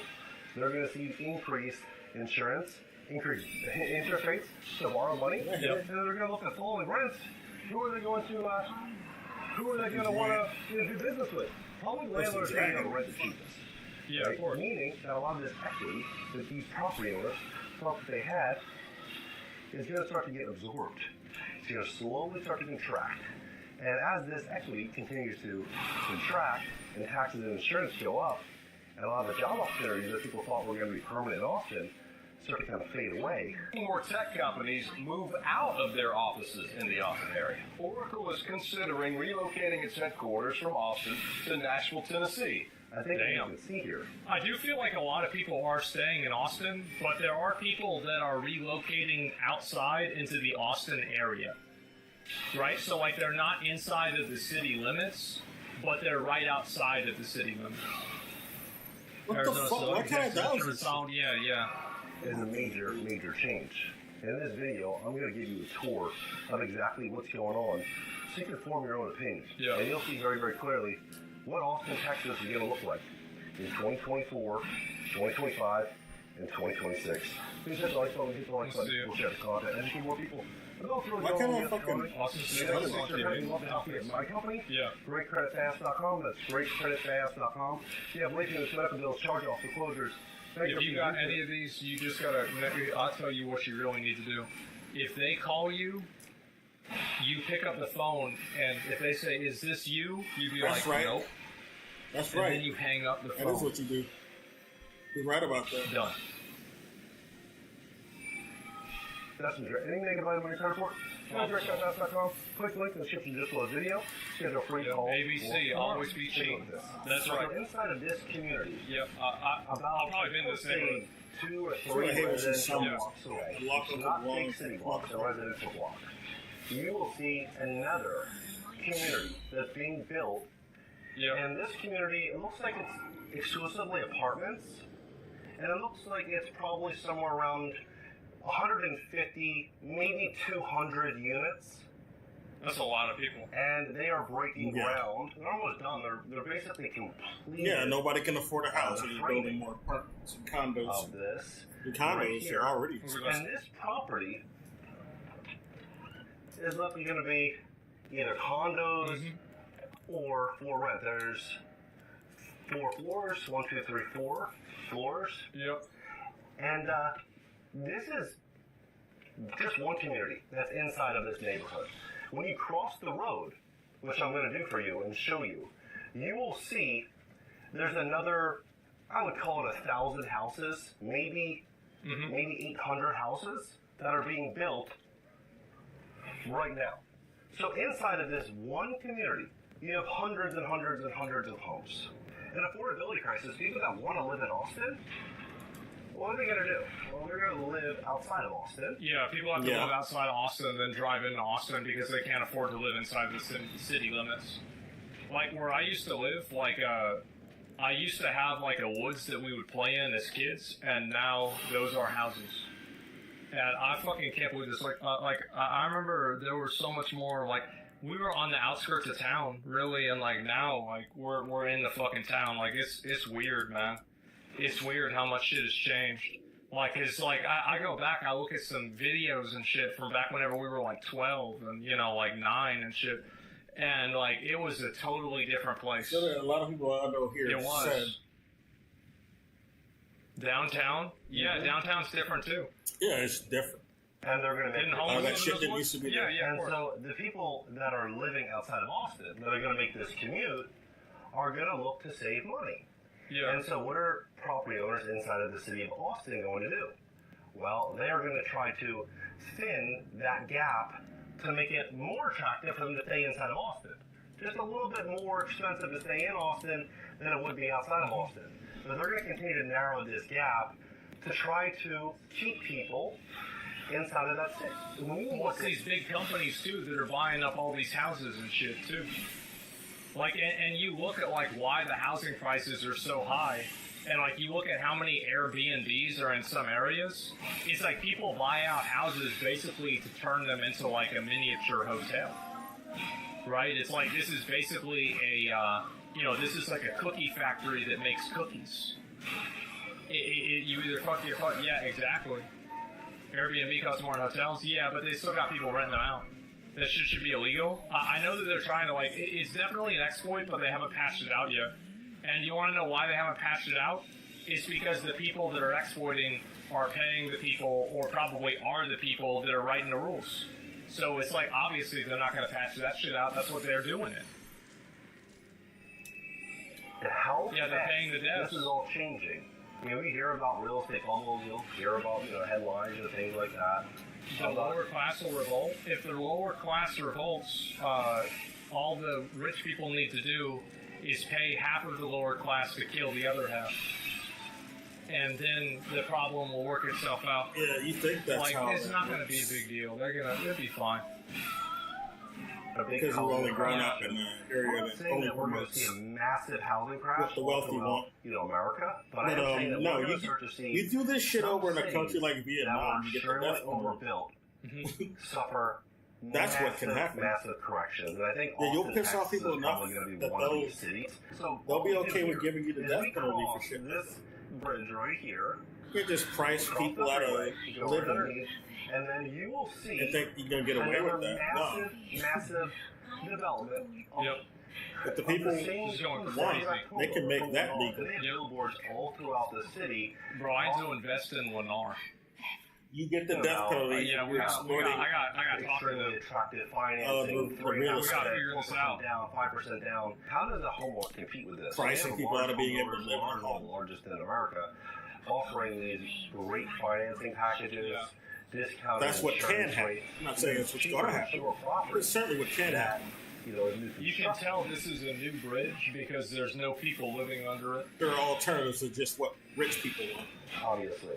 they're going to see increased insurance, increased interest rates to borrow money, and then they're going to look at falling rents. Who are they going to want to do business with? Probably landlords are going to rent the cheapest. Yeah, right? of course. Meaning that a lot of this equity that these property owners thought that they had is going to start to get absorbed. It's going to slowly start to contract. And as this equity continues to contract and taxes and insurance go up, and a lot of the job opportunities that people thought were going to be permanent in Austin start to kind of fade away. More tech companies move out of their offices in the Austin area. Oracle is considering relocating its headquarters from Austin to Nashville, Tennessee. I think you can see here. I do feel like a lot of people are staying in Austin, but there are people that are relocating outside into the Austin area. Right? So, like, they're not inside of the city limits, but they're right outside of the city limits. What the fuck? What kind of dog is this? Yeah. Is a major change. In this video, I'm going to give you a tour of exactly what's going on so you can form your own opinion. Yeah. And you'll see very, very clearly what Austin, Texas is going to look like in 2024, 2025, and 2026. Please hit the like button, we'll share the content, and see more people. Why can't I fucking my company? Yeah. GreatCreditFast.com. That's GreatCreditFast.com. You have links in the medical bills, charge-offs, foreclosures. If you got any of these, you just gotta. I'll tell you what you really need to do. If they call you, you pick up the phone, and if they say, "Is this you?" You be That's like, right. "Nope." That's And right. then you hang up the phone. That is what you do. You're right about that. Done. That's anything negative item on your credit report? GreatCreditFast.com. Click the link in the description just below the video. Schedule a free call. ABC, always be cheap. That's right. So inside of this community, Yep. I've probably been in this neighborhood. 2 or What I 3 hate was just residential some blocks away. block of Not walls. big city blocks, a residential block. You will see another community that's being built. Yep. And this community, it looks like it's exclusively apartments. And it looks like it's probably somewhere around 150, maybe 200 units. That's a lot of people. And they are breaking ground. They're almost done. They're basically complete. Yeah, nobody can afford a house, so they're building more apartments and condos. Of this. The condos right here. are already. And this property is looking going to be either condos or for rent. There's 4 floors, 1, 2, 3, 4 floors. Yep. And this is just one community that's inside of this neighborhood. When you cross the road, which I'm going to do for you and show you, you will see there's another, I would call it 1,000 houses, maybe 800 houses that are being built right now. So inside of this one community, you have hundreds and hundreds and hundreds of homes. An affordability crisis, people that want to live in Austin, what are they going to do? Well, they're going to live outside of Austin. Yeah, people have to live outside Austin and then drive into Austin because they can't afford to live inside the city limits. Like where I used to live, I used to have like a woods that we would play in as kids, and now those are houses. And I fucking can't believe this. I remember there was so much more. Like we were on the outskirts of town, really, and like now, like we're in the fucking town. Like it's weird, man. It's weird how much shit has changed. Like, it's like, I go back, I look at some videos and shit from back whenever we were like 12 and, you know, like 9 and shit. And, like, it was a totally different place. So a lot of people I know here said. Downtown? Yeah, downtown's different too. Yeah, it's different. And they're going to make all that shit that used to be there. Yeah, and so the people that are living outside of Austin that are going to make this commute are going to look to save money. Yeah. And so what are property owners inside of the city of Austin going to do? Well, they are going to try to thin that gap to make it more attractive for them to stay inside of Austin. Just a little bit more expensive to stay in Austin than it would be outside of Austin. So they're going to continue to narrow this gap to try to keep people inside of that city. Well, it's these big companies, too, that are buying up all these houses and shit, too. Like, and you look at, like, why the housing prices are so high, and, like, you look at how many Airbnbs are in some areas, it's like people buy out houses basically to turn them into, like, a miniature hotel, right? It's like this is basically this is like a cookie factory that makes cookies. You either fuck your fuck, yeah, exactly. Airbnb costs more than hotels, yeah, but they still got people renting them out. That shit should be illegal. I know that they're trying to, like, it's definitely an exploit, but they haven't patched it out yet. And you want to know why they haven't patched it out? It's because the people that are exploiting are paying the people, or probably are the people that are writing the rules. So it's like, obviously, they're not going to patch that shit out. That's what they're doing it. How Yeah, they're paying the devs. This is all changing. We hear about real estate bubbles, you'll hear about headlines and things like that. The lower class will revolt. If the lower class revolts, all the rich people need to do is pay half of the lower class to kill the other half. And then the problem will work itself out. Yeah, you think that's how it's not going to be a big deal. They'll be fine. Because we've only grown up in an area I'm that saying only that we're going to promotes see a massive housing crash what the wealthy want. America. But But, I am saying that no, we're you, going to start to see you do this shit some over in a cities country like that Vietnam, were you get the extremely death penalty. overbuilt suffer That's what can happen. massive corrections. And I think Yeah, you'll Austin, piss off Texas people is enough probably going to be that one of these cities. So they'll what be we do okay with here giving you the is death we penalty for cross shit. this bridge right here. You can't just price Cross people the out of freeway, go living underneath, and then you will see and think you're going to get away another with that. No. massive development. Yep. But the people want, they can make that legal. They have billboards all throughout the city. Bro, I do invest in Lennar. You get the death penalty. Yeah, you're exploiting. I got to talk to Extremely them. attractive financing, the real estate. 4% down, 5% down. How does a homeowner compete with this? Pricing We have people out of being able to homeowners, live in their one of home. the largest in America, offering these great financing packages, discounted That's what can insurance happen. rates, I'm not saying it's what's going to happen. It's certainly what can happen. You can tell this is a new bridge because there's no people living under it. There are alternatives to just what rich people want. Obviously.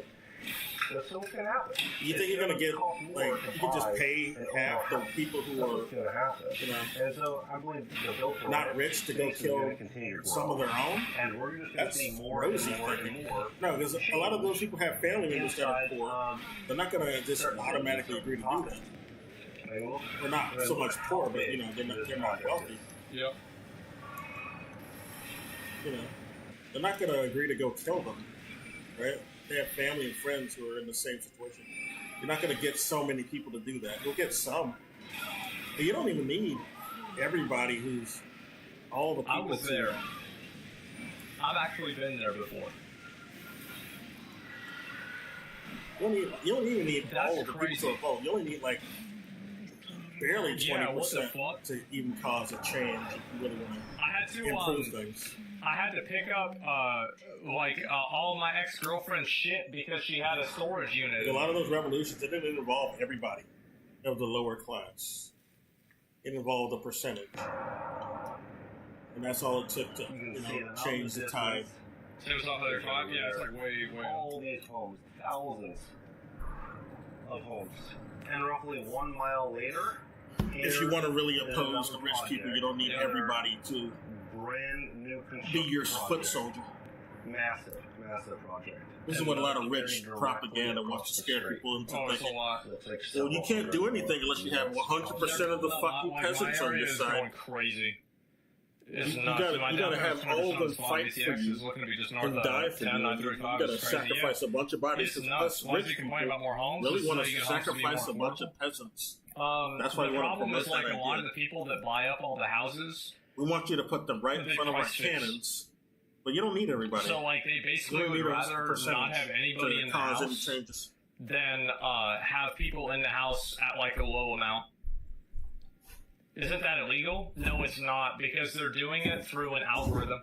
So what's going to happen? You think you're going to get, like, you can just pay half the people who are, What's going to happen? And so I believe the built not rich to go kill some of their own? And we're just going to That's see more and rosy more and thinking. more. No, because a lot of those people have family members that are poor. They're not going to just automatically agree to do that. They're not so much poor, but, they're not wealthy. Yep. They're not going to agree to go kill them, right? They have family and friends who are in the same situation. You're not going to get so many people to do that. You'll get some. But you don't even need everybody who's all the people. I was there. I've actually been there before. You don't even need That's all of the crazy. people to vote. You only need like barely 20% Yeah, what the fuck? to even cause a change if you really want I had to to improve things. I had to pick up all of my ex-girlfriend's shit because she had a storage unit. A lot of those revolutions, it didn't involve everybody of the lower class. It involved a percentage. And that's all it took to change the tide. It was not 35. Yeah, it's like way. All these homes, thousands of homes. And roughly 1 mile later, If you want to really oppose the rich people, you don't need everybody to brand new be your foot soldier. Massive project. This is what a lot of rich propaganda wants to scare people into Oh, it's a thinking. lot. Well, you can't do anything unless you have 100% of the fucking peasants on your is side. going crazy. It's You nuts. gotta- My you dad gotta have started all of them Spawn fight BTX for you is looking to be just north And of die for 10, you. You 935 gotta is crazy. sacrifice a bunch of bodies. It's Us nuts. Why rich do you people complain about more homes? really Just want so to you can homes to be more sacrifice a bunch affordable? of peasants. That's The why we want to problem promote is like that a lot of idea. the people that buy up all the houses. We want you to put them right in They front of our price fix. cannons, but you don't need everybody. So like they You basically don't would need a rather percentage not have anybody to in the cause any house changes. than have people in the house at like a low amount. Isn't that illegal? No, it's not, because they're doing it through an algorithm.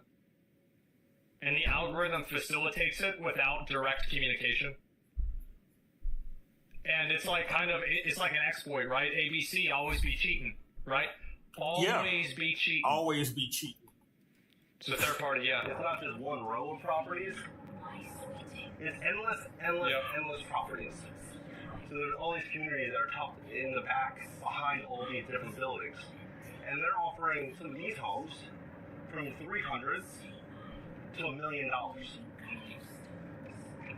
And the algorithm facilitates it without direct communication. And it's like it's like an exploit, right? ABC, always be cheating, right? Always be cheating. Always be cheating. It's a third party, yeah. It's not just one row of properties. It's endless properties. So there's all these communities that are tucked in the back behind all these different buildings. And they're offering some of these homes from $300,000 to $1 million.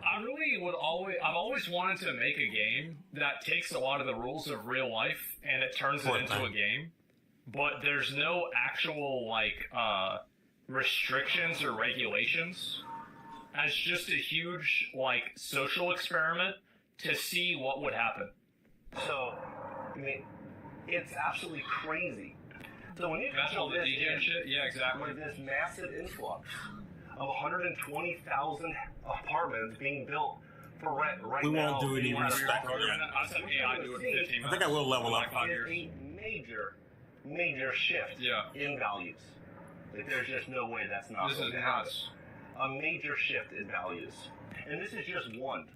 I've always wanted to make a game that takes a lot of the rules of real life and it turns it into a game, but there's no actual restrictions or regulations. As just a huge social experiment to see what would happen. So, I mean, it's absolutely crazy. So when you That's all the DJ and shit? Yeah, exactly. With this massive influx of 120,000 apartments being built for right we now, won't do any being respect around- for that. I said AI do it in 15 minutes. I think I will level up. Like 5 years. is a major shift Yeah. in values. Like, there's just no way that's not This going is to happen. nuts. A major shift in values. And this is just one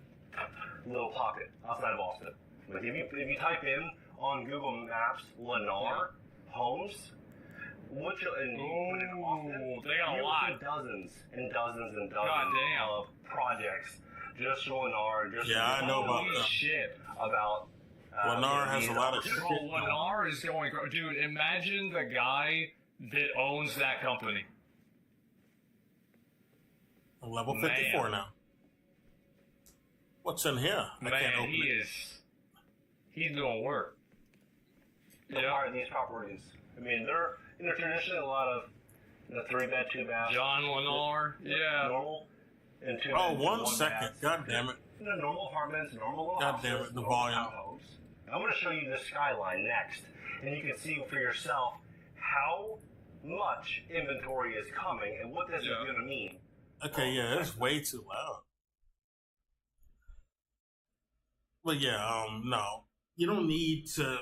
little pocket outside of Austin. Like, if you type in on Google Maps Lennar homes, and you put in Austin, they got a you'll lot. see dozens and dozens and God dozens damn. of projects just for Lennar. Just Yeah, I know about Holy that. shit. about Lennar has these a lot of opportunities. shit. Bro, Lennar is going... Dude, imagine the guy that owns that company. I'm level 54 now. What's in here? I can't Man, open he it. is... He's doing work. Acquire these properties. I mean, they're traditionally a lot of 3-bed, 2-bath. John Lennar, yeah. Normal and 2 Oh, beds, 1 1 second. baths. God damn it. Normal apartments, normal little God houses, damn it, the normal volume. townhomes. I'm going to show you the skyline next, and you can see for yourself how much inventory is coming and what this is going to mean. Okay, yeah, it's way too loud. But yeah, no. You don't need to...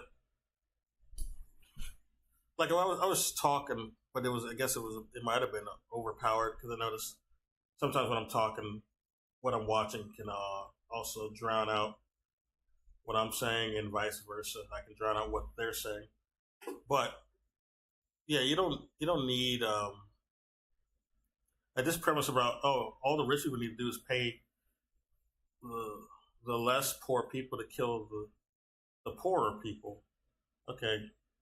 Like, I was talking, but I guess it might have been overpowered, because I noticed sometimes when I'm talking, what I'm watching can also drown out what I'm saying, and vice versa. I can drown out what they're saying. But yeah, you don't need this premise about all the rich people need to do is pay the less poor people to kill the poorer people. Okay,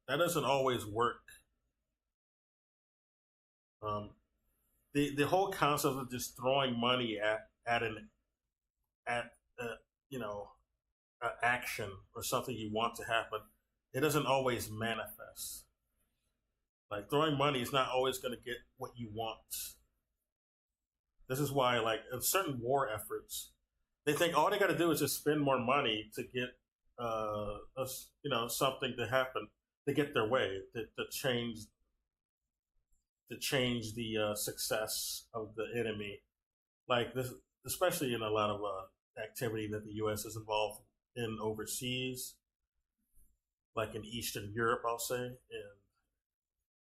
that doesn't always work. The whole concept of just throwing money at an action or something you want to happen, it doesn't always manifest. Like, throwing money is not always going to get what you want. This is why, like, in certain war efforts, they think all they got to do is just spend more money to get something to happen, to get their way, to change the success of the enemy. Like this, especially in a lot of activity that the U.S. is involved in overseas, like in Eastern Europe, I'll say, in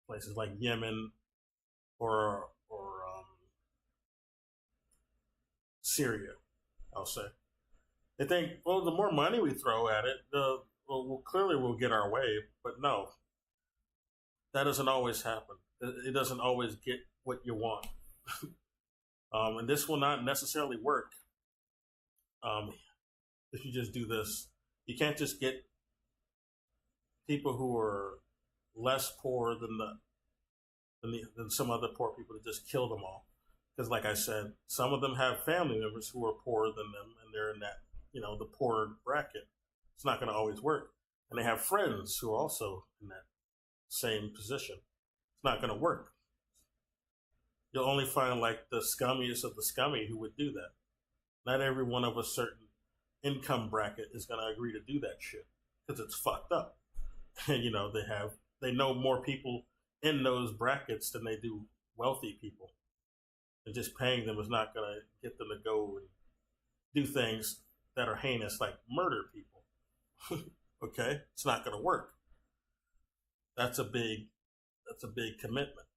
places like Yemen or Syria, I'll say. They think, well, the more money we throw at it, clearly we'll get our way. But no, that doesn't always happen. It doesn't always get what you want. And this will not necessarily work if you just do this. You can't just get people who are less poor than some other poor people to just kill them all. Because, like I said, some of them have family members who are poorer than them, and they're in that, the poorer bracket. It's not going to always work. And they have friends who are also in that same position. It's not going to work. You'll only find, like, the scummiest of the scummy who would do that. Not everyone of a certain income bracket is going to agree to do that shit, because it's fucked up. And, they know more people in those brackets than they do wealthy people. And just paying them is not going to get them to go and do things that are heinous, like murder people. Okay? It's not going to work. That's a big commitment.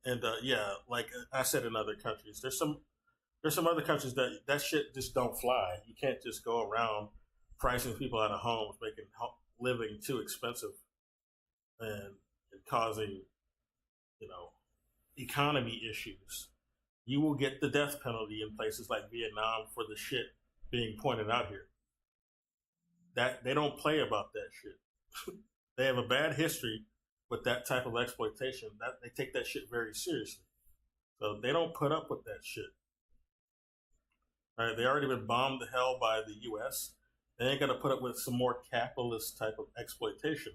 And like I said, in other countries, there's some other countries that shit just don't fly. You can't just go around pricing people out of homes, making living too expensive, and causing, economy issues. You will get the death penalty in places like Vietnam for the shit being pointed out here. That they don't play about that shit. They have a bad history with that type of exploitation. That they take that shit very seriously. So they don't put up with that shit. All right, they already been bombed to hell by the U.S. They ain't gonna put up with some more capitalist type of exploitation.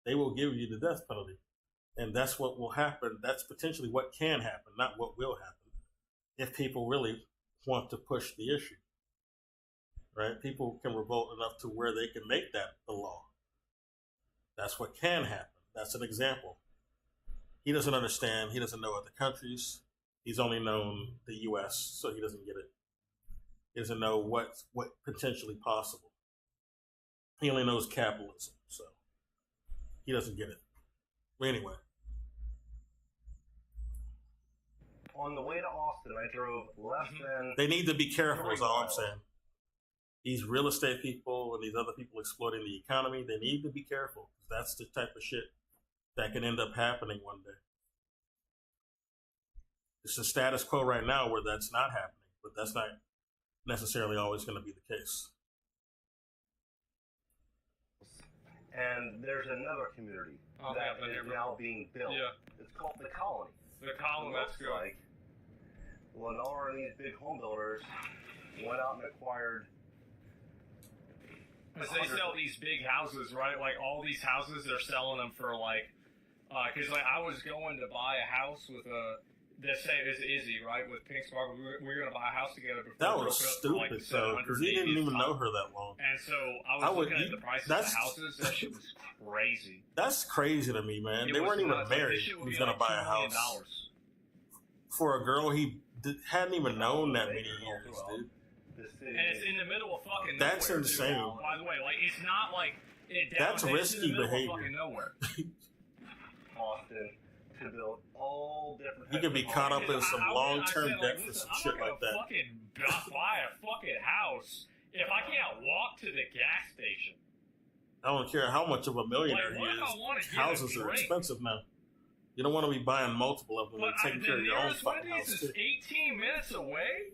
They will give you the death penalty. And that's what will happen. That's potentially what can happen, not what will happen, if people really want to push the issue. Right? People can revolt enough to where they can make that the law. That's what can happen. That's an example. He doesn't understand. He doesn't know other countries. He's only known the U.S., so he doesn't get it. He doesn't know what potentially possible. He only knows capitalism, so he doesn't get it. But anyway. On the way to Austin, I drove less than... They need to be careful, is all I'm saying. These real estate people and these other people exploiting the economy, they need to be careful. That's the type of shit that can end up happening one day. It's the status quo right now where that's not happening, but that's not necessarily always going to be the case. And there's another community that is now being built. Yeah. It's called the Colony. The column, that's good. Like Lennar and these big home builders went out and acquired. Because they sell these big houses, right? Like all these houses, they're selling them for like, because like I was going to buy a house with the same as Izzy, right? With Pink Sparkle, we were going to buy a house together. Before that was stupid, though, because he didn't even know her that long. And so I was looking at the prices of houses. That shit was crazy. That's crazy to me, man. They weren't even married. He was going to buy a house for a girl he hadn't even known that many years, dude. And it's in the middle of fucking That's nowhere, insane. Dude. By the way, like it's not like that's risky behavior. Nowhere. Austin to build all different. He could be caught up in some long-term debt for some shit like that. I'm not gonna buy a fucking house if I can't walk to the gas station. I don't care how much of a millionaire he is. Houses are expensive now. You don't want to be buying multiple of them and taking care of your own fucking house too. Is 18 minutes away.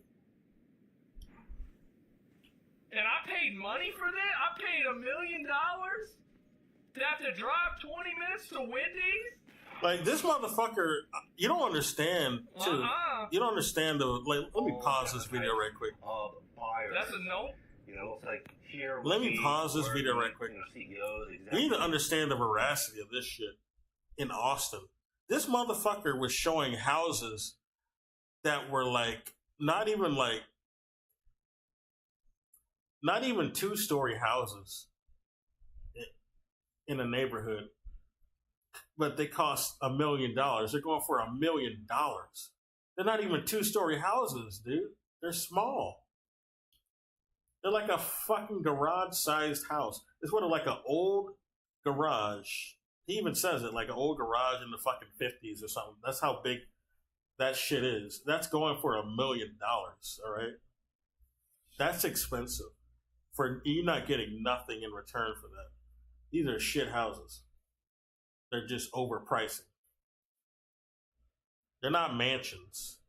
And I paid money for that? I paid $1 million to have to drive 20 minutes to Wendy's? Like, this motherfucker, you don't understand, too. You don't understand the, like, let me pause this video right quick. That's a no? You know, it's like here. Let me pause this video right quick. You need to understand the veracity of this shit in Austin. This motherfucker was showing houses that were, like, not even 2-story houses in a neighborhood, but they cost $1 million. They're going for $1 million. They're not even 2-story houses, dude. They're small. They're like a fucking garage-sized house. It's what, like an old garage. He even says it, like an old garage in the fucking 50s or something. That's how big that shit is. That's going for $1 million, all right? That's expensive. You're not getting nothing in return for that. These are shit houses. They're just overpricing. They're not mansions.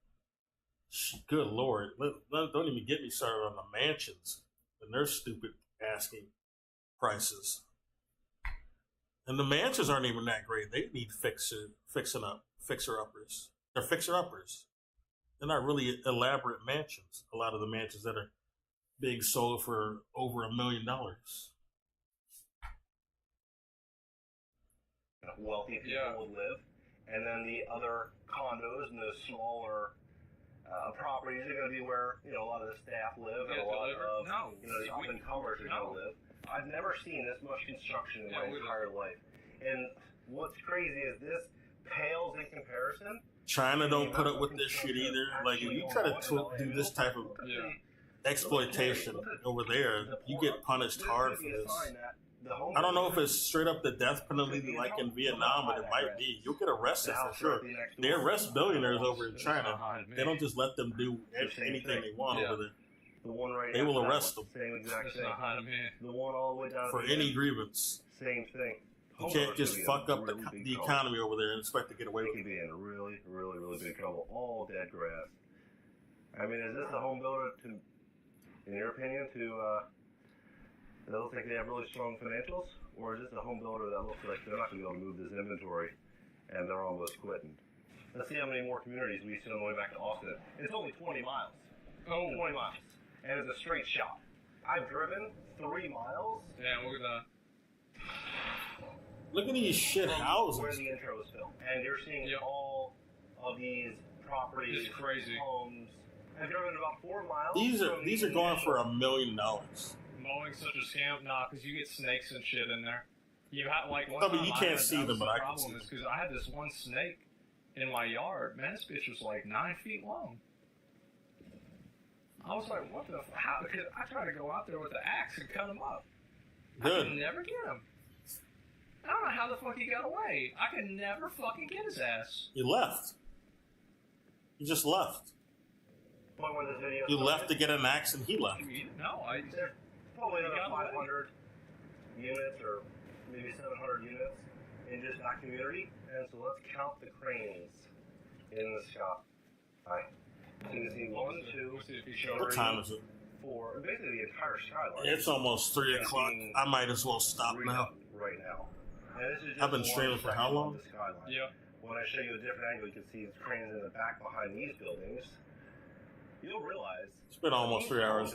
Good Lord. Don't even get me started on the mansions and their stupid asking prices. And the mansions aren't even that great. They need fixer-uppers. They're fixer-uppers. They're not really elaborate mansions. A lot of the mansions that are being sold for over $1 million. Wealthy people would live, and then the other condos and the smaller properties are going to be where a lot of the staff live and a lot of the up and comers are going to live. I've never seen this much construction in my entire life, and what's crazy is this pales in comparison. China don't put up with this shit either. Like if you try to do this type of exploitation over there, you get punished hard for this. I don't know if it's straight up the death penalty like in Vietnam, but it might be. You'll get arrested for sure. They arrest billionaires over in China. They don't just let them do anything they want over there. They will arrest them for any grievance. Same thing. You can't just fuck up the economy over there and expect to get away with it. You could be in really, really, really big trouble. All dead grass. I mean, is this a home builder, in your opinion, that looks like they have really strong financials? Or is this a home builder that looks like they're not going to be able to move this inventory and they're almost quitting? Let's see how many more communities we see on the way back to Austin. It's only 20 miles. 20 miles. And it's a straight shot. I've driven 3 miles. Yeah, look at that. Look at these shit houses. Where the intro was filmed. And you're seeing all of these properties, homes. I've driven about 4 miles. These are going for $1 million. Mowing such a scam? Nah, because you get snakes and shit in there. You have like one you can't see them, but I can see them. Because I had this one snake in my yard. Man, this bitch was like 9 feet long. I was like, what the how? Because I tried to go out there with the axe and cut him up. Good. I could never get him. I don't know how the fuck he got away. I could never fucking get his ass. You left. You just left. Point where this video You left to get an axe and he left. No, I. There's probably He another got 500 units or maybe 700 units in just that community. And so let's count the cranes in the sky. Alright. So you can see 1, 2, What time is it? 4, basically the entire skyline. It's almost 3 o'clock. I might as well stop now. Right now. And this is just I've been one streaming for how section long? of the skyline. Yeah. When I show you a different angle, you can see the cranes in the back behind these buildings. You'll realize It's been almost 3 hours.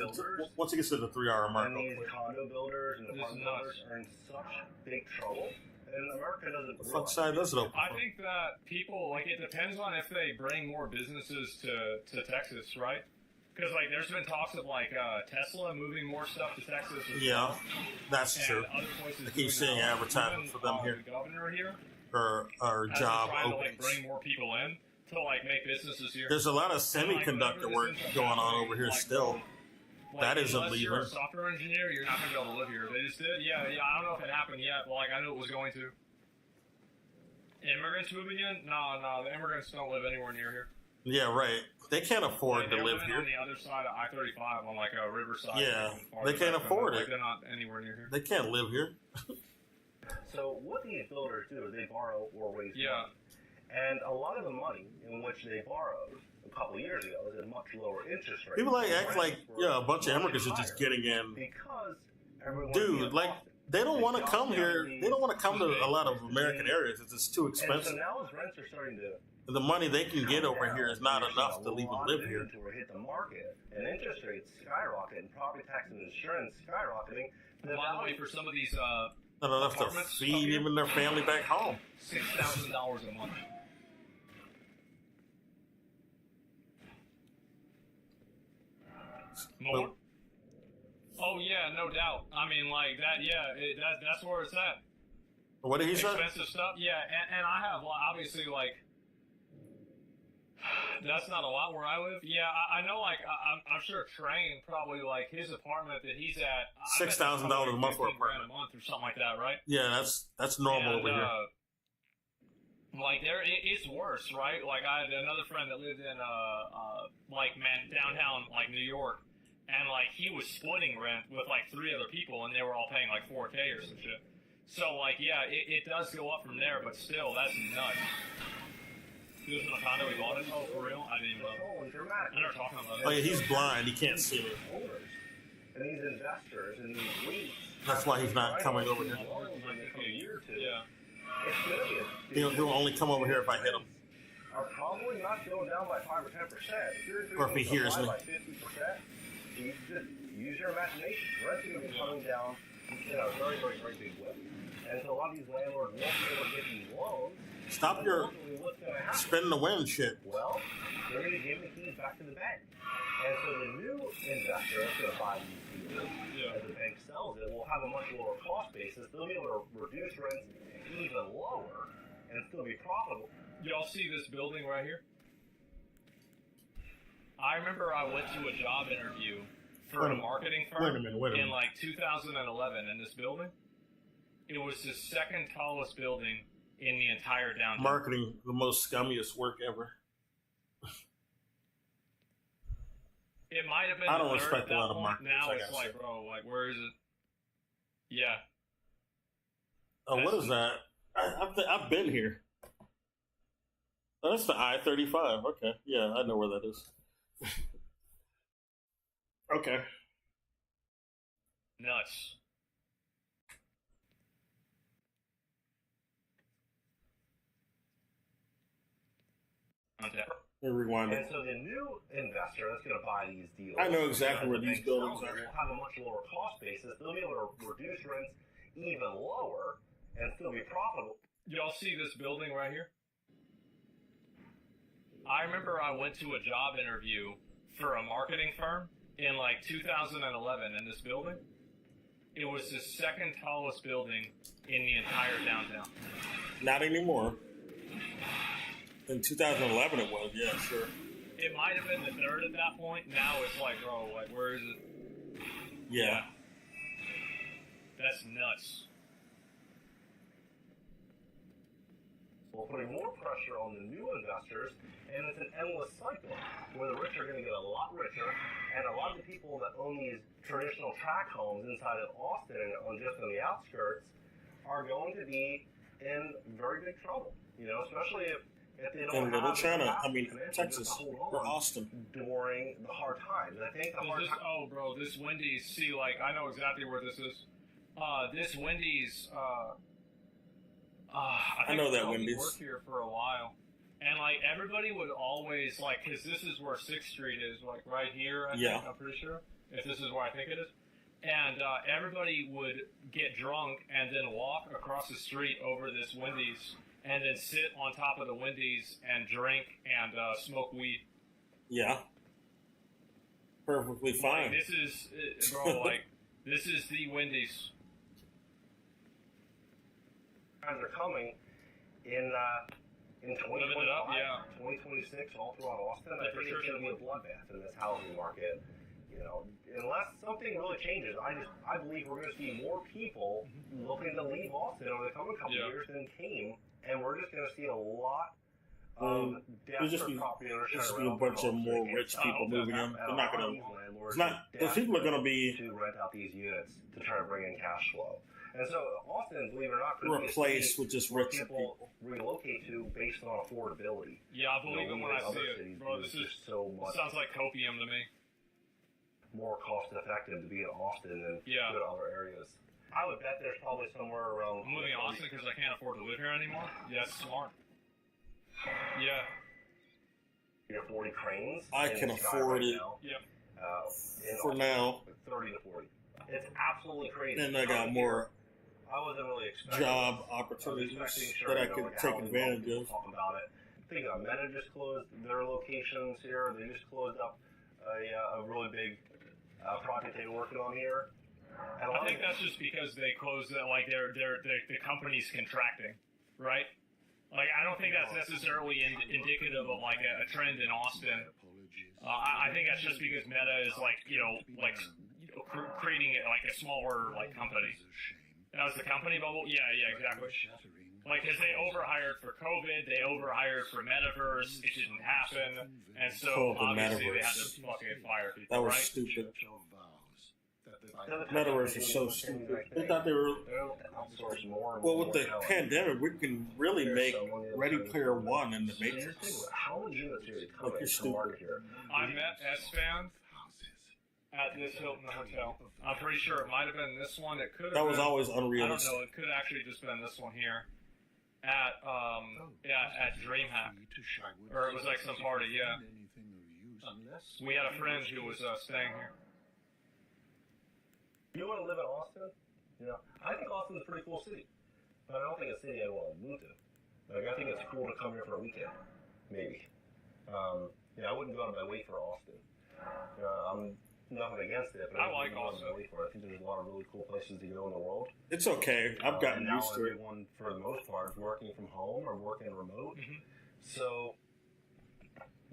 Once it gets to the 3 hour mark, and these condo builders and This is apartment builders are in such big trouble, and America doesn't. the fuck side does it open? I think that people, like, it depends on if they bring more businesses to Texas, right? Because, like, there's been talks of, like, Tesla moving more stuff to Texas as Yeah, well. that's And true. other places I keep doing seeing that. advertisements for them Even, here. The governor here Or has job been trying to, like, openings. bring more people in to, like, make businesses here. There's a lot of And, like, semiconductor whenever work this ends up going on happening, over here like, still. That isn't unless you're a leaving. software engineer, you're not going to be able to live here. They just did. Yeah, I don't know if it happened yet, but, like, I knew it was going to. Immigrants moving in? No, the immigrants don't live anywhere near here. Yeah, right. They can't afford Like, to they're live living here. on the other side of I-35 on like a riverside. Yeah, farther they can't back than afford that. it. Like, they're not anywhere near here. They can't live here. So what these builders do is they borrow or raise Yeah. money, and a lot of the money in which they borrowed a couple of years ago is at much lower interest rates. People like act like Rents were yeah, a bunch of much immigrants are just higher getting in. because everyone Dude, like they don't want to come here. They don't want to come to a lot of American areas. It's just too and so expensive. now as rents are starting to The money they can get over here is not enough to even live here. To hit the market, and interest rates skyrocket, and property tax and insurance skyrocketing. By the way, for some of these Not enough to apartments up feed here? even their family back home. $6,000 a month. More. Oh yeah, no doubt. I mean, like that. Yeah, that's where it's at. What did he say? Expensive stuff. Yeah, and I have obviously like. That's not a lot where I live. Yeah, I know. Like, I'm sure Train probably like his apartment that he's at. $6,000 a month for an $15,000 apartment. a month or something like that, right? Yeah, that's normal And, over here. Like it's worse, right? Like I had another friend that lived in downtown like New York, and like he was splitting rent with like 3 other people, and they were all paying like $4K or some shit. So like yeah, it does go up from there, but still that's nuts. He was in a condo, he bought it. Oh, for real? I didn't even know. I never talked about Oh it. yeah, he's blind. He can't see me. And these investors and these REITs. That's why he's not coming over here. Yeah. It's good. He'll only come over here if I hit him. Are probably not going down by 5 or 10%. Or if he hears me. By 50%, you just use your imagination. Rent's going to be coming down in a very, very, very big way. And so a lot of these landlords won't be able to get these loans. Stop your What's going to happen? spin the wind shit. Well, they're going to give the keys back to the bank. And so the new investor that's going to buy these deals, as the bank sells it, will have a much lower cost basis. They'll be able to reduce rents even lower and still be profitable. Y'all see this building right here? I remember I went to a job interview for a marketing firm Wait a minute. in like 2011 in this building. It was the second tallest building in the entire downtown. Marketing, the most scummiest work ever. It might have been. I don't the third respect at a lot that of point. marketers, Now I it's gotta like, say. bro, like, where is it? Yeah. Oh, what is that? I've been here. Oh, that's the I-35. Okay, yeah, I know where that is. Okay. Nuts. Okay. Let me rewind And it. so the new investor that's going to buy these deals, I know exactly where as the these bank buildings sells it, are. will have a much lower cost basis. They'll be able to reduce rents even lower and still be profitable. Y'all see this building right here? I remember I went to a job interview for a marketing firm in like 2011 in this building. It was the second tallest building in the entire downtown. Not anymore. In 2011, it was. Yeah, sure. It might have been the third at that point. Now it's like, bro, like, where is it? Yeah. That's nuts. We're putting more pressure on the new investors, and it's an endless cycle where the rich are going to get a lot richer, and a lot of the people that own these traditional tract homes inside of Austin on just on the outskirts are going to be in very big trouble. You know, especially if they don't In Little have China, the I mean, capacity to Texas, hold or on Austin. during the hard times. I think the hard times. Oh, bro, this Wendy's. See, like, I know exactly where this is. This Wendy's. I know that Kobe Wendy's. Worked here for a while, and like everybody would always like, because this is where 6th Street is, like right here. I think, I'm pretty sure. If this is where I think it is, and everybody would get drunk and then walk across the street over this Wendy's, and then sit on top of the Wendy's and drink and smoke weed. Yeah. Perfectly fine. Like, this is, bro. Like, this is the Wendy's. Times are coming in 2025, 2026, all throughout Austin. I think it's going to be a bloodbath in this housing market. You know, unless something really changes, I believe we're going to see more people looking to leave Austin over the coming couple of years than came, and we're just going to see a lot of desperate property owners There's just be a bunch of more rich people moving in. They're not going to. It's not. Those people are going to be to rent out these units to try to bring in cash flow. And so Austin, believe it or not, replaced with just rich people relocate to based on affordability. Yeah, I believe it when I see it, bro. This is so much. Sounds like copium to me. More cost effective to be in Austin than go to other areas. I would bet there's probably somewhere around. I'm moving to Austin because I can't afford to live here anymore. Yeah, that's smart. Yeah. You have 40 cranes. I can afford it. Yep. For now. 30 to 40. It's absolutely crazy. And I got more. I wasn't really expecting job opportunities that I could take advantage of. Talk about it. I think Meta just closed their locations here. They just closed up a really big project they were working on here. And I think that's just because they closed it, like the company's contracting, right? Like, I don't think that's necessarily indicative of like a trend in Austin. I think that's just because Meta is creating it like a smaller like company. That was the company bubble? Yeah, exactly. Like, because they overhired for COVID, they overhired for Metaverse, it didn't happen, and so obviously they had to fucking fire people, that was right? stupid. Metaverse is so stupid. They thought they were. Well, with the pandemic, we can really make Ready Player One in the Matrix. Like, you're stupid. I met S-Fan at this Hilton Hotel. I'm pretty sure it might have been this one. It could have That was been, always I don't unrealistic. know. It could have actually just been this one here at DreamHack, or it was like some party. Yeah, we had a friend who was staying here. You want to live in Austin? You know, I think Austin's a pretty cool city, but I don't think it's a city I want to move to. Like, I think it's cool to come here for a weekend, maybe. I wouldn't go out of my way for Austin. I'm nothing against it, but I like Austin. I think there's a lot of really cool places to go in the world. It's okay. I've gotten now used to it. everyone, for the most part, is working from home or working remote. Mm-hmm. So,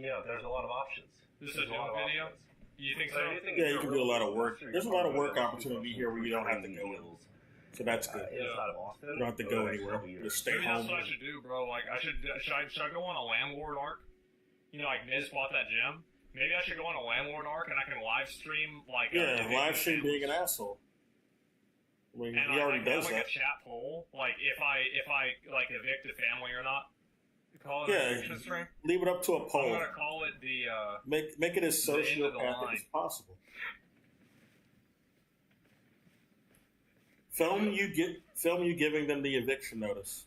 there's a lot of options. This is a new video? You think so? Yeah, you can do a lot of work. There's a lot of work opportunity here where you don't have to go. So that's good. Inside of Austin, You don't have to go anywhere. Just stay Maybe home. that's what I should do, bro. Like, should I go on a landlord arc? You know, like Niz bought that gym. Maybe I should go on a landlord arc and I can live stream like Live stream being an asshole. I mean, he already does that. Like a chat poll, like if I like evict a family or not. Call it an eviction stream. Leave it up to a I'm poll. gonna call it the Make it as sociopathic as possible. Film you giving them the eviction notice.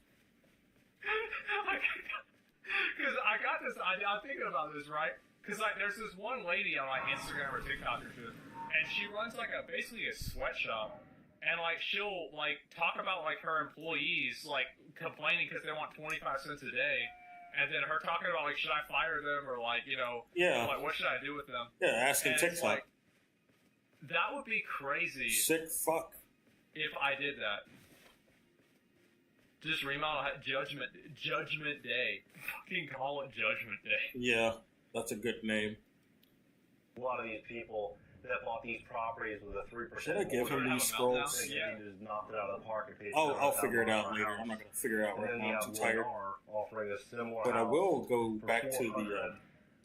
Because I got this. I'm thinking about this, right? Because like, there's this one lady on like Instagram or TikTok or shit, and she runs like basically a sweatshop, and like she'll like talk about like her employees like complaining because they want 25 cents a day, and then her talking about like should I fire them or like like what should I do with them? Yeah, asking TikTok. Like, that would be crazy. Sick fuck. If I did that. Just remodel Judgment Day. Fucking call it Judgment Day. Yeah, that's a good name. A lot of these people that bought these properties with a 3%. Should I give him these scrolls? Yeah. Just knocked it out of the park and paid I'll figure it out later. I'm not going to figure it out right now. I'm too tired. Offering a similar but I will go back to the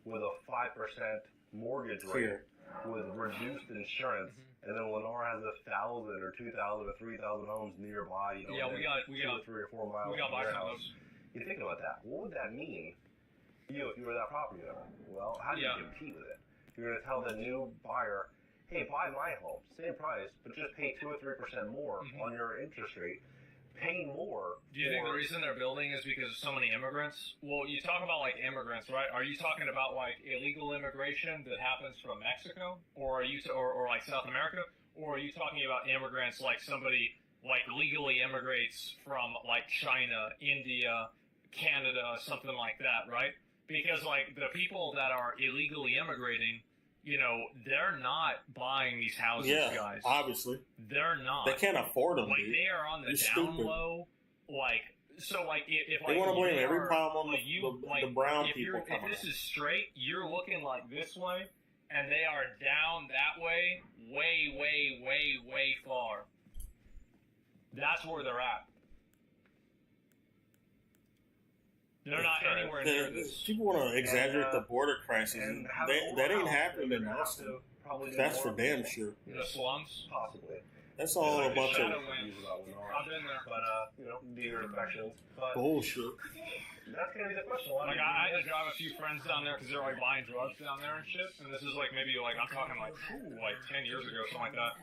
with a 5% mortgage rate with reduced insurance. And then Lenore has 1,000 or 2,000 or 3,000 homes nearby. You know, we got 3 or 4 miles. We got from buy their some of house. those. You think about that. What would that mean to you if you were that property owner? Well, how do you compete with it? You're going to tell the new buyer, hey, buy my home, same price, but just pay 2 or 3% more on your interest rate. Pay more. Do you think the reason they're building is because of so many immigrants? Well, you talk about like immigrants, right? Are you talking about like illegal immigration that happens from Mexico, or are you or like South America, or are you talking about immigrants like somebody like legally immigrates from like China, India, Canada, something like that, right? Because like the people that are illegally immigrating, you know, they're not buying these houses, guys. Obviously. They're not. They can't afford them. Like, they are on the down low. Like, so, like, if they want to blame every problem on the brown people coming if this is straight, you're looking like this way, and they are down that way, way far. That's where they're at. They're not anywhere near this. People want to exaggerate the border crisis. That ain't happening in Austin. That's for damn sure. The slums? Possibly. That's all a bunch of I've been there. But, deer infections. But bullshit. That's going to be the question. Like, I had to drive a few friends down there because they're, like, buying drugs down there and shit. And this is, like, maybe, like, I'm talking, like, 10 years ago, something like that.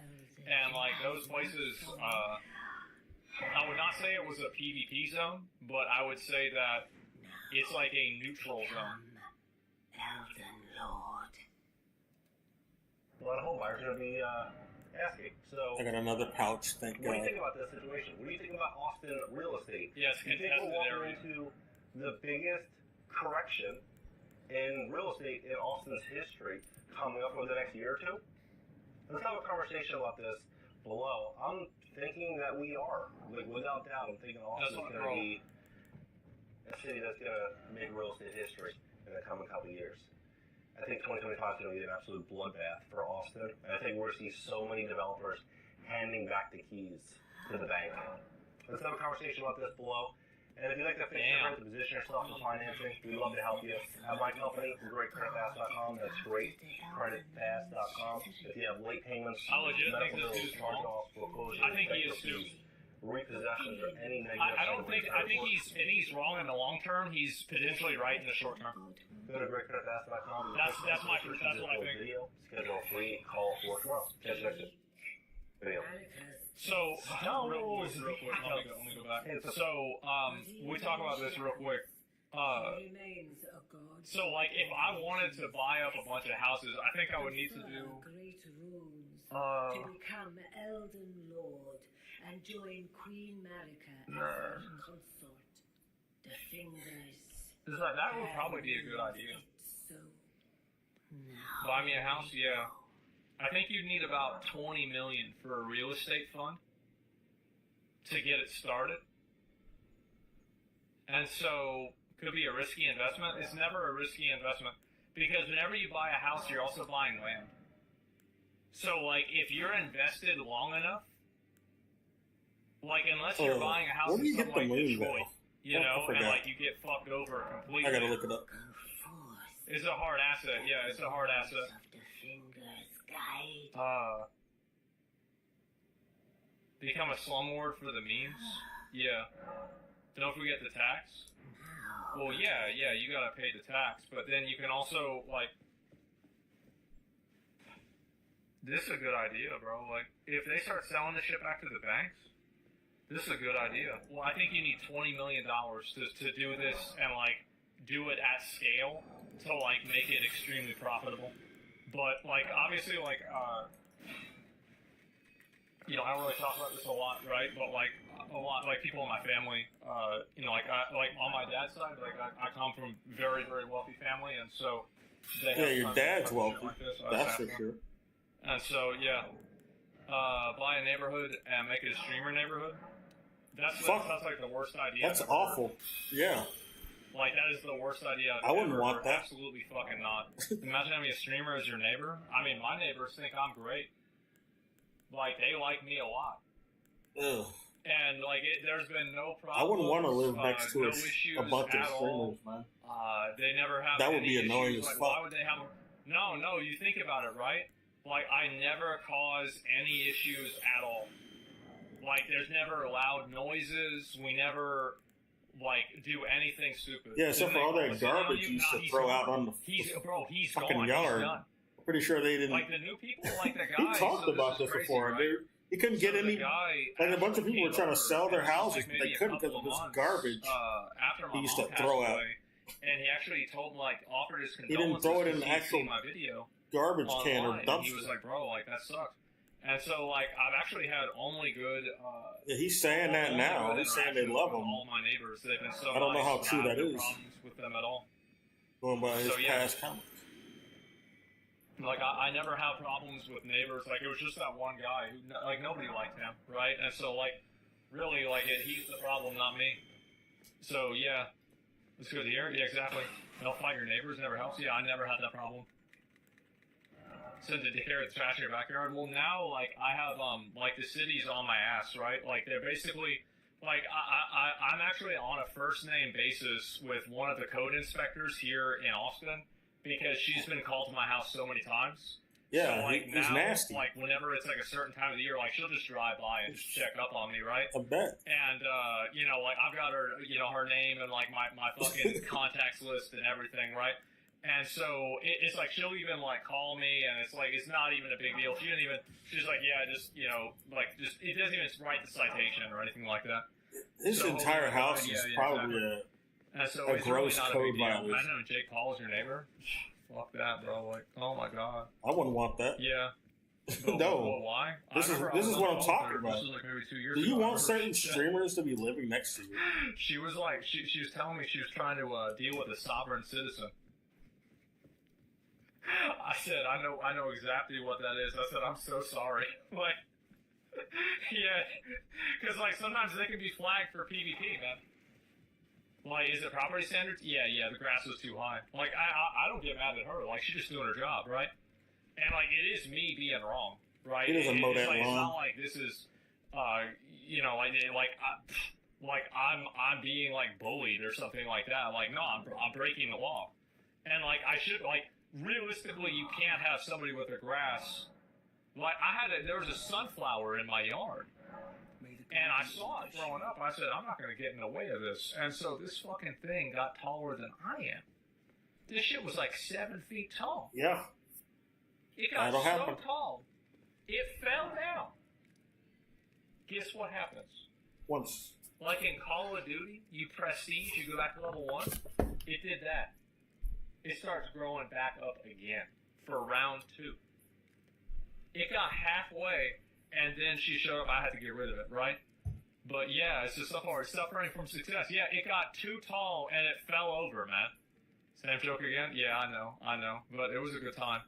And, like, those places, I would not say it was a PvP zone, but I would say that it's like a neutral zone. Elden Lord. A lot of home buyers are going to be asking. So I got another pouch, thank God. What do you think about this situation? What do you think about Austin real estate? Yes, do you think we're walking into the biggest correction in real estate in Austin's history coming up over the next year or two? Let's have a conversation about this below. I'm thinking that we are. Like, without doubt, I'm thinking Austin's going to be a city that's going to make real estate history in the coming couple of years. I think 2025 is going to be an absolute bloodbath for Austin. And I think we're going to see so many developers handing back the keys to the bank. Let's have a conversation about this below. And if you'd like to fix your rent to position yourself for financing, we'd love to help you. At my company, greatcreditfast.com. That's greatcreditfast.com. If you have late payments, I legit think medical this dude's bills, wrong. charge-offs, foreclosures, I think he is too. repossessions, or any negative. I don't think. I think he's wrong in the long term. He's potentially right in the short term. Go to greatcreditfast.com. That's what I think. Video, schedule a free call for tomorrow. Catch you next video. So, real quick, let me go back. So, we talk about this real quick. So, like, if I wanted to buy up a bunch of houses, I think I would need to do. To become Elden Lord and join Queen Marika as her consort. The fingers. That would probably be a good idea. So Buy me a house, yeah. I think you'd need about $20 million for a real estate fund to get it started. And so, could be a risky investment. It's never a risky investment because whenever you buy a house, you're also buying land. So, like, if you're invested long enough, like, unless you're buying a house in somewhere like Detroit, you know, and, like, you get fucked over completely. I gotta look it up. It's a hard asset, yeah, it's a hard asset. Become a slumlord for the memes? Yeah. Don't forget the tax. Well, yeah, you gotta pay the tax, but then you can also, like, this is a good idea, bro. Like, if they start selling the shit back to the banks, this is a good idea. Well, I think you need $20 million to do this and, like, do it at scale to, like, make it extremely profitable. But, like, obviously, like, you know, I don't really talk about this a lot, right? But, like, a lot, like, people in my family, you know, like, on my dad's side, like, I come from very, very wealthy family, and so they have your dad's wealthy. like this. That's for sure. And so, yeah, buy a neighborhood and make it a streamer neighborhood. That's like the worst idea. That's awful. Yeah. Like, that is the worst idea. I wouldn't want that. Absolutely fucking not. Imagine having a streamer as your neighbor. I mean, my neighbors think I'm great. Like, they like me a lot. Ugh. And, like, there's been no problem. I wouldn't want to live next to no a bunch of streamers, man. They never have That would any be annoying issues. as Like, fuck. why would they have... No, you think about it, right? Like, I never cause any issues at all. Like, there's never loud noises. We never, like, do anything stupid. Yeah, except for all that garbage you used to throw out on the he's fucking gone. yard. He's done. I'm pretty sure they didn't. Like, the new people, like the guy... He talked about this crazy, before. right? He couldn't get any... Like, a bunch of people were trying to sell their houses, but they maybe couldn't because of this garbage after my he used to mom passed throw out. away, and he actually told, like, offered his He condolences. didn't throw it in because the he'd actual seen my video garbage can or online, and dumpster. he was like, bro, like, that sucks. And so, like, I've actually had only good... Yeah, he's saying that now. He's saying they love him. All my neighbors, they've been so I don't know how nice. true I have that no is. problems with them at all. Going by his So, yeah. past comments. Like, I never have problems with neighbors. Like, it was just that one guy who, like, nobody liked him, right? And so, like, really, like, he's the problem, not me. So, yeah. It's good to hear. Yeah, exactly. Don't fight your neighbors, never helps. Yeah, I never had that problem. Send to care of the trash in your backyard. Well, now, like, I have, like, the city's on my ass, right? Like, they're basically, like, I'm actually on a first-name basis with one of the code inspectors here in Austin because she's been called to my house so many times. Yeah, so, like, he's now, nasty. Like, whenever it's, like, a certain time of the year, like, she'll just drive by and just check up on me, right? I bet. And, you know, like, I've got her, you know, her name and, like, my fucking contacts list and everything, right? And so it's like she'll even like call me, and it's like it's not even a big deal. She didn't even. She's like, yeah, just you know, like just it doesn't even write the citation or anything like that. His So, entire house is probably exactly. And so a it's gross really not code a big deal. violation. Imagine if Jake Paul is your neighbor. Fuck that, bro. Like, oh my god. I wouldn't want that. Yeah. But, No. Well, why? This is what I'm talking about. This was like maybe 2 years Do you ago. want certain streamers to be living next to you? She was like, she was telling me she was trying to deal with a sovereign citizen. I said, I know exactly what that is. I said, I'm so sorry. Like, yeah, because like sometimes they can be flagged for PvP, man. Like, is it property standards? Yeah, the grass was too high. Like, I don't get mad at her. Like, she's just doing her job, right? And like, it is me being wrong, right? He doesn't mow that like, lawn. It's not like this is, you know, like I'm being like bullied or something like that. Like, no, I'm breaking the law, and like I should like. Realistically, you can't have somebody with their grass. Like, there was a sunflower in my yard, and I saw it growing up. I said, I'm not going to get in the way of this. And so this fucking thing got taller than I am. This shit was like 7 feet tall. Yeah. It got That'll so happen. tall, it fell down. Guess what happens? Once. Like in Call of Duty, you prestige, you go back to level 1. It did that. It starts growing back up again for round 2. It got halfway, and then she showed up. I had to get rid of it, right? But yeah, it's just suffering from success. Yeah, it got too tall, and it fell over, man. Same joke again? Yeah, I know. But it was a good time.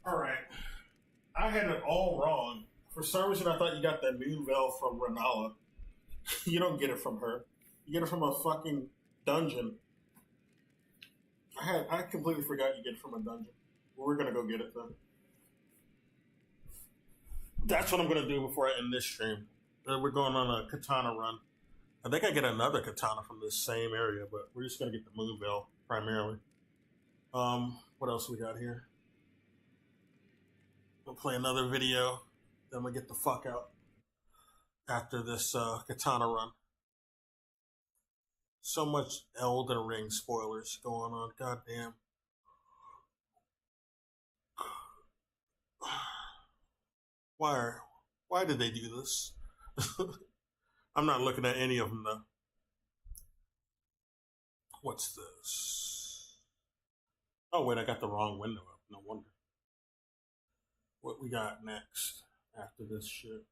Alright. I had it all wrong. For some reason, I thought you got that moon veil from Renala. You don't get it from her. You get it from a fucking dungeon. I completely forgot you get it from a dungeon. Well, we're gonna go get it then. That's what I'm gonna do before I end this stream. We're going on a katana run. I think I get another katana from this same area, but we're just gonna get the moon veil primarily. What else we got here? We'll play another video, then we'll get the fuck out after this katana run. So much Elden Ring spoilers going on, goddamn. Why did they do this? I'm not looking at any of them though. What's this? Oh wait, I got the wrong window up. No wonder. What we got next after this shit?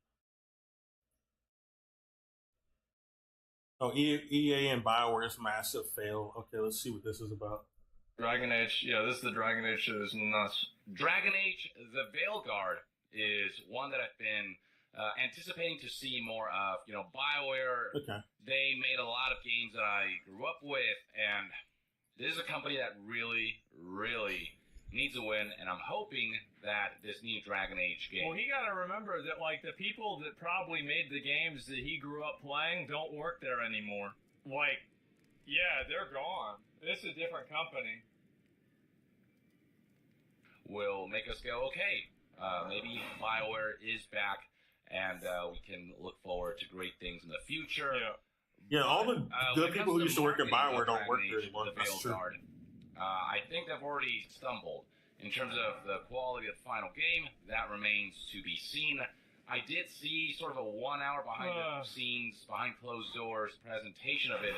Oh, EA and BioWare's massive fail. Okay, let's see what this is about. Dragon Age, yeah, this is the Dragon Age shit is nuts. Dragon Age, the Veilguard, is one that I've been anticipating to see more of. You know, BioWare, Okay. they made a lot of games that I grew up with, and this is a company that really, really needs a win, and I'm hoping that this new Dragon Age game... Well, he got to remember that, like, the people that probably made the games that he grew up playing don't work there anymore. Like, yeah, they're gone. This is a different company. will make us go, okay, maybe BioWare is back, and we can look forward to great things in the future. Yeah, all the good people who used to work at BioWare don't work there anymore. That's true. I think they've already stumbled. In terms of the quality of the final game, that remains to be seen. I did see sort of a 1 hour behind the scenes, behind closed doors presentation of it.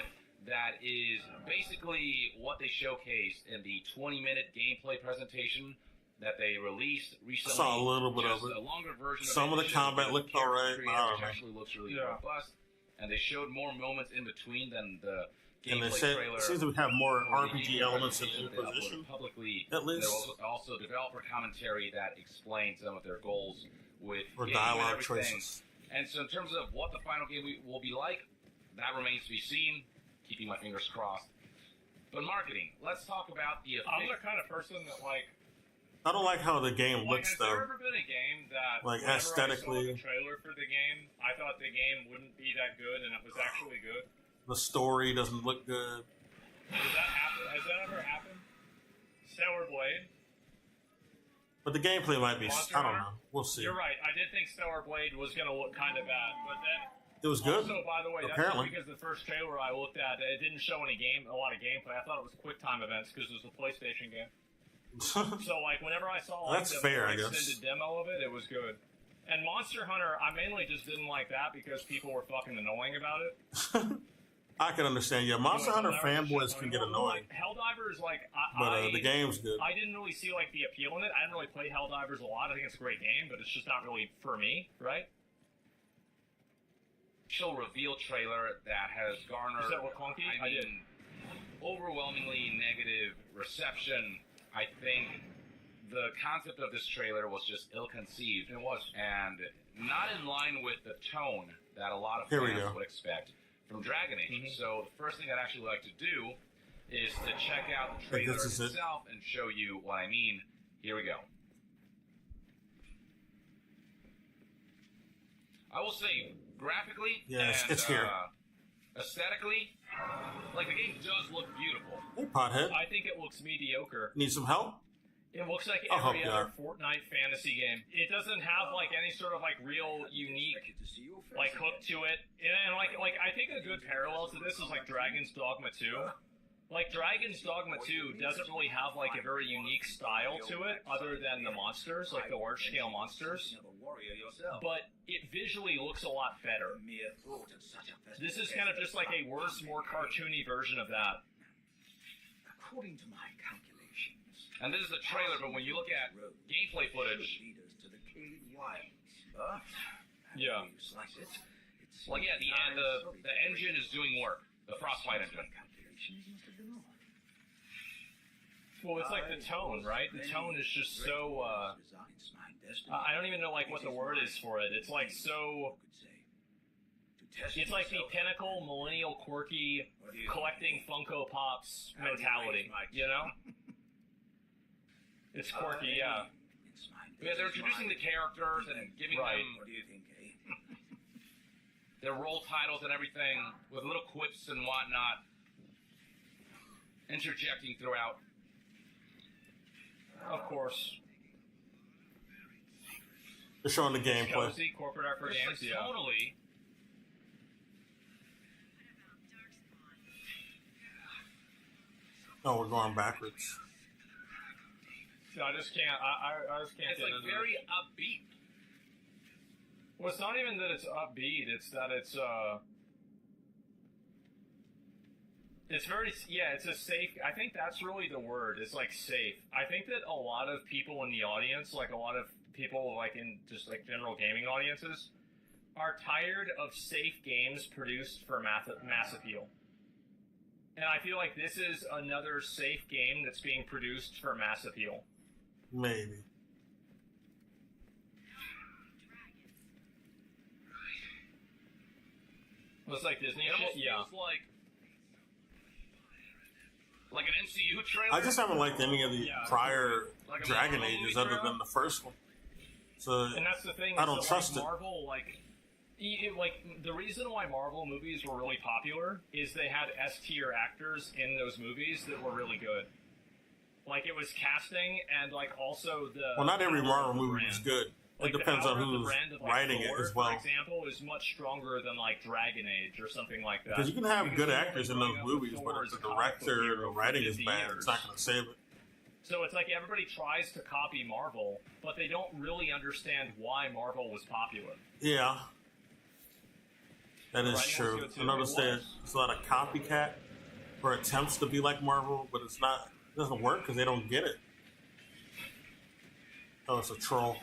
That is basically what they showcased in the 20-minute gameplay presentation that they released recently. I saw a little bit of it. A longer version Some of the combat looked alright. Which actually looks really robust. And they showed more moments in between than the and they gameplay said trailer. It seems to have more RPG elements in Inquisition. Publicly, at least. There was also developer commentary that explained some of their goals with or dialogue choices. And so in terms of what the final game will be like, that remains to be seen. Keeping my fingers crossed. But marketing, let's talk about the I'm the kind of person that, like... I don't like how the game looks, has though. Has there ever been a game that, like, I saw aesthetically... the trailer for the game, I thought the game wouldn't be that good, and it was actually good? The story doesn't look good. Does that happen? Has that ever happened? Stellar Blade? But the gameplay might be... Monster I don't Hunter? know. We'll see. You're right. I did think Stellar Blade was going to look kind of bad, but then... It was good. Also, by the way, apparently. that's because the first trailer I looked at, it didn't show a lot of gameplay. I thought it was quick time events because it was a PlayStation game. So, like, whenever I saw like, that's the fair, I guess. extended demo of it, it was good. And Monster Hunter, I mainly just didn't like that because people were fucking annoying about it. I can understand. Yeah, Monster Hunter fanboys can get annoying. Like, Helldivers, like, but the game's good. I didn't really see like the appeal in it. I didn't really play Helldivers a lot. I think it's a great game, but it's just not really for me, right? Reveal trailer that has garnered overwhelmingly negative reception. I think the concept of this trailer was just ill-conceived. It was. And not in line with the tone that a lot of fans would expect from Dragon Age. So the first thing I'd actually like to do is to check out the trailer itself and show you what I mean. Here we go. I will say, graphically and it's here. Aesthetically, like the game does look beautiful. Hey, pothead. I think it looks mediocre. Need some help? It looks like every other Fortnite fantasy game. It doesn't have like any sort of like real unique like hook to it. And like I think a good parallel to this is like Dragon's Dogma 2. Like Dragon's Dogma 2 doesn't really have like a very unique style to it other than the monsters, like the large scale monsters. But it visually looks a lot better. This is kind of just like a worse, more cartoony version of that. According to my calculations, and this is the trailer, but when you look at gameplay footage, well, yeah, the engine is doing work. The Frostbite engine. Well, it's like the tone, right? The tone is just so, I don't even know, like, what the word is for it. It's like so... It's like the pinnacle, millennial, quirky, collecting Funko Pops mentality, you know? It's quirky, yeah. Yeah, they're introducing the characters and giving them their role titles and everything with little quips and whatnot, interjecting throughout. Of course. They're showing the gameplay. Cozy, corporate art for games, yeah. Totally. Oh, we're going backwards. So I just can't. I just can't. It's like very upbeat. Well, it's not even that it's upbeat. It's that it's very, yeah, it's a safe. I think that's really the word. It's like safe. I think that a lot of people in the audience, like a lot of people, like in just like general gaming audiences, are tired of safe games produced for mass appeal. And I feel like this is another safe game that's being produced for mass appeal. Maybe. Looks like Disney It almost shit? Yeah. feels like an MCU trailer. I just haven't liked any of the prior Like a Dragon Marvel Ages movie other trailer? than the first one. So And that's the thing. I is don't that, trust it. Marvel, like the reason why Marvel movies were really popular is they had S tier actors in those movies that were really good. Like it was casting and like also the. Well, not every Marvel movie brand. is good. Like It depends the on power of the who's brand of, like, writing Thor, it as well. For example, is much stronger than like Dragon Age or something like that. Because you can have Because good you know, actors in growing those up with movies, Thor but as if a the comic book director or hero for writing is 50 bad, years. it's not going to save it. So it's like everybody tries to copy Marvel, but they don't really understand why Marvel was popular. Yeah, that is Writing true. was good, I too. noticed It there's was. a lot of copycat or attempts to be like Marvel, but it's not. It doesn't work because they don't get it. Oh, it's a troll.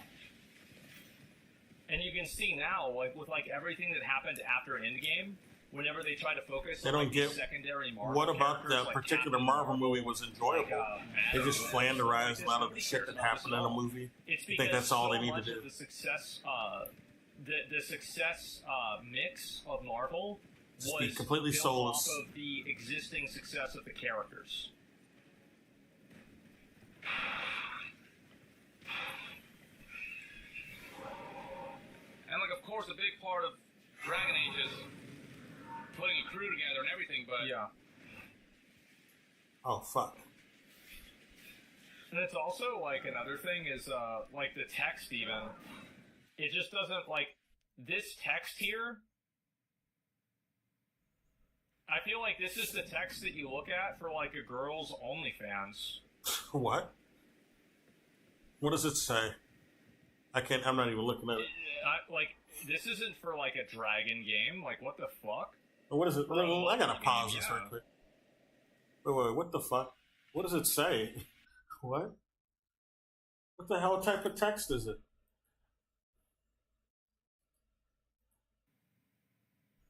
And you can see now, like with like everything that happened after Endgame, whenever they try to focus They on don't like, get these secondary Marvel what about characters, that like particular Captain Marvel movie was enjoyable. Like, They just stuff flanderized like a lot of the this, shit nobody that cares happened in about a this at all. movie. It's I think because that's all so they need to much do. of the success, the success mix of Marvel Just be was completely built soulless. off of the existing success of the characters. And like, of course, a big part of Dragon Age is putting a crew together and everything, but Yeah. Oh fuck! And it's also like another thing is like the text even. It just doesn't like this text here. I feel like this is the text that you look at for like a girl's OnlyFans. What? What does it say? I can't. I'm not even looking at it. Like this isn't for like a dragon game. Like what the fuck? What is it? I gotta pause this Yeah. real quick. Wait, what the fuck? What does it say? What? What the hell type of text is it?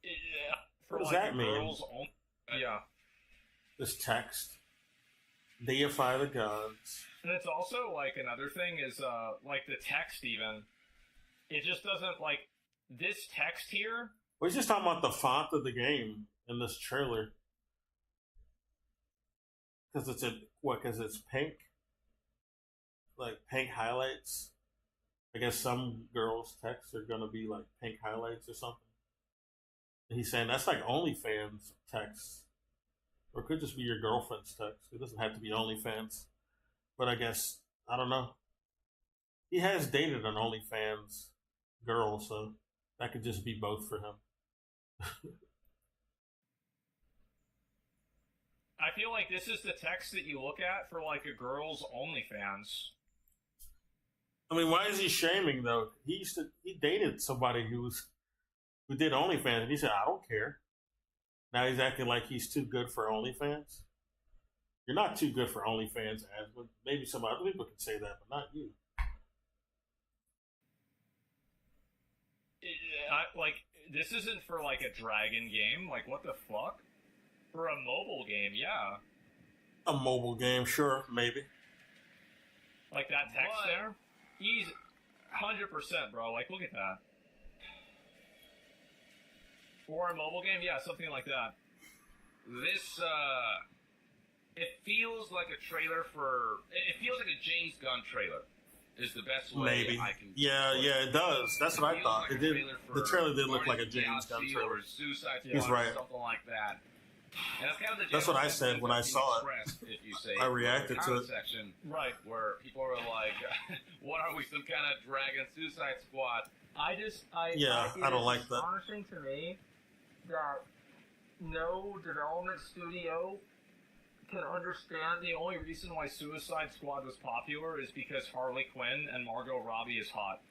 Yeah. For What does like that a mean? girl's yeah. This text. Deify the gods. And it's also like another thing is like the text even. It just doesn't like this text here. We're just talking about the font of the game in this trailer. Because it's because it's pink. Like pink highlights. I guess some girls' texts are gonna be like pink highlights or something. And he's saying that's like OnlyFans text. Or it could just be your girlfriend's text. It doesn't have to be OnlyFans. But I guess, I don't know. He has dated an OnlyFans girl, so that could just be both for him. I feel like this is the text that you look at for like a girl's OnlyFans. I mean, why is he shaming though? He dated somebody who did OnlyFans, and he said, "I don't care." Now he's acting like he's too good for OnlyFans. You're not too good for OnlyFans, Aslan. Maybe some other people can say that, but not you. Like this isn't for like a dragon game. Like what the fuck? For a mobile game, yeah. A mobile game, sure, maybe. Like that text What? there? Easy. 100%, bro. Like, look at that. Or a mobile game? Yeah, something like that. This, it feels like a trailer for. It feels like a James Gunn trailer. Is the best way Maybe. I can. Yeah, put it does. That's what I feels thought. like It a did. trailer for The trailer did look like a Guardians of James the Gunn Galaxy trailer. or Suicide Squad He's right. or something like that. And that's kind of the That's what I James said Gunn when I Team saw it. Express, if you say, I reacted to comment it. Section Right. where people are like, "What are we, some kind of Dragon Suicide Squad?" I don't like that. Astonishing to me that no development studio can understand the only reason why Suicide Squad was popular is because Harley Quinn and Margot Robbie is hot.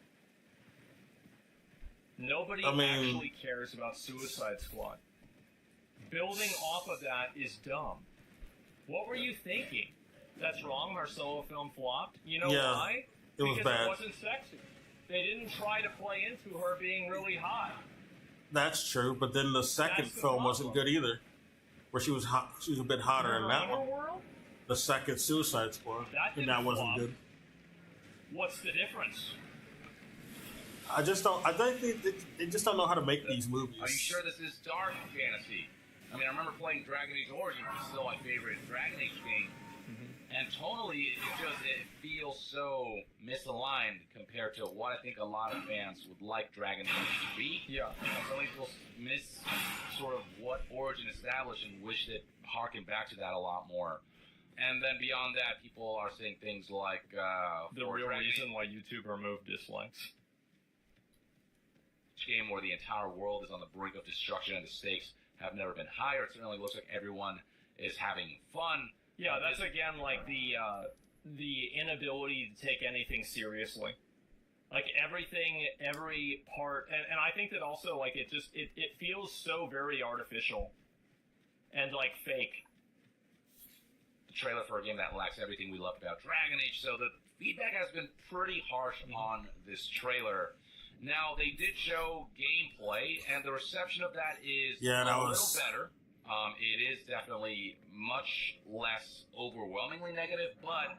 Nobody actually cares about Suicide Squad. Building off of that is dumb. What were you thinking? That's wrong, our solo film flopped. You know why? It was because bad. it wasn't sexy. They didn't try to play into her being really hot. That's true, but then the second That's the film wasn't problem. good either. Where she was hot, she was a bit hotter in that one. Underworld? The second Suicide Squad, That and didn't that wasn't flop. good. What's the difference? I just don't. I think they just don't know how to make these movies. Are you sure this is dark fantasy? I mean, I remember playing Dragon Age Origins, which is still my favorite Dragon Age game. And tonally, it feels so misaligned compared to what I think a lot of fans would like Dragon Age to be. Yeah. Some people miss sort of what Origin established and wish it harkened back to that a lot more. And then beyond that, people are saying things like The real reason why YouTube removed dislikes. Game where the entire world is on the brink of destruction and the stakes have never been higher. It certainly looks like everyone is having fun. Yeah, that's again like the inability to take anything seriously. Like everything, every part, and I think that also like it feels so very artificial and like fake. The trailer for a game that lacks everything we loved about Dragon Age. So the feedback has been pretty harsh on this trailer. Now they did show gameplay, and the reception of that is a little better. It is definitely much less overwhelmingly negative, but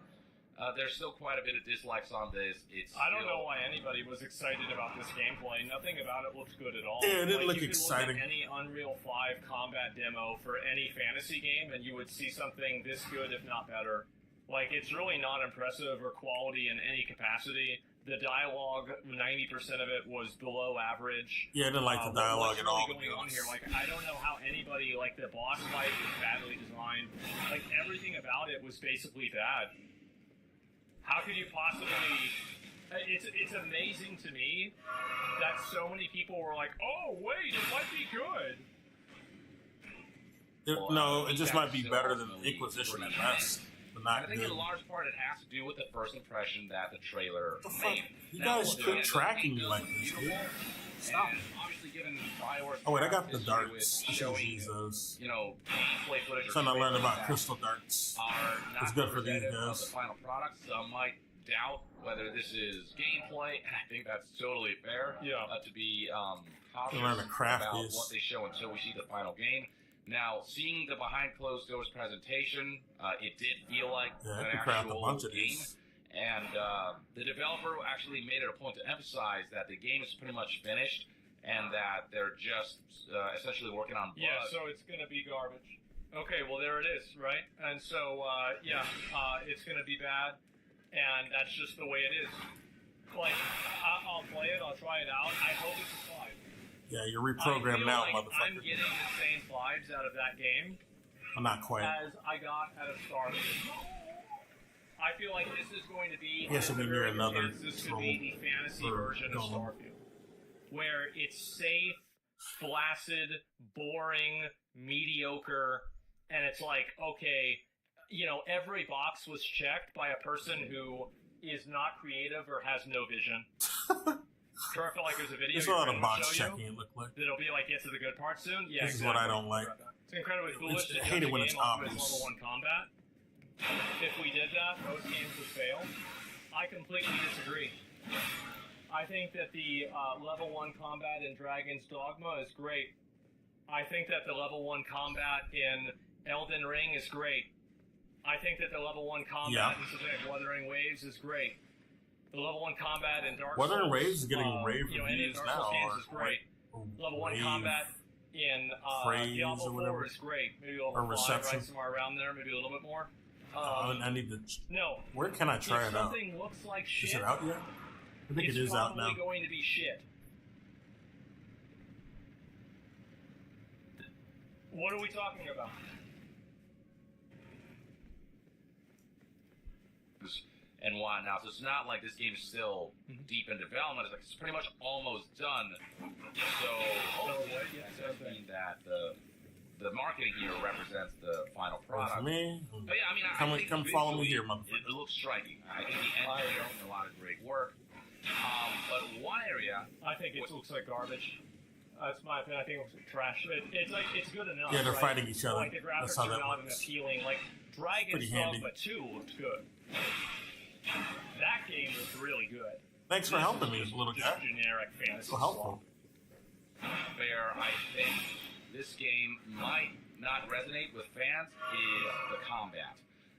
there's still quite a bit of dislikes on this. I don't know why anybody was excited about this gameplay. Nothing about it looks good at all. Yeah, it didn't look you could exciting. Look at any Unreal 5 combat demo for any fantasy game, and you would see something this good, if not better. Like, it's really not impressive or quality in any capacity. The dialogue, 90% of it was below average. Yeah, I didn't like the dialogue at all. What's really going on here? Like, I don't know how anybody, like, the boss fight was badly designed. Like, everything about it was basically bad. How could you possibly... It's amazing to me that so many people were like, oh, wait, it might be good. No, it just might be better than Inquisition at best. I think in large part it has to do with the first impression that the trailer made. You guys quit tracking me like this, dude. Stop. Obviously, given Bioware's Oh wait, I got the history darts. with I should showing, use those. gameplay footage. Trying to learn about crystal darts. It's good for these Of guys. the final product, some might doubt whether this is gameplay, and I think that's totally fair. Yeah. To be cautious Learn to craft about these. what they show until we see the final game. Now, seeing the behind closed doors presentation, it did feel like Yeah, I an could craft a actual bunch of game. these. And the developer actually made it a point to emphasize that the game is pretty much finished and that they're just essentially working on blood. Yeah, so it's going to be garbage. Okay, well, there it is, right? And so, it's going to be bad, and that's just the way it is. Like, I'll play it, I'll try it out. I hope it's a 5. Yeah, you're reprogrammed now, like I'm motherfucker. getting the same vibes out of that game I'm not quite. as I got out of Starfield. I feel like this is going to be. Yes, it'll be near another This could troll be the fantasy for version of Golem. Starfield, where it's safe, flaccid, boring, mediocre, and it's like, okay, every box was checked by a person who is not creative or has no vision. Sure, I feel like there's a video. There's a lot of box checking, it looked like. That'll be like, get to the good part soon. Yeah, This is what I don't like. It's incredibly foolish to I hate it judge a when it's game off of its obvious. level 1 combat. If we did that, most games would fail. I completely disagree. I think that the level 1 combat in Dragon's Dogma is great. I think that the level 1 combat in Elden Ring is great. I think that the level 1 combat in something like Wuthering Waves is great. The level 1 combat in Dark Souls... Wuthering Waves is getting rave you know, reviews Dark now. Souls games is great. Level 1 combat in Diablo 4 is great. Maybe level 5, right somewhere around there, maybe a little bit more. I need to... No. Where can I try it out? Something looks like shit... Is it out yet? I think it is out now. It's probably going to be shit. What are we talking about? And whatnot. So it's not like this game is still deep in development. It's like it's pretty much almost done. So hopefully that does mean that the marketing here represents the final product. For me? But yeah, I mean, come follow me here, motherfucker. It looks striking. I think the engineering is doing a lot of great work. But one area, I think it looks like garbage. That's my opinion. I think it looks like trash. It's good enough. Yeah, they're fighting each other. Like the graphics That's how that are not works. appealing. Like Dragon's Dogma 2 looked good. That game was really good. Thanks for helping me, little guy. Generic fantasy. So helpful. where I think this game might not resonate with fans is the combat.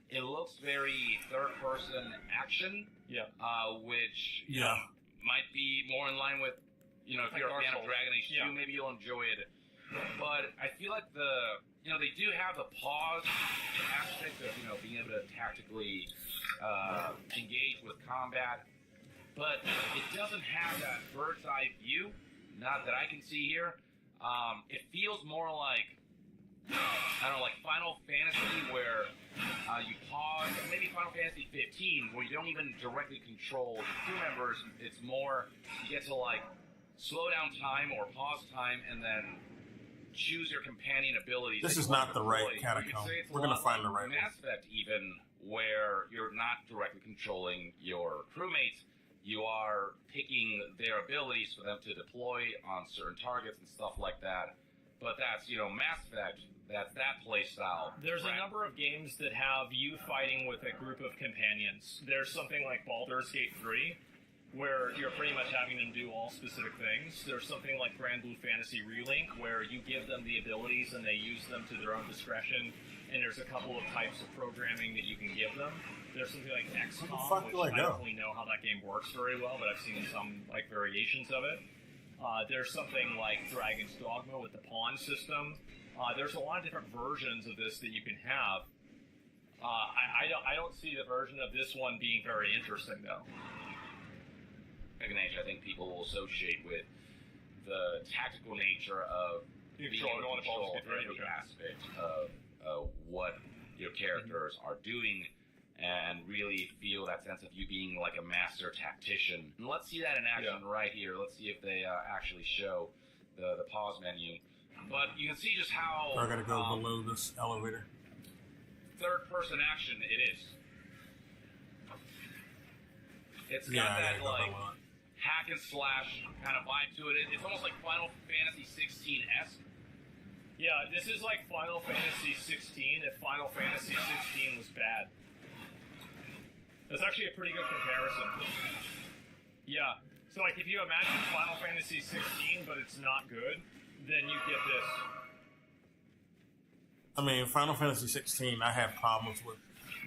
It looks very third-person action, which might be more in line with, if you're a fan of Dragon Age 2, maybe you'll enjoy it. But I feel like they do have the pause aspect of, being able to tactically engage with combat, but it doesn't have that bird's eye view, not that I can see here. It feels more like, like Final Fantasy, where you pause, maybe Final Fantasy 15, where you don't even directly control the crew members. It's more, you get to slow down time or pause time and then choose your companion abilities. This is not the right catacomb. We're going to find the right one. Mass Effect, even, where you're not directly controlling your crewmates, you are picking their abilities for them to deploy on certain targets and stuff like that. But that's, Mass Effect, that's that play style. There's a number of games that have you fighting with a group of companions. There's something like Baldur's Gate 3, where you're pretty much having them do all specific things. There's something like Grand Blue Fantasy Relink, where you give them the abilities and they use them to their own discretion, and there's a couple of types of programming that you can give them. There's something like XCOM, which I don't really know how that game works very well, but I've seen some variations of it. There's something like Dragon's Dogma with the pawn system. There's a lot of different versions of this that you can have. I don't see the version of this one being very interesting, though. Dragon Age, I think people will associate with the tactical nature of being able to control every aspect of what your characters are doing, and really feel that sense of you being like a master tactician. And let's see that in action right here. Let's see if they actually show the pause menu. But you can see just how... I gotta go below this elevator. Third-person action it is. It's got that, hack and slash kind of vibe to it. It's almost like Final Fantasy 16-esque. Yeah, this is like Final Fantasy 16 if Final Fantasy 16 was bad. That's actually a pretty good comparison. Yeah, so if you imagine Final Fantasy 16 but it's not good, then you get this. I mean, Final Fantasy 16 I have problems with.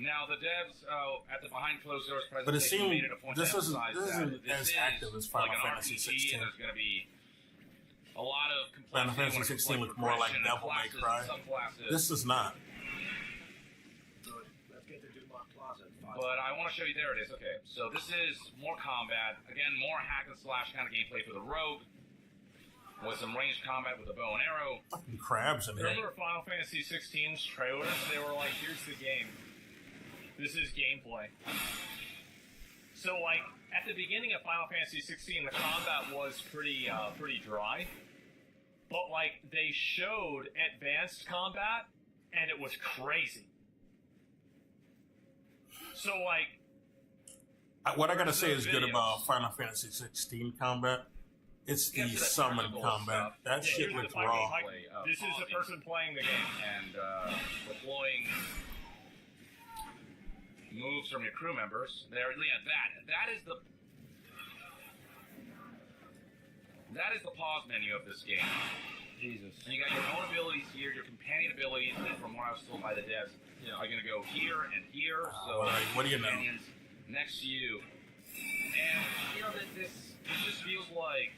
Now, the devs at the behind closed doors presentation but it seemed made it a point this to isn't as active as Final Fantasy RPG, 16. and there's going to be a lot of Final Fantasy 16 looked more like Devil May Cry. This is not. But I want to show you, there it is. Okay, so this is more combat. Again, more hack and slash kind of gameplay for the rogue, with some ranged combat with a bow and arrow. Fucking crabs in here. Remember Final Fantasy 16's trailers? They were like, here's the game. This is gameplay. So, at the beginning of Final Fantasy 16, the combat was pretty dry. But, they showed advanced combat, and it was crazy. So, what I gotta say is good about Final Fantasy 16 combat. It's the summon combat. That shit looks raw. This is a person playing the game. And deploying moves from your crew members. That is the pause menu of this game. Jesus. And you got your own abilities here, your companion abilities, and from what I was told by the devs, are going to go here and here. So what do you know? Companions next to you. And, this just feels like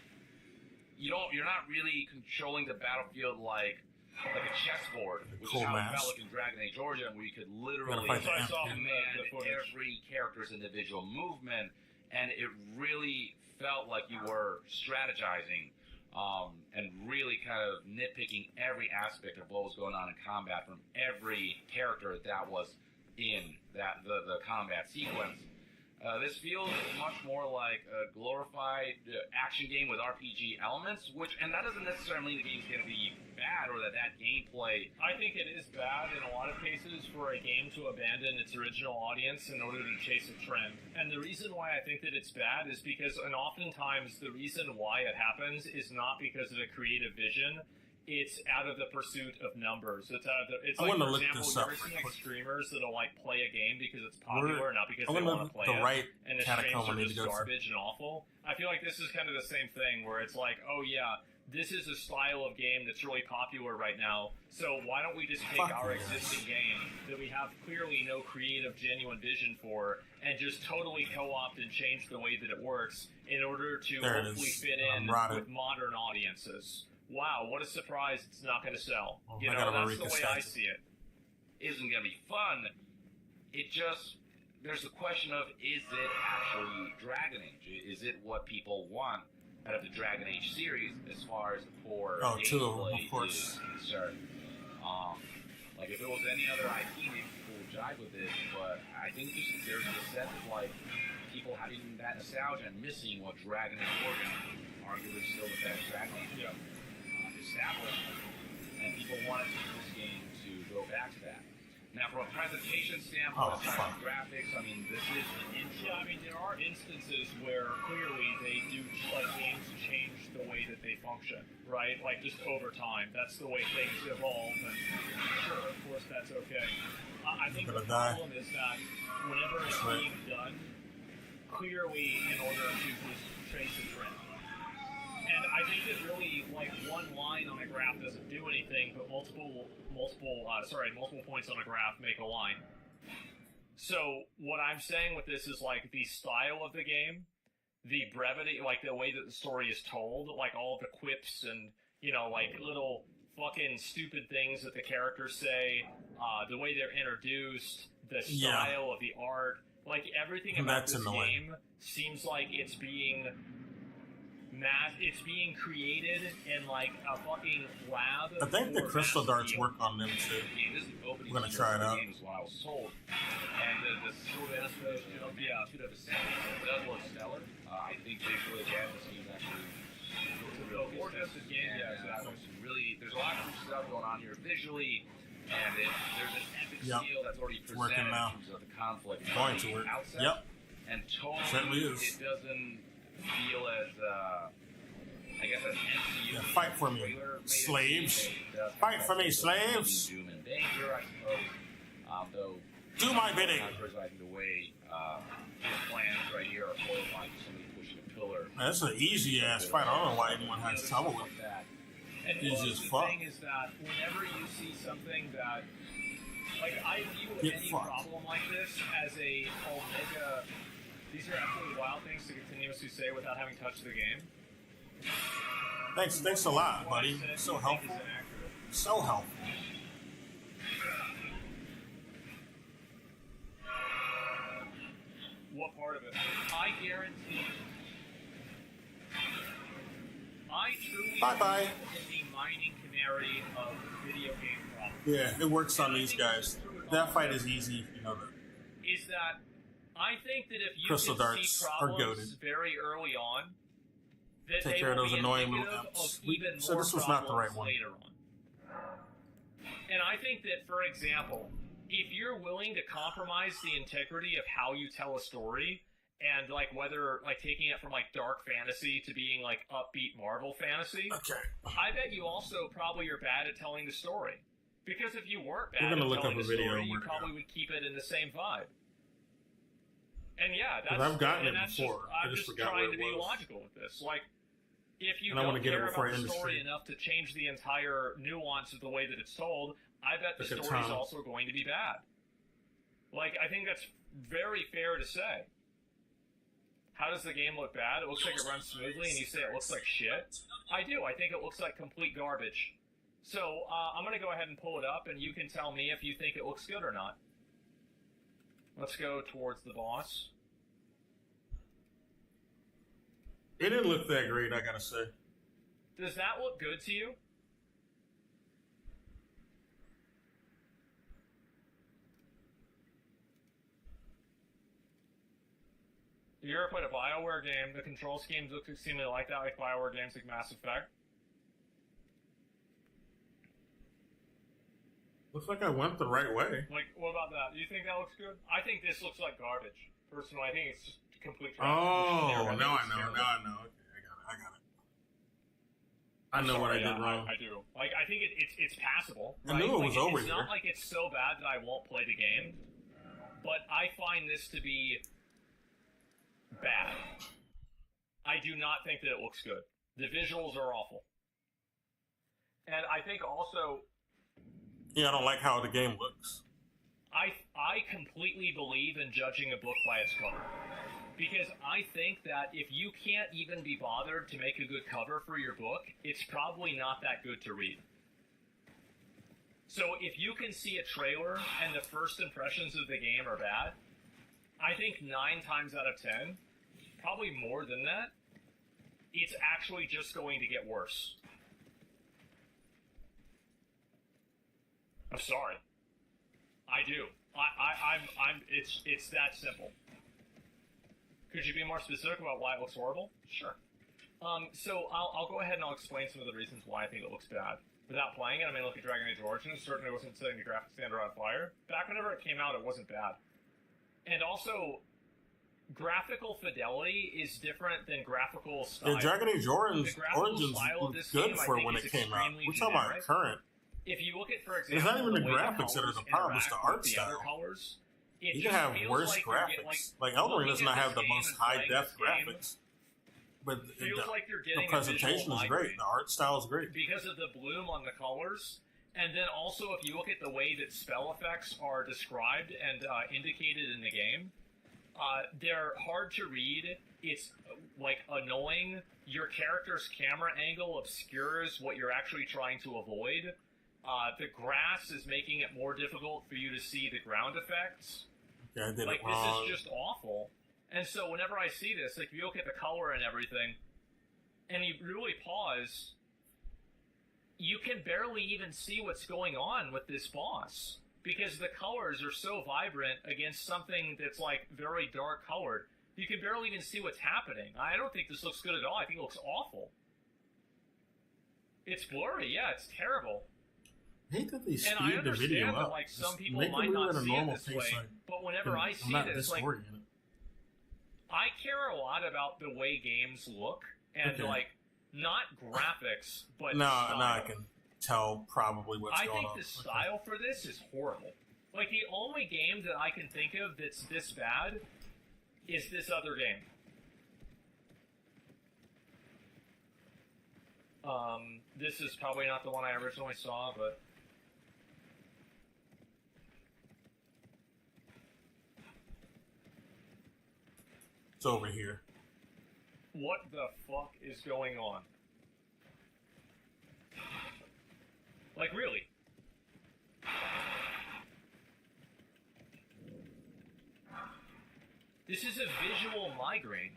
you're not really controlling the battlefield like a chessboard, which cool is how it mask. felt like in Dragon Age Origin, where you could literally fight the imp. command every character's individual movement, and it really felt like you were strategizing and really kind of nitpicking every aspect of what was going on in combat from every character that was in the combat sequence. This feels much more like a glorified action game with RPG elements, and that doesn't necessarily mean the game's going to be bad or that gameplay. I think it is bad in a lot of cases for a game to abandon its original audience in order to chase a trend. And the reason why I think that it's bad is because, and oftentimes the reason why it happens is not because of a creative vision. It's out of the pursuit of numbers. It's out of the. It's I like, want to for look example, this you up ever seen real like quick. streamers that'll like play a game because it's popular, not because I they want want to play the it, right and the streams catacomb I are need to just go to. garbage and awful. I feel like this is kind of the same thing where it's like, oh yeah, this is a style of game that's really popular right now. So why don't we just take our existing game that we have clearly no creative, genuine vision for, and just totally co-opt and change the way that it works in order to There it hopefully is. fit in Rotted. with modern audiences. Wow, what a surprise! It's not going to sell. Oh, You I know, gotta that's the way I reconstruct. see it. Isn't going to be fun. There's the question of, is it actually Dragon Age? Is it what people want out of the Dragon Age series as far as the core two of them, gameplay of course. is concerned? Like if it was any other IP, maybe people would jive with it, but I think just there's a sense of like people having that nostalgia and missing what Dragon Age Origin, arguably still the best Dragon Age established, and people wanted this game to go back to that. Now, from a presentation standpoint, aside from graphics, I mean, this is an intro. Yeah, I mean, there are instances where clearly they do, like, games change the way that they function, right? Like, just over time. That's the way things evolve, and sure, of course, that's okay. I think the problem is that whenever it's being done, clearly in order to just trace a trend. And I think that really, like, one line on a graph doesn't do anything, but multiple points on a graph make a line. So what I'm saying with this is, like, the style of the game, the brevity, like, the way that the story is told, like, all the quips and, like, little fucking stupid things that the characters say, the way they're introduced, the style of the art, like, everything about this game seems like it's being created in like a fucking lab. I think the crystal darts work on them too. We're gonna try it out. What I was told, and the sort of attitude of the set does look stellar. I think visually again, this game actually looks a real gorgeous game. Really, there's a lot of cool stuff going on here visually, and there's an epic scale that's already presented in terms of the conflict. Going to work. Outset, and totally, certainly is. It doesn't feel as I guess an MCU. Fight for me, slaves! Fight for me, slaves! Doom and danger, I suppose. Though do my bidding. Criticizing the way his plans right here are foiled by somebody pushing a pillar. Man, that's an easy ass fight. I don't know why anyone has trouble with that. And easy as fuck. The thing is that whenever you see something that, like, I view any problem like this as a omega. These are absolutely wild things to continuously say without having touched the game. Thanks a lot, buddy. So helpful. So helpful. What part of it? I guarantee. I truly Bye-bye. in the mining canary of video game problems. Yeah, it works on these guys. That fight is easy, that. Is that I think that if you Crystal can darts see are problems goated. very early on, that Take they care of will those be annoying little indicative imps. of even So more this was not the right problems one. later on. And I think that, for example, if you're willing to compromise the integrity of how you tell a story, and like whether like taking it from like dark fantasy to being like upbeat Marvel fantasy, I bet you also probably are bad at telling the story. Because if you weren't bad at telling the story, you probably would keep it in the same vibe. And yeah, that's I've gotten it that's before. I'm just trying to be logical with this. Like, if you And I don't wanna get it care before about I the end the story stream. enough to change the entire nuance of the way that it's told, I bet the Look at story's Tom. also going to be bad. Like, I think that's very fair to say. How does the game look bad? It looks like it runs smoothly, and you say it looks like shit? I do. I think it looks like complete garbage. So, I'm going to go ahead and pull it up, and you can tell me if you think it looks good or not. Let's go towards the boss. It didn't look that great, I gotta say. Does that look good to you? You ever played a BioWare game? The control schemes look extremely like that, like BioWare games like Mass Effect. Looks like I went the right way. Like, what about that? Do you think that looks good? I think this looks like garbage. Personally, I think it's just complete trash. Oh, now I know. Okay, I got it. I know what I did wrong. I do. Like, I think it's passable. I knew it was over It's here. not like it's so bad that I won't play the game, but I find this to be bad. I do not think that it looks good. The visuals are awful. And I think also... Yeah, I don't like how the game looks. I completely believe in judging a book by its cover. Because I think that if you can't even be bothered to make a good cover for your book, it's probably not that good to read. So if you can see a trailer and the first impressions of the game are bad, I think 9 times out of 10, probably more than that, it's actually just going to get worse. I'm sorry. I do. It's that simple. Could you be more specific about why it looks horrible? Sure. So I'll go ahead and I'll explain some of the reasons why I think it looks bad. Without playing it, I mean, look at Dragon Age Origins. Certainly wasn't setting the graphics standard on fire. Back whenever it came out, it wasn't bad. And also, graphical fidelity is different than graphical style. Yeah, Dragon Age Origins style of was this good game, I for think, when is it came out. extremely We're talking about generic. current. If you look at, for It's example, not even the way graphics that are the problem, it's the interact art with the other style. colors, it You can just have feels worse like you're getting, graphics. Like Elden Ring does looking not at have the this game most and playing high-def this game graphics. But feels like you're the getting a presentation visual is great. migraine. The art style is great. Because of the bloom on the colors, and then also if you look at the way that spell effects are described and indicated in the game, they're hard to read. It's like annoying. Your character's camera angle obscures what you're actually trying to avoid. The grass is making it more difficult for you to see the ground effects. Yeah, I did Like, it wrong. this is just awful. And so whenever I see this, like, if you look at the color and everything, and you really pause, you can barely even see what's going on with this boss. Because the colors are so vibrant against something that's, like, very dark colored. You can barely even see what's happening. I don't think this looks good at all. I think it looks awful. It's blurry, yeah, it's terrible. I hate that they And I speed the video understand that, up. like, some Just people make might it move not at a see it normal this pace. way, Like, but whenever I I'm see not this, like, disoriented. I care a lot about the way games look, and, Okay. like, not graphics, but Now style. I can tell probably what's I going think on. the style for this is horrible. Like, the only game that I can think of that's this bad is this other game. This is probably not the one I originally saw, but... It's over here. What the fuck is going on? Like, really? This is a visual migraine.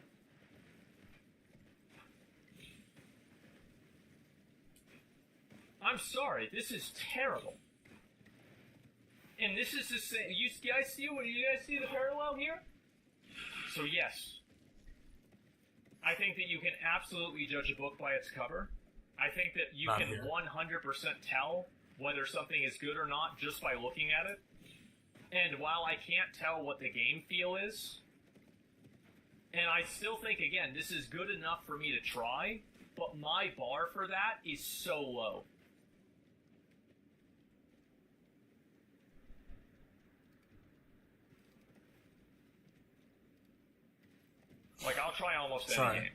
I'm sorry, this is terrible. And this is the same. You guys see the parallel here? So yes, I think that you can absolutely judge a book by its cover. I think that you Not can here. 100% tell whether something is good or not just by looking at it. And while I can't tell what the game feel is, and I still think, again, this is good enough for me to try, but my bar for that is so low. Like, I'll try almost any Sorry. game.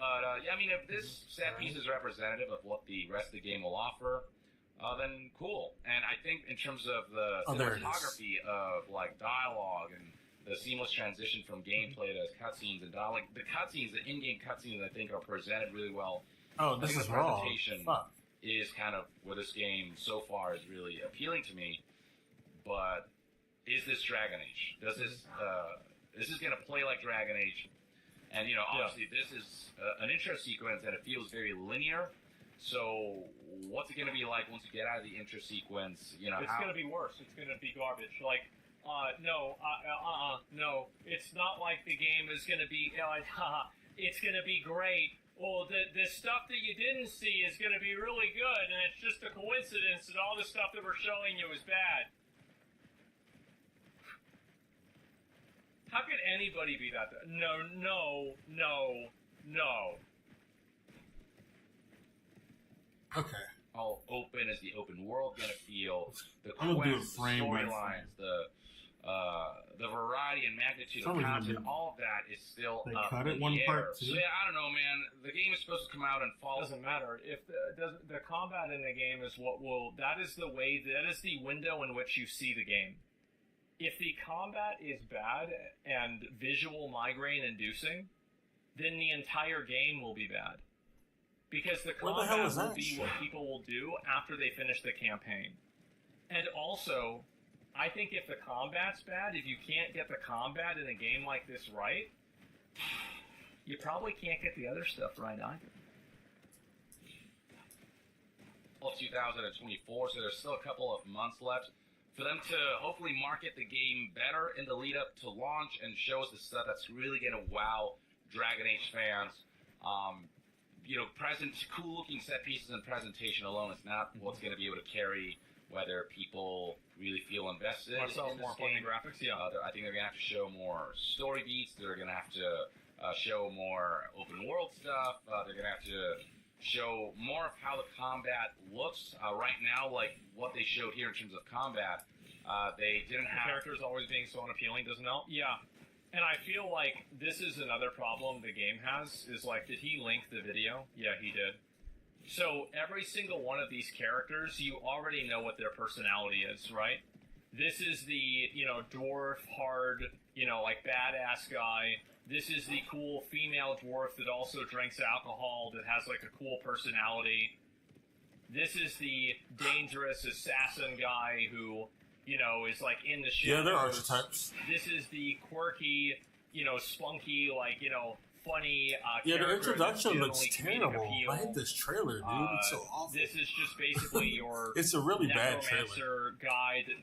But yeah, I mean, if this set piece is representative of what the rest of the game will offer, then cool. And I think in terms of the cinematography of like dialogue and the seamless transition from gameplay to cutscenes and dialogue, the cutscenes, the in-game cutscenes, I think are presented really well. Oh, this is the wrong. presentation is kind of where this game so far is really appealing to me. But is this Dragon Age? Does this this is going to play like Dragon Age? And you know, obviously, this is an intro sequence, and it feels very linear. So, what's it going to be like once you get out of the intro sequence? You know, it's going to be worse. It's going to be garbage. Like, no, it's not like the game is going to be. It's going to be great. Well, the stuff that you didn't see is going to be really good, and it's just a coincidence that all the stuff that we're showing you is bad. How could anybody be that? No. Okay. How open is the open world going to feel? The I'm gonna do a quests, the frame by storylines, the variety and magnitude of content, all of that is still they up cut it in one the part air. too? So yeah, I don't know, man. The game is supposed to come out and fall. Doesn't matter if the combat in the game is what will. That is the way. That is the window in which you see the game. If the combat is bad and visual migraine inducing, then the entire game will be bad. Because the combat will be what people will do after they finish the campaign. And also, I think if the combat's bad, if you can't get the combat in a game like this right, you probably can't get the other stuff right either. Well, 2024, so there's still a couple of months left for them to hopefully market the game better in the lead up to launch and show us the stuff that's really going to wow Dragon Age fans. You know, cool looking set pieces and presentation alone is not what's going to be able to carry whether people really feel invested in this game. Graphics, yeah. I think they're going to have to show more story beats. They're going to have to show more open world stuff. They're going to have to show more of how the combat looks. Right now, like what they showed here in terms of combat, they didn't have... characters always being so unappealing doesn't help. Yeah. And I feel like this is another problem the game has, is like, did he link the video? Yeah, he did. So every single one of these characters, you already know what their personality is, right? This is the, you know, dwarf, hard, you know, like badass guy. This is the cool female dwarf that also drinks alcohol, that has like a cool personality. This is the dangerous assassin guy who, you know, is like in the shadows. Yeah, they're archetypes. This is the quirky, you know, spunky, like, you know, funny yeah, the character introduction looks terrible. I hate this trailer, dude. It's so awful. This is just basically your it's a really bad trailer. Guy that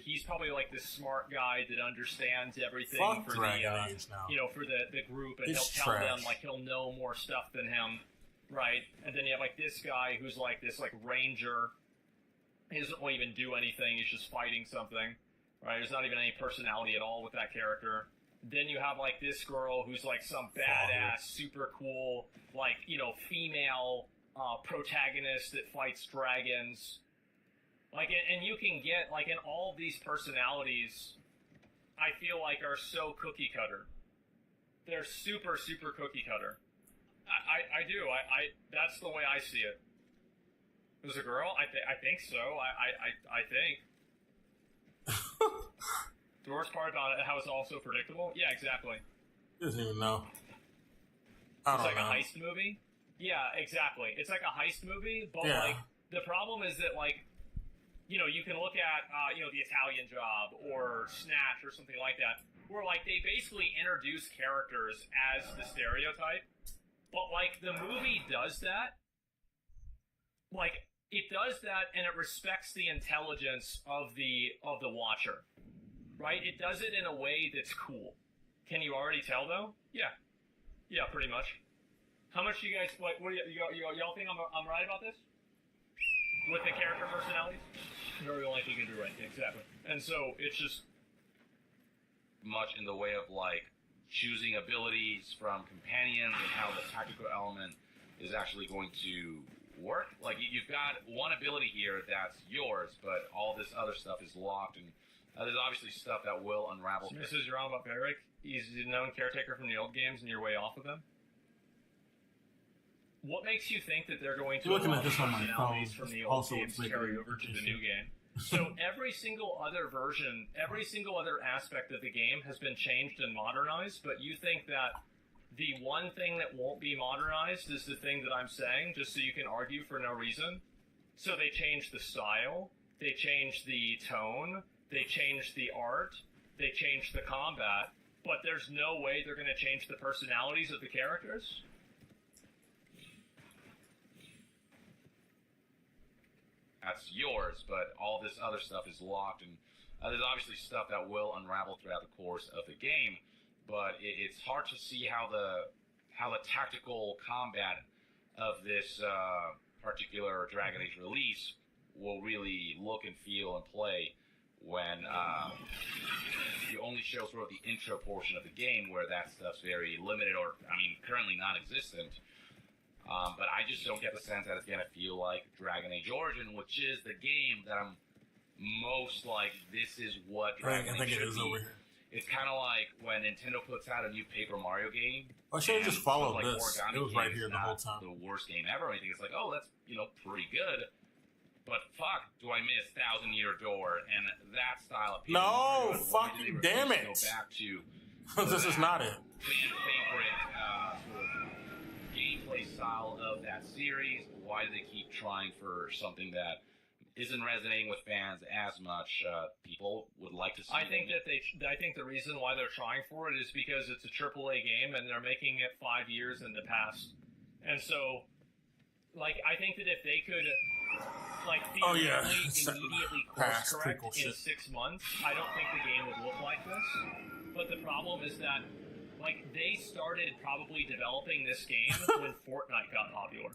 he's probably like the smart guy that understands everything for Dragon Age now. You know, for the group, and it's he'll tell them, like, he'll know more stuff than him, right? And then you have like this guy who's like this like ranger. He doesn't even do anything. He's just fighting something, right? There's not even any personality at all with that character. Then you have like this girl who's like some badass, super cool, like, you know, female protagonist that fights dragons. Like, and you can get like in all of these personalities, I feel like are so cookie cutter. They're super, super cookie cutter. I do. That's the way I see it. It was a girl? I think so. I think. The worst part about it, how it's also predictable? Yeah, exactly. Doesn't even know. It's like a heist movie? Yeah, exactly. It's like a heist movie, but like, the problem is that, like, you know, you can look at, you know, The Italian Job or Snatch or something like that, where, like, they basically introduce characters as the stereotype, but, like, the movie does that. Like, it does that, and it respects the intelligence of the watcher. Right? It does it in a way that's cool. Can you already tell, though? Yeah. Yeah, pretty much. How much do you guys, like, what do y'all think I'm right about this? With the character personalities? Very likely you can do right, exactly. And so, it's just... much in the way of, like, choosing abilities from companions and how the tactical element is actually going to work. Like, you've got one ability here that's yours, but all this other stuff is locked, and there's obviously stuff that will unravel. So this is wrong about Varric. He's a known caretaker from the old games, and you're way off of him? what makes you think that they're going to Looking allow at this on my personalities phone from the old also games to looks carry like over to the interesting. new game? So every single other version, every single other aspect of the game has been changed and modernized, but you think that the one thing that won't be modernized is the thing that I'm saying, just so you can argue for no reason? So they changed the style, they changed the tone, they changed the art, they changed the combat, but there's no way they're going to change the personalities of the characters? That's yours, but all this other stuff is locked, and there's obviously stuff that will unravel throughout the course of the game, but it's hard to see how the tactical combat of this particular Dragon Age release will really look and feel and play when you only show sort of the intro portion of the game where that stuff's very limited, or, I mean, currently non-existent. But I just don't get the sense that it's going to feel like Dragon Age Origin, which is the game that I'm most like, this is what Dragon Age should be. Over here. It's kind of like when Nintendo puts out a new Paper Mario game. I should have just followed like this. It was right here the whole time. The worst game ever. I think it's like, oh, that's, pretty good. But fuck, do I miss 1,000 Year Door and that style of Paper Mario? Fucking damn it! Go back to this is not it. Favorite sort of gameplay style of that series. Why do they keep trying for something that isn't resonating with fans as much? People would like to see. I think the reason why they're trying for it is because it's a AAA game and they're making it 5 years in the past, and so, like, I think that if they could, like, immediately course correct in 6 months, I don't think the game would look like this. But the problem is that, like, they started probably developing this game when Fortnite got popular.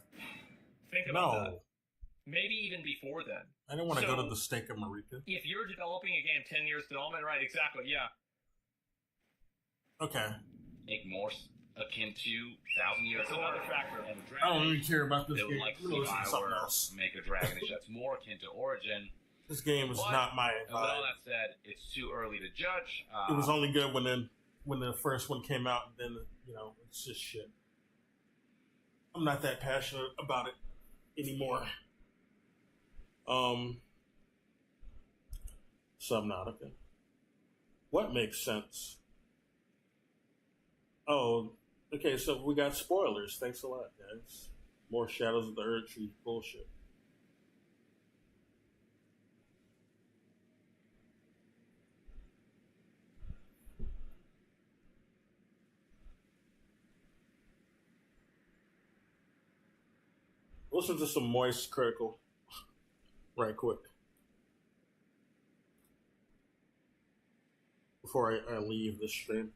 Think about that. Maybe even before then. I didn't want to go to the Steak of Marika. If you're developing a game 10 years development, right, exactly, yeah. Okay. Make more akin to 1,000 Years. That's another factor. I don't even care about this game. Like make a Dragon Age that's more akin to Origin. This game is not my vibe. With all that said, it's too early to judge. It was only good when the first one came out, and then, it's just shit. I'm not that passionate about it anymore. Subnautica. What makes sense? Oh, okay, so we got spoilers. Thanks a lot, guys. More Shadows of the Erdtree bullshit. Listen to some Moist Critical right quick before I leave this stream.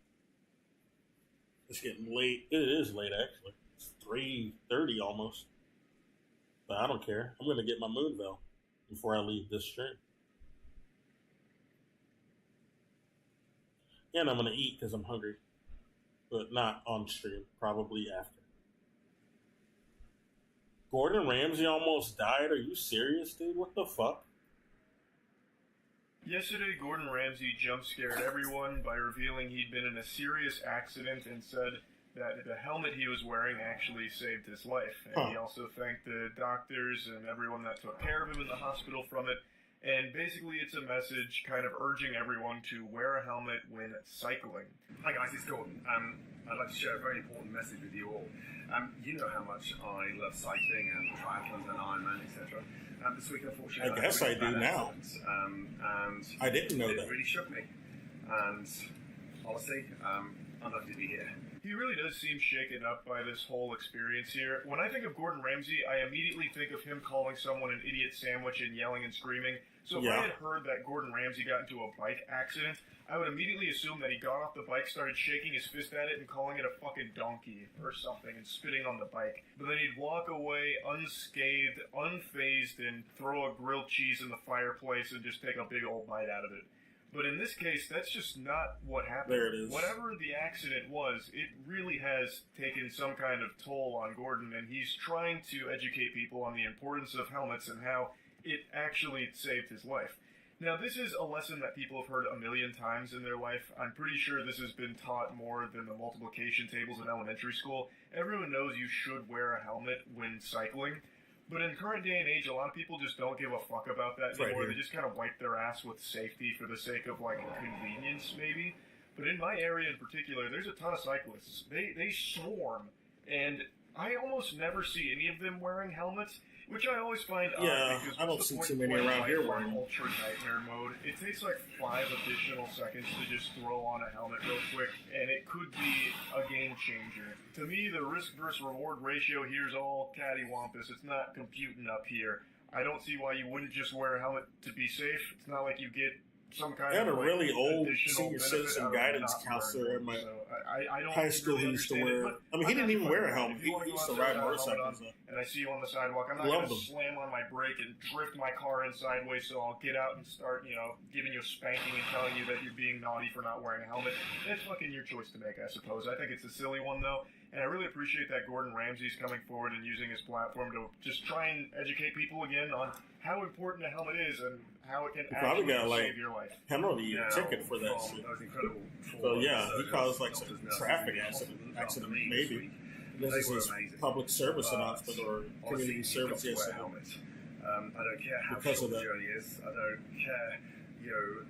It's getting late. It is late, actually. It's 3:30 almost. But I don't care. I'm going to get my moon veil before I leave this stream. And I'm going to eat because I'm hungry. But not on stream. Probably after. Gordon Ramsay almost died? Are you serious, dude? What the fuck? Yesterday, Gordon Ramsay jump-scared everyone by revealing he'd been in a serious accident and said that the helmet he was wearing actually saved his life. And he also thanked the doctors and everyone that took care of him in the hospital from it. And basically, it's a message kind of urging everyone to wear a helmet when cycling. Hi guys, it's Gordon. I'd like to share a very important message with you all. You know how much I love cycling and triathlons and Ironman, etc. This week, unfortunately, I guess I do now. And I didn't know it that. really shook me. And honestly, I'm lucky to be here. He really does seem shaken up by this whole experience here. When I think of Gordon Ramsay, I immediately think of him calling someone an idiot sandwich and yelling and screaming. So if I had heard that Gordon Ramsay got into a bike accident, I would immediately assume that he got off the bike, started shaking his fist at it and calling it a fucking donkey or something and spitting on the bike. But then he'd walk away unscathed, unfazed, and throw a grilled cheese in the fireplace and just take a big old bite out of it. But in this case, that's just not what happened. There it is. Whatever the accident was, it really has taken some kind of toll on Gordon, and he's trying to educate people on the importance of helmets and how it actually saved his life. Now, this is a lesson that people have heard a million times in their life. I'm pretty sure this has been taught more than the multiplication tables in elementary school. Everyone knows you should wear a helmet when cycling. But in current day and age, a lot of people just don't give a fuck about that anymore. They just kind of wipe their ass with safety for the sake of, like, convenience, maybe. But in my area in particular, there's a ton of cyclists. They swarm, and I almost never see any of them wearing helmets, which I always find odd. Yeah, I don't see too many around here wearing them. Ultra Nightmare mode. It takes like 5 additional seconds to just throw on a helmet real quick, and it could be a game changer. To me, the risk versus reward ratio here is all cattywampus. It's not computing up here. I don't see why you wouldn't just wear a helmet to be safe. It's not like you get some kind I had of a really old additional senior benefit citizen out of guidance not counselor wearing at my one. So I don't high school really who used to understand it, wear. but I mean, he I'm didn't not even wear a fine. helmet. If He you want to used go to out ride there with a helmet motorcycles. on, and I see you on the sidewalk, I'm not Loved going to him. slam on my brake and drift my car in sideways, so I'll get out and start, giving you a spanking and telling you that you're being naughty for not wearing a helmet. That's fucking your choice to make, I suppose. I think it's a silly one, though, and I really appreciate that Gordon Ramsay's coming forward and using his platform to just try and educate people again on how important a helmet is and how it can Probably actually got like save your life. penalty ticket for that shit. So yeah, he caused like some traffic accident maybe. This is his public service announcement or community service yesterday. I don't care how Because short of the that. journey is. I don't care,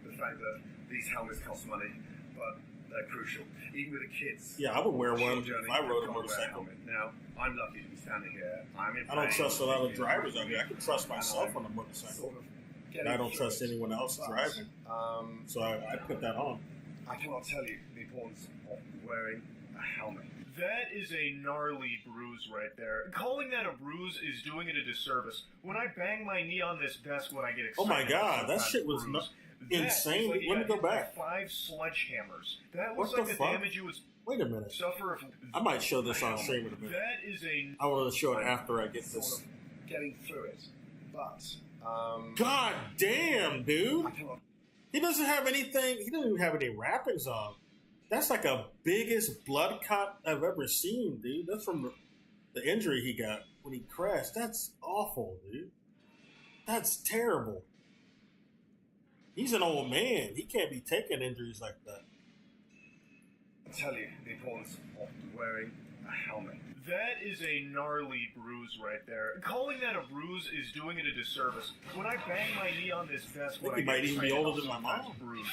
the fact that these helmets cost money, but they're crucial. Even with the kids. Yeah, I would wear one Short journey, if I rode a you can't wear motorcycle. helmet. Now, I'm lucky to be standing here. I'm in I don't pain. trust a lot of drivers out here. I can trust myself on a motorcycle. Sort of And I don't trust getting anyone else through it. driving. So I put that on. I cannot tell you the importance of wearing a helmet. That is a gnarly bruise right there. Calling that a bruise is doing it a disservice. When I bang my knee on this desk when I get excited. Oh my god, that about shit was bruise, insane. that is Let me go hit by back. 5 sledgehammers. That What was the like the fuck? damage you would Wait a minute. suffer if I might show this on stream in a minute. That is a I want to show it after I get Sort this. of getting through it. But, God damn, dude. I cannot. He doesn't have anything. He doesn't even have any wrappings on. That's like the biggest blood cut I've ever seen, dude. That's from the injury he got when he crashed. That's awful, dude. That's terrible. He's an old man. He can't be taking injuries like that. Tell you the importance of wearing a helmet. That is a gnarly bruise right there. Calling that a bruise is doing it a disservice. When I bang my knee on this desk when I think he I might get even be excited, older than I'll my sometimes mom. bruise.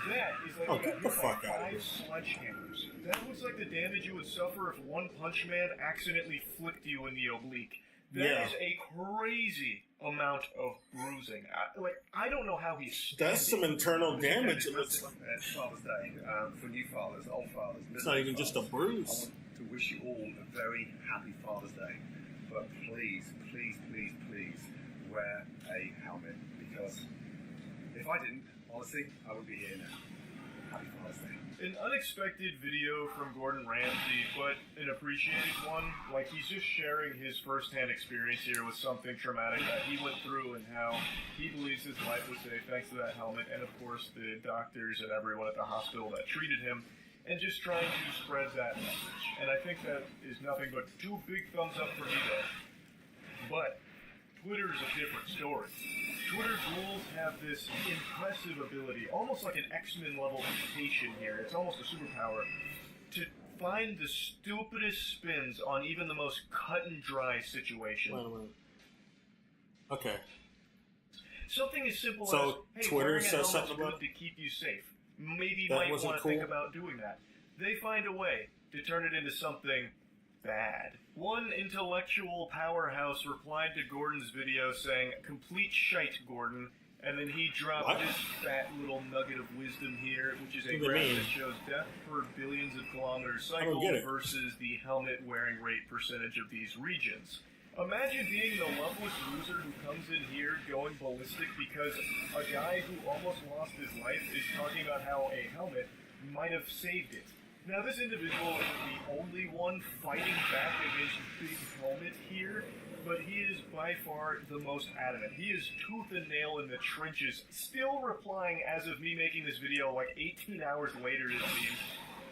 That is like Oh, I got get the hit by fuck out of 5 sledgehammers. That looks like the damage you would suffer if One Punch Man accidentally flicked you in the oblique. That Yeah. is a crazy amount of bruising. I don't know how he's That's some internal damage. It looks like. It's Father's Day for new fathers, old fathers. It's not even just a I bruise. want to wish you all a very happy Father's Day. But please, please, please, please wear a helmet, because if I didn't, honestly, I would be here now. Happy Father's Day. An unexpected video from Gordon Ramsay, but an appreciated one. Like, he's just sharing his first-hand experience here with something traumatic that he went through and how he believes his life was saved thanks to that helmet, and of course the doctors and everyone at the hospital that treated him, and just trying to spread that message. And I think that is nothing but 2 big thumbs up for me there. But Twitter is a different story. Twitter ghouls have this impressive ability, almost like an X-Men level mutation here. It's almost a superpower, to find the stupidest spins on even the most cut and dry situation. Wait a minute. Okay. Something as simple So, as, hey, Twitter wearing a says helmet's something good about- to keep you safe. Maybe you That might wasn't want to think cool? about doing that. They find a way to turn it into something bad. One intellectual powerhouse replied to Gordon's video saying, "Complete shite, Gordon," and then he dropped What? this fat little nugget of wisdom here, which is a What do they graph mean? that shows death per billions of kilometers I don't cycled get it. versus the helmet wearing rate percentage of these regions. Imagine being the loveless loser who comes in here going ballistic because a guy who almost lost his life is talking about how a helmet might have saved it. Now, this individual isn't the only one fighting back against Big Helmet here, but he is by far the most adamant. He is tooth and nail in the trenches, still replying as of me making this video like 18 hours later, it seems,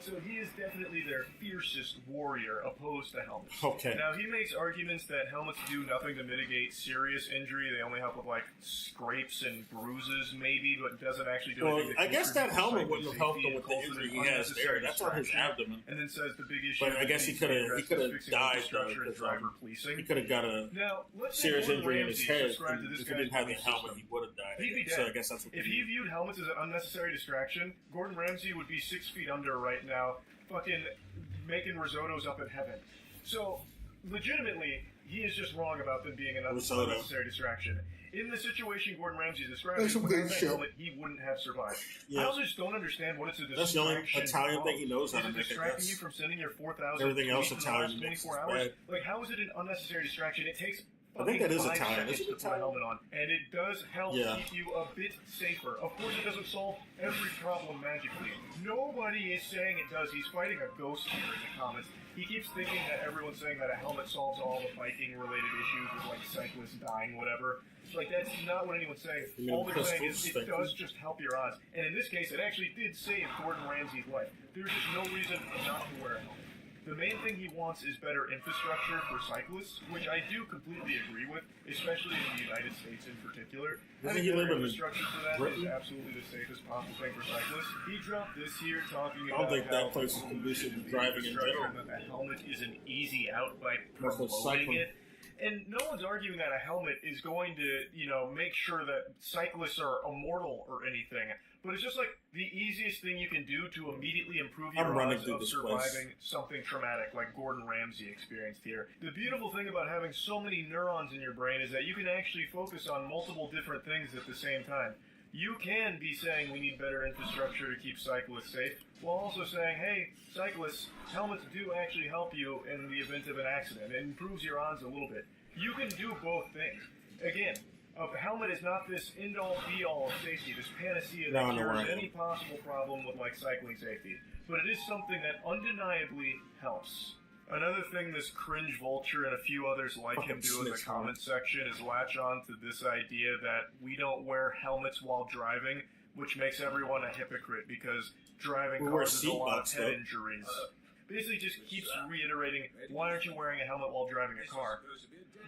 So he is definitely their fiercest warrior opposed to helmets. Okay. Now, he makes arguments that helmets do nothing to mitigate serious injury. They only help with, like, scrapes and bruises, maybe, but doesn't actually do anything. I guess that helmet wouldn't have helped him with the injury he has there. That's on his abdomen. And then says the big issue. But I guess he could have died, though, because he could have got a serious injury in his head. And if he didn't have the helmet, he would have died. He'd be dead. So I guess that's what if he viewed helmets as an unnecessary distraction, Gordon Ramsay would be 6 feet under right now, fucking making risottos up in heaven. So, legitimately, he is just wrong about them being an unnecessary distraction. In the situation Gordon Ramsay is describing, without that helmet, he wouldn't have survived. Yeah. I also just don't understand what it's a distraction. That's the only Italian thing he knows how to make. Distracting you from sending your 4,000 everything else Italian in 24 hours? Like, how is it an unnecessary distraction? It takes I think that is Italian. Is it Italian? Helmet on, and it does help keep you a bit safer. Of course, it doesn't solve every problem magically. Nobody is saying it does. He's fighting a ghost here in the comments. He keeps thinking that everyone's saying that a helmet solves all the biking-related issues with, like, cyclists dying, whatever. Like, that's not what anyone's saying. All they're saying is it does just help your odds. And in this case, it actually did save Gordon Ramsay's life. There's just no reason not to wear a helmet. The main thing he wants is better infrastructure for cyclists, which I do completely agree with, especially in the United States in particular. Doesn't he live in infrastructure for that is absolutely the safest possible thing for cyclists. He dropped this here talking about I don't think that place is conducive to driving in general. That a helmet is an easy out by promoting it. And no one's arguing that a helmet is going to, make sure that cyclists are immortal or anything. But it's just like the easiest thing you can do to immediately improve your odds of surviving something traumatic like Gordon Ramsay experienced here. The beautiful thing about having so many neurons in your brain is that you can actually focus on multiple different things at the same time. You can be saying we need better infrastructure to keep cyclists safe, while also saying, hey, cyclists, helmets do actually help you in the event of an accident. It improves your odds a little bit. You can do both things. Again, a helmet is not this end-all, be-all of safety, this panacea that cures any possible problem with, like, cycling safety. But it is something that undeniably helps. Another thing this cringe vulture and a few others like him do in the comment section is latch on to this idea that we don't wear helmets while driving, which makes everyone a hypocrite because driving causes a lot of head injuries. Basically just keeps reiterating, why aren't you wearing a helmet while driving a car?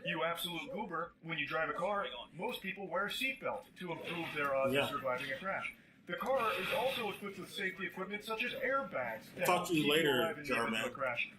You absolute goober, when you drive a car, most people wear a seatbelt to improve their odds of surviving a crash. The car is also equipped with safety equipment such as airbags. Talk to you later, Jarman.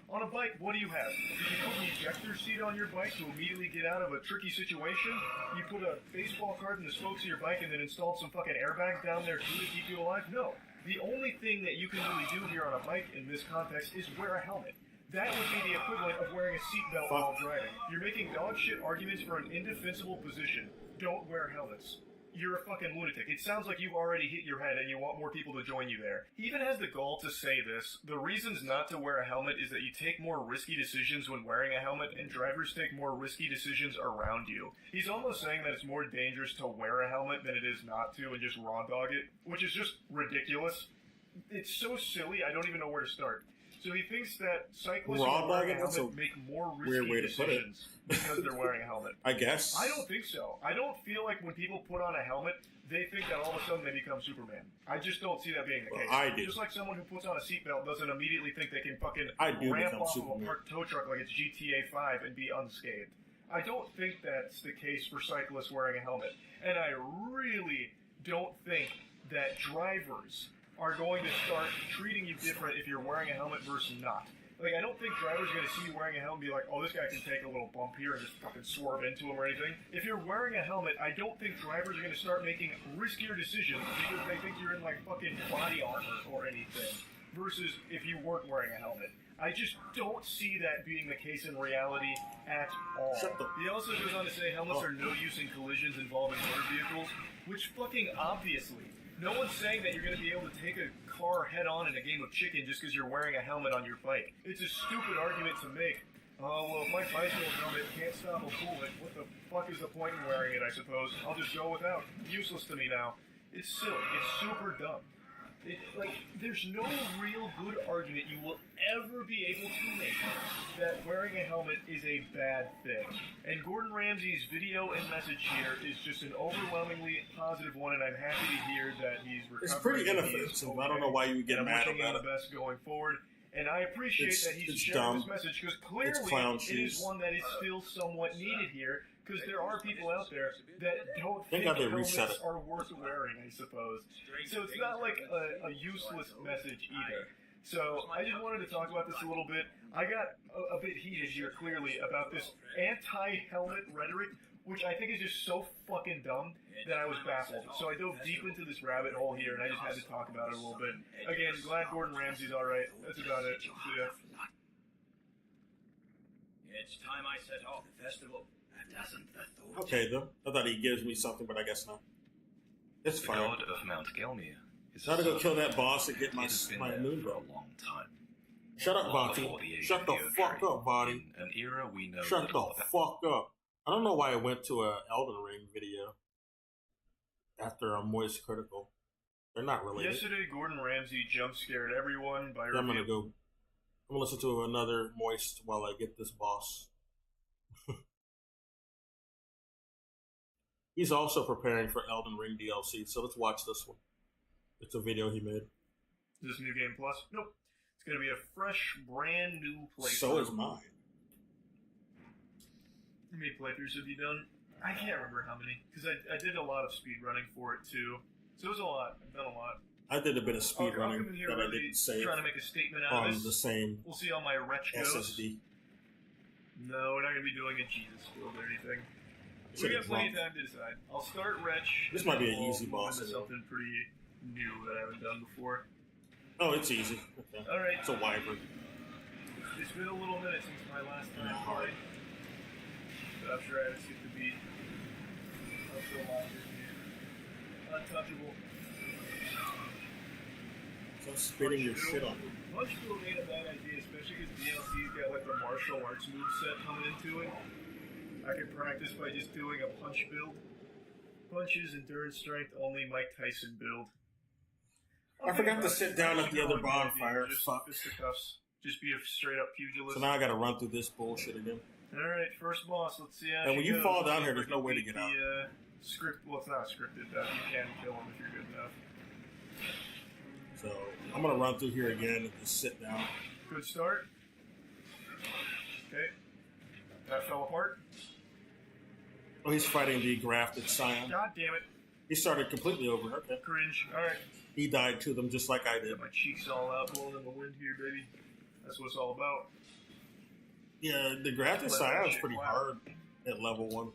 On a bike, what do you have? You put an ejector seat on your bike to immediately get out of a tricky situation. You put a baseball card in the spokes of your bike and then installed some fucking airbags down there too to keep you alive? No. The only thing that you can really do here on a bike in this context is wear a helmet. That would be the equivalent of wearing a seatbelt while driving. You're making dog shit arguments for an indefensible position. Don't wear helmets. You're a fucking lunatic. It sounds like you've already hit your head and you want more people to join you there. He even has the gall to say this. The reasons not to wear a helmet is that you take more risky decisions when wearing a helmet and drivers take more risky decisions around you. He's almost saying that it's more dangerous to wear a helmet than it is not to and just raw dog it, which is just ridiculous. It's so silly, I don't even know where to start. So he thinks that cyclists wearing a helmet make more risky decisions because they're wearing a helmet. I guess. I don't think so. I don't feel like when people put on a helmet, they think that all of a sudden they become Superman. I just don't see that being the case. I do. Just like someone who puts on a seatbelt doesn't immediately think they can fucking ramp off of a parked tow truck like it's GTA 5 and be unscathed. I don't think that's the case for cyclists wearing a helmet. And I really don't think that drivers are going to start treating you different if you're wearing a helmet versus not. Like, I don't think drivers are going to see you wearing a helmet and be like, oh, this guy can take a little bump here and just fucking swerve into him or anything. If you're wearing a helmet, I don't think drivers are going to start making riskier decisions because they think you're in, like, fucking body armor or anything, versus if you weren't wearing a helmet. I just don't see that being the case in reality at all. He also goes on to say helmets are no use in collisions involving motor vehicles, which fucking obviously... No one's saying that you're going to be able to take a car head-on in a game of chicken just because you're wearing a helmet on your bike. It's a stupid argument to make. Oh, well, if my bicycle helmet can't stop a bullet, what the fuck is the point in wearing it, I suppose? I'll just go without. Useless to me now. It's silly. It's super dumb. There's no real good argument you will ever be able to make that wearing a helmet is a bad thing. And Gordon Ramsay's video and message here is just an overwhelmingly positive one, and I'm happy to hear that he's recovering. It's pretty inoffensive. I don't know why you would get mad about it. The best going forward. And I appreciate that he's sharing dumb. this message, because clearly it is one that is still somewhat needed here, because there are people out there that don't think helmets are worth wearing, I suppose. So it's not like a useless message either. So I just wanted to talk about this a little bit. I got a bit heated here, clearly, about this anti-helmet rhetoric, which I think is just so fucking dumb that I was baffled. So I dove deep into this rabbit hole here, and I just had to talk about it a little bit. Again, glad Gordon Ramsay's alright. That's about it. See ya. It's time I set off the festival. Okay, though. I thought he gives me something, but I guess not. It's fine. The god of Mount Gelmir is Now to go kill that boss and get my moon for a long time. Shut up, Vati. Shut the fuck up, Vati. An era we know. Shut the fuck up. I don't know why I went to a Elden Ring video after a Moist Critical. They're not related. Yesterday, Gordon Ramsay jump scared everyone by I'm gonna listen to another Moist while I get this boss. He's also preparing for Elden Ring DLC, so let's watch this one. It's a video he made. Is this New Game Plus? Nope. It's gonna be a fresh, brand new playthrough. So is mine. How many playthroughs have you done? I can't remember how many, because I did a lot of speed running for it too. So it was a lot. I've done a lot. I did a bit of speed running that I didn't save trying to make a statement out on of this. the same We'll see how my wretch goes. SSD. No, we're not going to be doing a Jesus build or anything. We got plenty of time to decide. I'll start wretch. This might be an easy boss. Something pretty new that I haven't done before. Oh, it's easy. Okay. All right. It's a wyvern. It's been a little minute since my last time played. But I'm sure I haven't skipped the beat. I'm still alive here. Untouchable. Stop spitting your shit on me. Punch build ain't a bad idea, especially because DLC's got like the martial arts moveset coming into it. I can practice by just doing a punch build. Punches, endurance, strength, only Mike Tyson build. I forgot to sit down at the other bonfire. Fuck. Fisticuffs. Just be a straight up pugilist. So now I gotta run through this bullshit again. Alright, first boss. Let's see how And when you fall down here, there's no way to get out. Well, it's not scripted. You can kill him if you're good enough. So I'm gonna run through here again and just sit down. Good start. Okay. That fell apart. Oh, he's fighting the grafted scion. God damn it. He started completely over. Okay. Cringe. Alright. He died to them just like I did. My cheeks all out, blowing in the wind here, baby. That's what it's all about. Yeah, the grafted scion is pretty hard at level 1.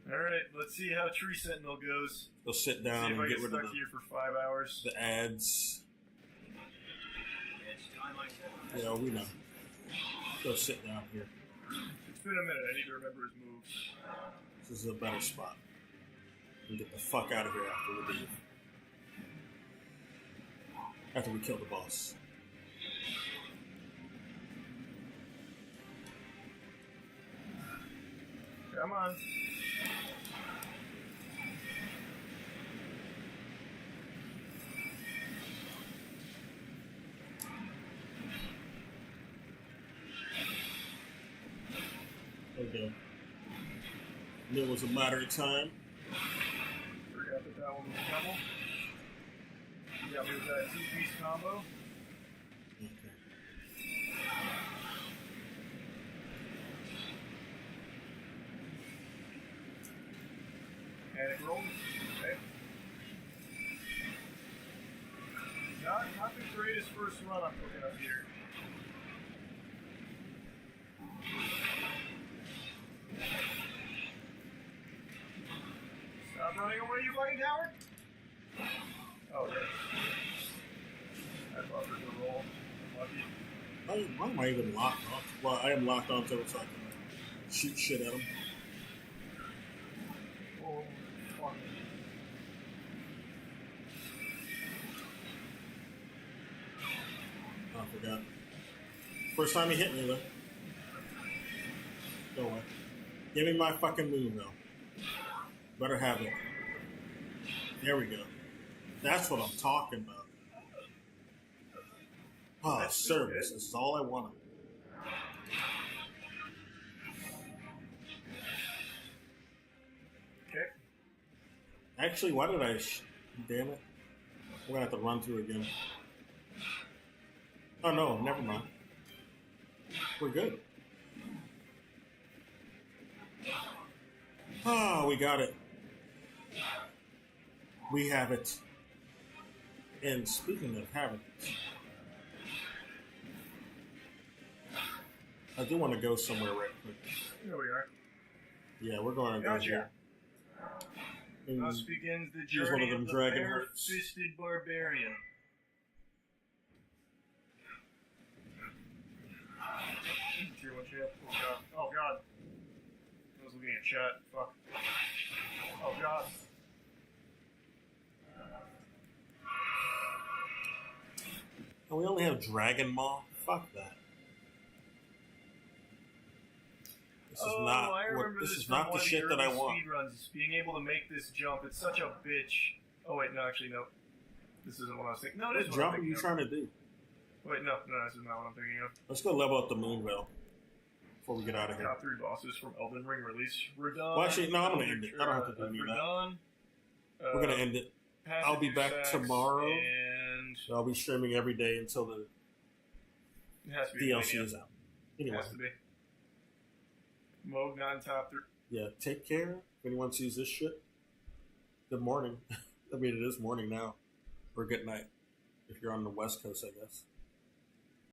Alright, let's see how Tree Sentinel goes. Go sit down and get rid of here for 5 hours. The ads. It's time I said. Yeah, we know. Go sit down here. It's been a minute. I need to remember his moves. This is a better spot. And get the fuck out of here after we leave. After we kill the boss. Come on. Okay. And it was a matter of time. Forgot that one was a couple. You got me with that 2-piece combo. Okay. Panic roll. Okay. Not the greatest first run I'm looking up here. Stop running away, you fucking coward! Oh, okay. I buffered the roll. Lucky. Why am I even locked on? Well, I am locked on to it so I can shoot shit at him. Oh, fuck. Oh, I forgot. First time he hit me, though. Go away. Give me my fucking move, though. Better have it. There we go. That's what I'm talking about. Ah, service. This is all I wanted. Okay. Actually, why did I... damn it. I'm going to have to run through again. Oh, no. Never mind. We're good. Ah, we got it. We have it. And speaking of having it, I do want to go somewhere right quick. Here we are. Yeah, we're going to go here. And Thus begins the use one journey of them of the dragon hearts. bare-fisted barbarian. Tier 1 champ. Oh god. Oh god. I was looking at chat. Fuck. Oh god. And we only have Dragon Maw? Fuck that. This is not I what, remember this this is from not the one of shit that I early want. Speedruns, being able to make this jump, it's such a bitch. Oh wait, no, actually no. This isn't what I was thinking. No, it is What what I'm jump are thinking you of. trying to do? Wait, no, this is not what I'm thinking of. Let's go level up the Moonvale before we get out of here. Top 3 bosses from Elden Ring release. We're done. Well, actually, no, I'm going to end it. I don't have to do any of We're that. done. We're going to end it. I'll be back tomorrow. And I'll be streaming every day until the it has to be DLC is out. Anyway, Has to be. Mode 9 top 3. yeah, take care. If anyone sees this shit, good morning. I mean, it is morning now. Or good night if you're on the West Coast, I guess.